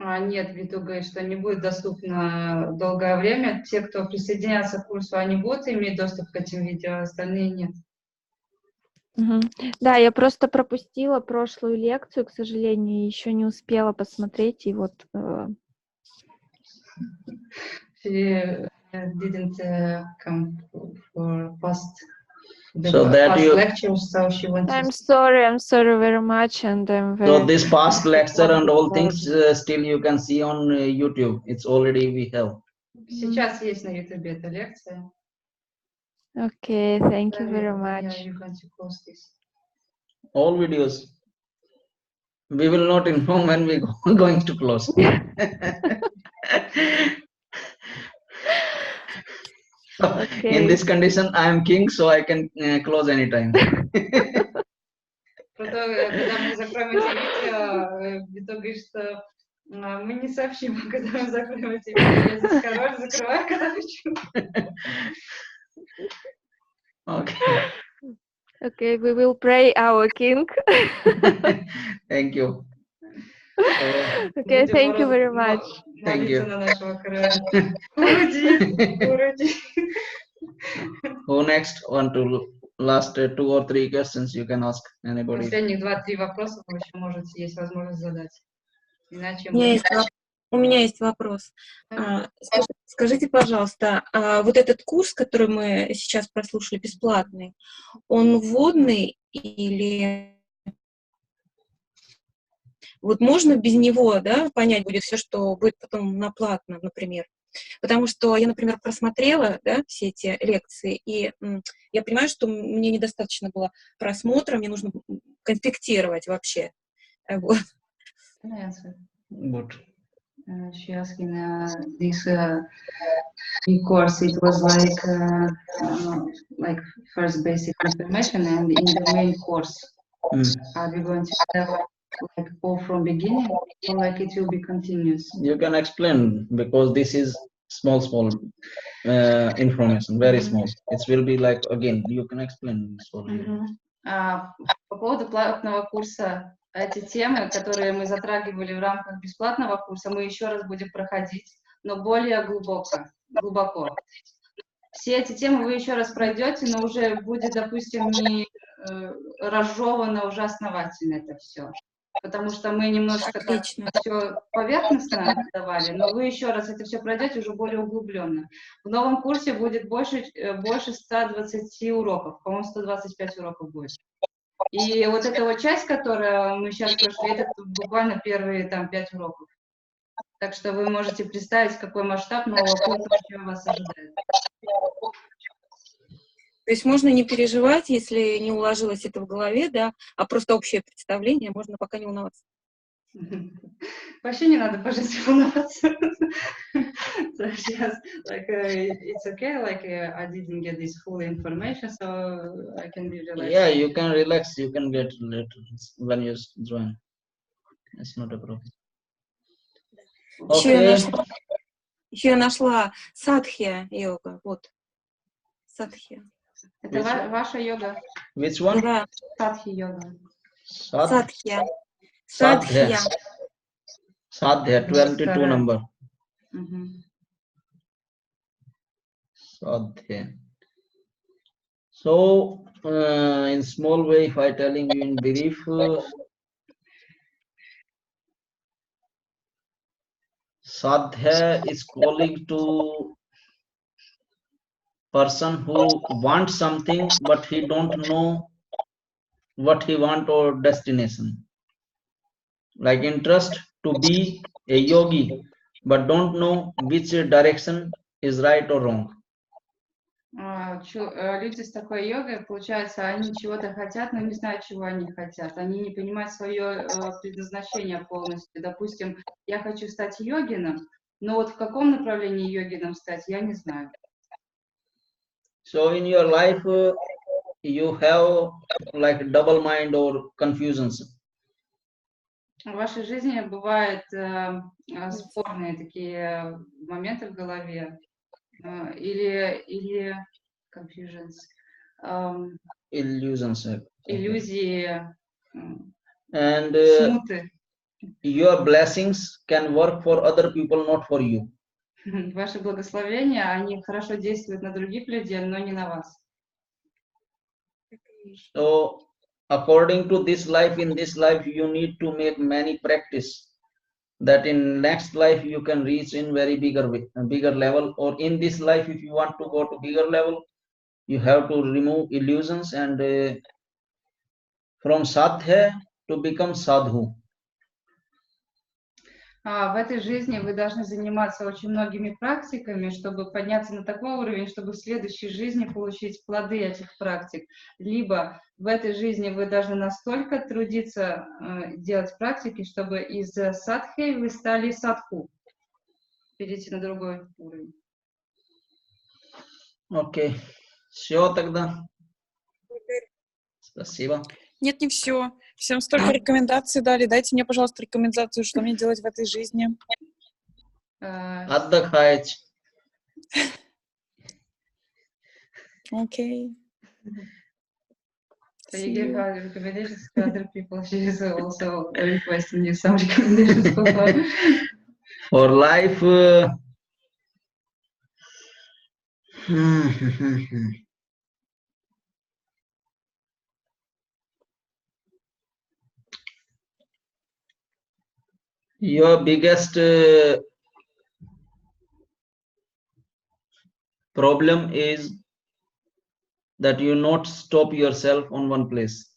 Нет, Виту говорит, что не будет доступно долгое время. Те, кто присоединятся к курсу, они будут иметь доступ к этим видео, остальные нет. Да, я просто пропустила прошлую лекцию, к сожалению, еще не успела посмотреть, и вот... She didn't come for past lectures, so she wants I'm sorry very much, and I'm very... So this past lecture and all things still you can see on YouTube. It's already we have. Сейчас есть на YouTube эта лекция. Okay, thank you very much. Yeah, you're going to close this. All videos. We will not inform when we are going to close. Okay. In this condition, I am king, so I can close anytime. Потом, когда мы закроем эти видео, Вито говорит, что мы не сообщим, когда мы закроем эти видео. Я здесь король, закрываю, когда хочу. Okay. Okay, we will pray our king. Thank you. Okay, thank you very much. Thank you. На нашего короля. Уроди. Who next? Want to last 2 or 3 questions you can ask anybody. Последних 2-3 вопроса вы еще можете, есть возможность задать. Иначе У меня есть вопрос. Скажите, пожалуйста, вот этот курс, который мы сейчас прослушали, бесплатный, он вводный или вот можно без него, да, понять будет все, что будет потом на платном, например? Потому что я, например, просмотрела, да, все эти лекции, и я понимаю, что мне недостаточно было просмотра, мне нужно конспектировать вообще. Вот. Good. She asking this course. It was like first basic information, and in the main course, are we going to have like all from beginning, or like it will be continuous? You can explain because this is small information, very small. It will be like again. You can explain this for you. По поводу платного курса. Эти темы, которые мы затрагивали в рамках бесплатного курса, мы еще раз будем проходить, но более глубоко. Все эти темы вы еще раз пройдете, но уже будет, допустим, не разжевано уже основательно это все. Потому что мы немножко так все поверхностно давали, но вы еще раз это все пройдете уже более углубленно. В новом курсе будет больше 120 уроков, по-моему, 125 уроков будет. И вот эта вот часть, которую мы сейчас прошли, это буквально первые там 5 уроков. Так что вы можете представить, какой масштаб нового курса вообще вас ожидает. То есть можно не переживать, если не уложилось это в голове, да, а просто общее представление, можно пока не волноваться. Вообще не надо по жизни волноваться. So just like it's okay, like I didn't get this full information, so I can be relaxed. Yeah, you can relax. You can get later when you join. It's not a problem. Okay. Еще я нашла садхья йога. Вот. Садхья. Это ваша йога? Which one? Да. Садхи йога. Садхья. Садхья. Sadhya, 22 number. Sadhya. So, in small way, if I telling you in brief, Sadhya is calling to person who wants something but he don't know what he want or destination. Like interest to be a yogi, but don't know which direction is right or wrong. Люди с такой йогой, получается, они чего-то хотят, но не знают, чего они хотят. Они не понимают свое предназначение полностью. Допустим, я хочу стать йогином, но вот в каком направлении йогином стать, я не знаю. So in your life, you have like double mind or confusions. В вашей жизни бывают спорные такие моменты в голове. Или confusions, Illusions. иллюзии, And смуты. your blessings can work for other people, not for you. Ваши благословения, они хорошо действуют на других людей, но не на вас. So according to this life, in this life, you need to make many practice. That in next life you can reach in very bigger level, or in this life if you want to go to bigger level, you have to remove illusions and from sadhya to become sadhu. В этой жизни вы должны заниматься очень многими практиками, чтобы подняться на такой уровень, чтобы в следующей жизни получить плоды этих практик. Либо в этой жизни вы должны настолько трудиться, делать практики, чтобы из садхи вы стали садху, перейти на другой уровень. Окей. Все тогда. Спасибо. Нет, не все. Всем столько рекомендаций дали. Дайте мне, пожалуйста, рекомендацию, что мне делать в этой жизни. Отдыхать. Окей. So you give her recommendations to other people. She is also requesting you some recommendations for her. For life, your biggest problem is that you not stop yourself on one place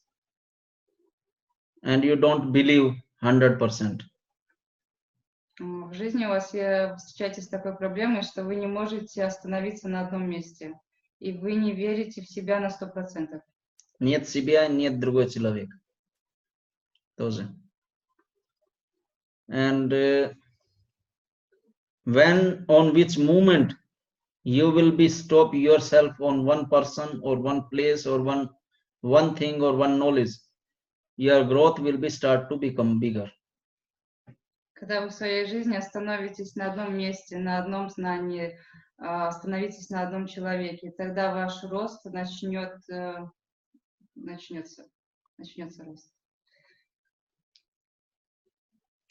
and you don't believe 100%. В жизни у вас встречаетесь с такой проблемой, что вы не можете остановиться на одном месте, и вы не верите в себя на 100%. Нет себя, нет другой человек. Тоже. And when, on which moment you will be stop yourself on one person or one place or one thing or one knowledge, your growth will be start to become bigger. Когда вы в своей жизни остановитесь на одном месте, на одном знании, остановитесь на одном человеке, тогда ваш рост начнется рост.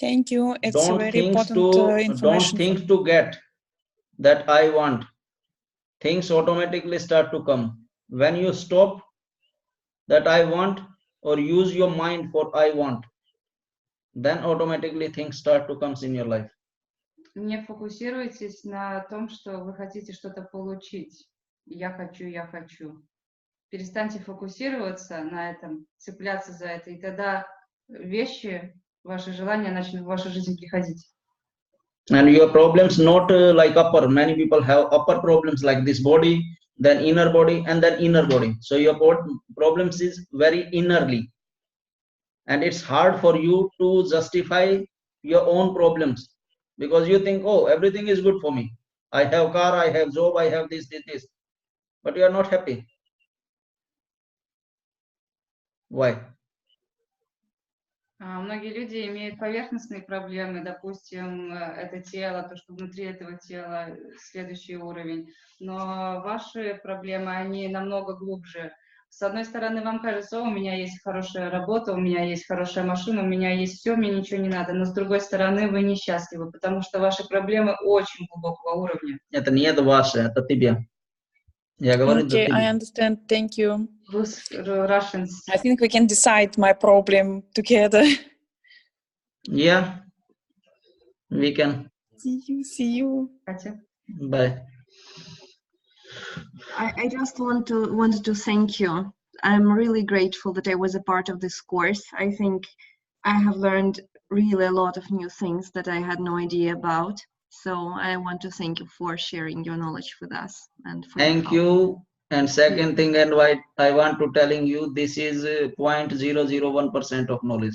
Thank you. It's Don't very think important information. Don't think to get that I want. Things automatically start to come. When you stop that I want or use your mind for I want, then automatically things start to come in your life. Не фокусируйтесь на том, что вы хотите что-то получить. Я хочу, я хочу. Перестаньте фокусироваться на этом, цепляться за это, и тогда вещи, ваши желания начнут в вашу жизнь приходить. And your problems not like upper. Many people have upper problems like this body, then inner body, and then inner body. So your problems is very innerly. And it's hard for you to justify your own problems because you think, oh, everything is good for me. I have car, I have job, I have this. But you are not happy. Why? Многие люди имеют поверхностные проблемы, допустим, это тело, то, что внутри этого тела, следующий уровень. Но ваши проблемы, они намного глубже. С одной стороны, вам кажется, у меня есть хорошая работа, у меня есть хорошая машина, у меня есть все, мне ничего не надо. Но с другой стороны, вы несчастливы, потому что ваши проблемы очень глубокого уровня. Это не это ваше, это тебе. Я говорю за Okay, тебе. I understand. Thank you. Russians. I think we can decide my problem together. Yeah, we can. See you. Катя. Bye. I just wanted to thank you. I'm really grateful that I was a part of this course. I think I have learned really a lot of new things that I had no idea about. So I want to thank you for sharing your knowledge with us and for your Thank help. you. And second thing, and why I want to telling you, this is 0.001% of knowledge.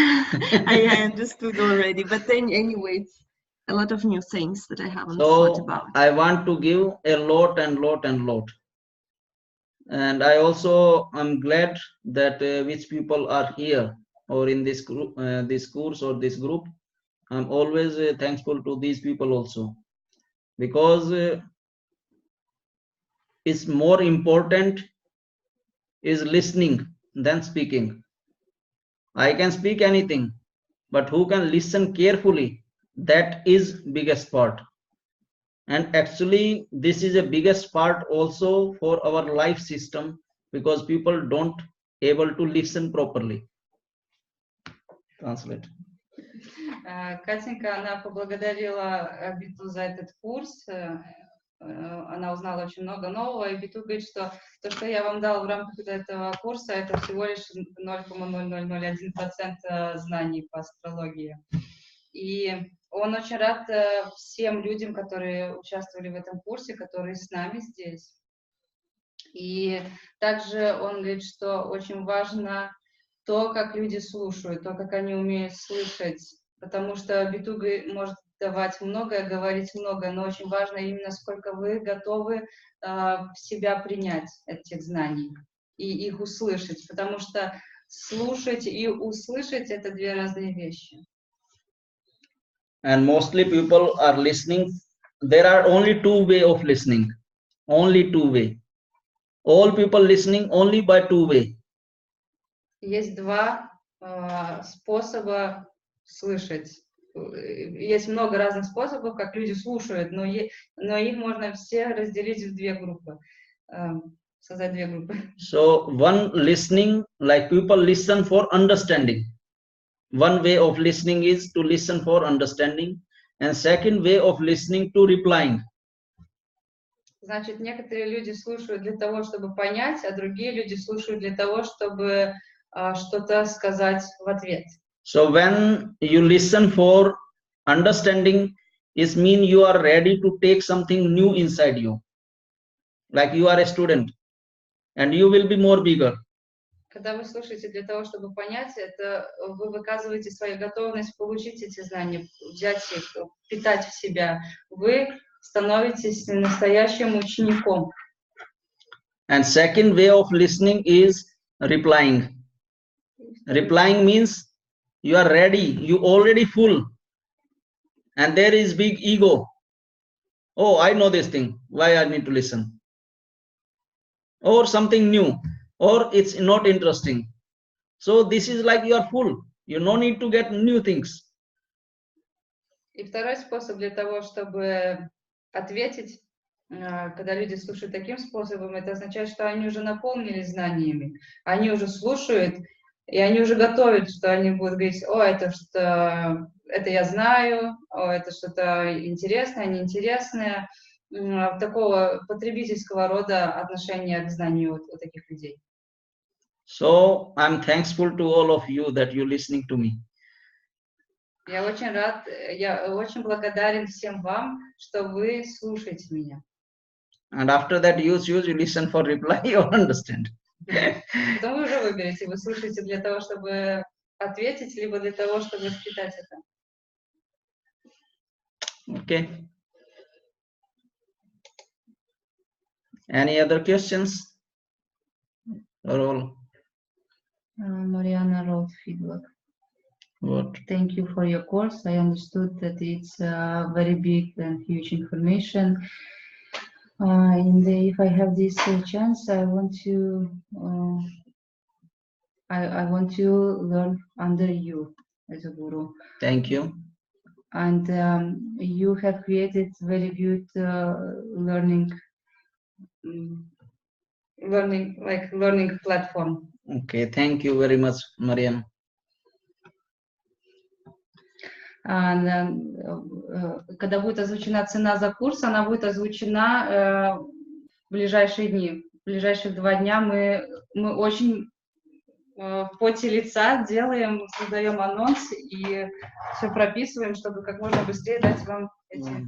I understood already, but then anyway, it's a lot of new things that I haven't thought So about. I want to give a lot and lot and lot. And I also am glad that which people are here or in this group, this course or this group. I'm always thankful to these people also, because it's more important is listening than speaking. I can speak anything, but who can listen carefully? That is biggest part. And actually, this is a biggest part also for our life system, because people don't able to listen properly. Translate. Катенька, она поблагодарила Биту за этот курс. Она узнала очень много нового, и Биту говорит, что то, что я вам дала в рамках этого курса, это всего лишь 0,0001% знаний по астрологии. И он очень рад всем людям, которые участвовали в этом курсе, которые с нами здесь. И также он говорит, что очень важно то, как люди слушают, то, как они умеют слышать, потому что Биту может давать многое, говорить много, но очень важно именно, сколько вы готовы в себя принять этих знаний и их услышать, потому что слушать и услышать — это две разные вещи. And mostly people are listening. There are only two way of listening. Only two way. All people listening only by two way. Есть два способа слышать. Есть много разных способов, как люди слушают, но их можно все разделить в две группы, создать две группы. So one listening, like people listen for understanding. One way of listening is to listen for understanding, and second way of listening to replying. Значит, некоторые люди слушают для того, чтобы понять, а другие люди слушают для того, чтобы что-то сказать в ответ. So when you listen for understanding, it means you are ready to take something new inside you. Like you are a student, and you will be more bigger. Когда вы слушаете для того, чтобы понять, это вы выказываете свою готовность получить эти знания, взять их, впитать в себя. Вы становитесь настоящим учеником. And second way of listening is replying. Replying means you are ready, you already full, and there is big ego. Oh, I know this thing, why I need to listen? Or something new, or it's not interesting. So this is like you are full, you no need to get new things. И второй способ для того, чтобы ответить, когда люди слушают таким способом, это означает, что они уже наполнились знаниями, они уже слушают, и они уже готовят, что они будут говорить: о, это я знаю, о, это что-то интересное, неинтересное, такого потребительского рода отношения к знанию у таких людей. So I'm thankful to all of you that you're listening to me. Я очень благодарен всем вам, что вы слушаете меня. And after that, you listen for reply or understand. Потом вы уже выберете, вы слушаете для того, чтобы ответить, либо для того, чтобы впитать это. Okay. Any other questions? Or all? Mariana wrote feedback. What? Thank you for your course. I understood that it's very big and huge information. And if I have this chance, I want to learn under you as a guru. Thank you. And you have created very good learning platform. Okay, thank you very much, Mariam. Когда будет озвучена цена за курс, она будет озвучена в ближайшие дни. ближайших 2 дня мы очень в поте лица делаем, создаем анонс и все прописываем, чтобы как можно быстрее дать вам эти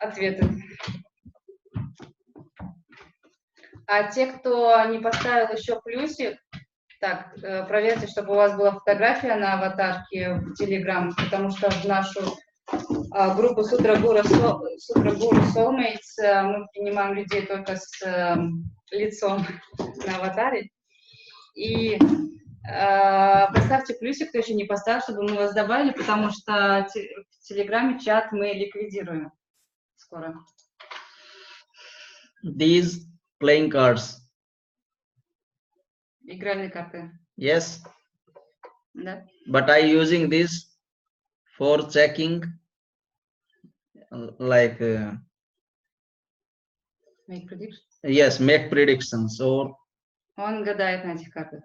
ответы. А те, кто не поставил еще плюсик, так, проверьте, чтобы у вас была фотография на аватарке в Telegram, потому что в нашу группу Сутрагуру Soulmates мы принимаем людей только с лицом на аватаре. И поставьте плюсик, кто еще не поставил, чтобы мы вас добавили, потому что в Телеграме чат мы ликвидируем скоро. These playing cards. Игральные карты. Yes. Да. But I using this for checking, like Make predictions. yes, make predictions, or Он гадает на этих картах.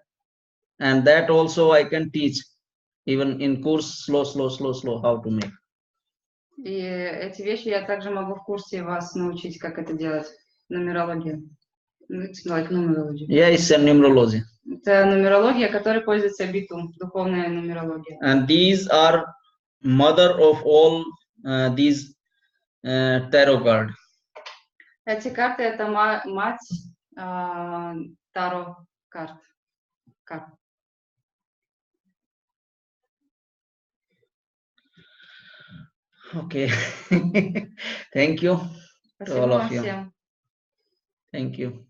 and that also I can teach even in course slow how to make. И эти вещи я также могу в курсе вас научить, как это делать. Нумерология. It's like numerology. Yeah, it's a numerology. Это нумерология, которой пользуется Битум, духовная нумерология. And these are mother of all these tarot card. Эти карты это мать Таро карт. Okay. Thank you to Спасибо all вам of you. всем. Thank you.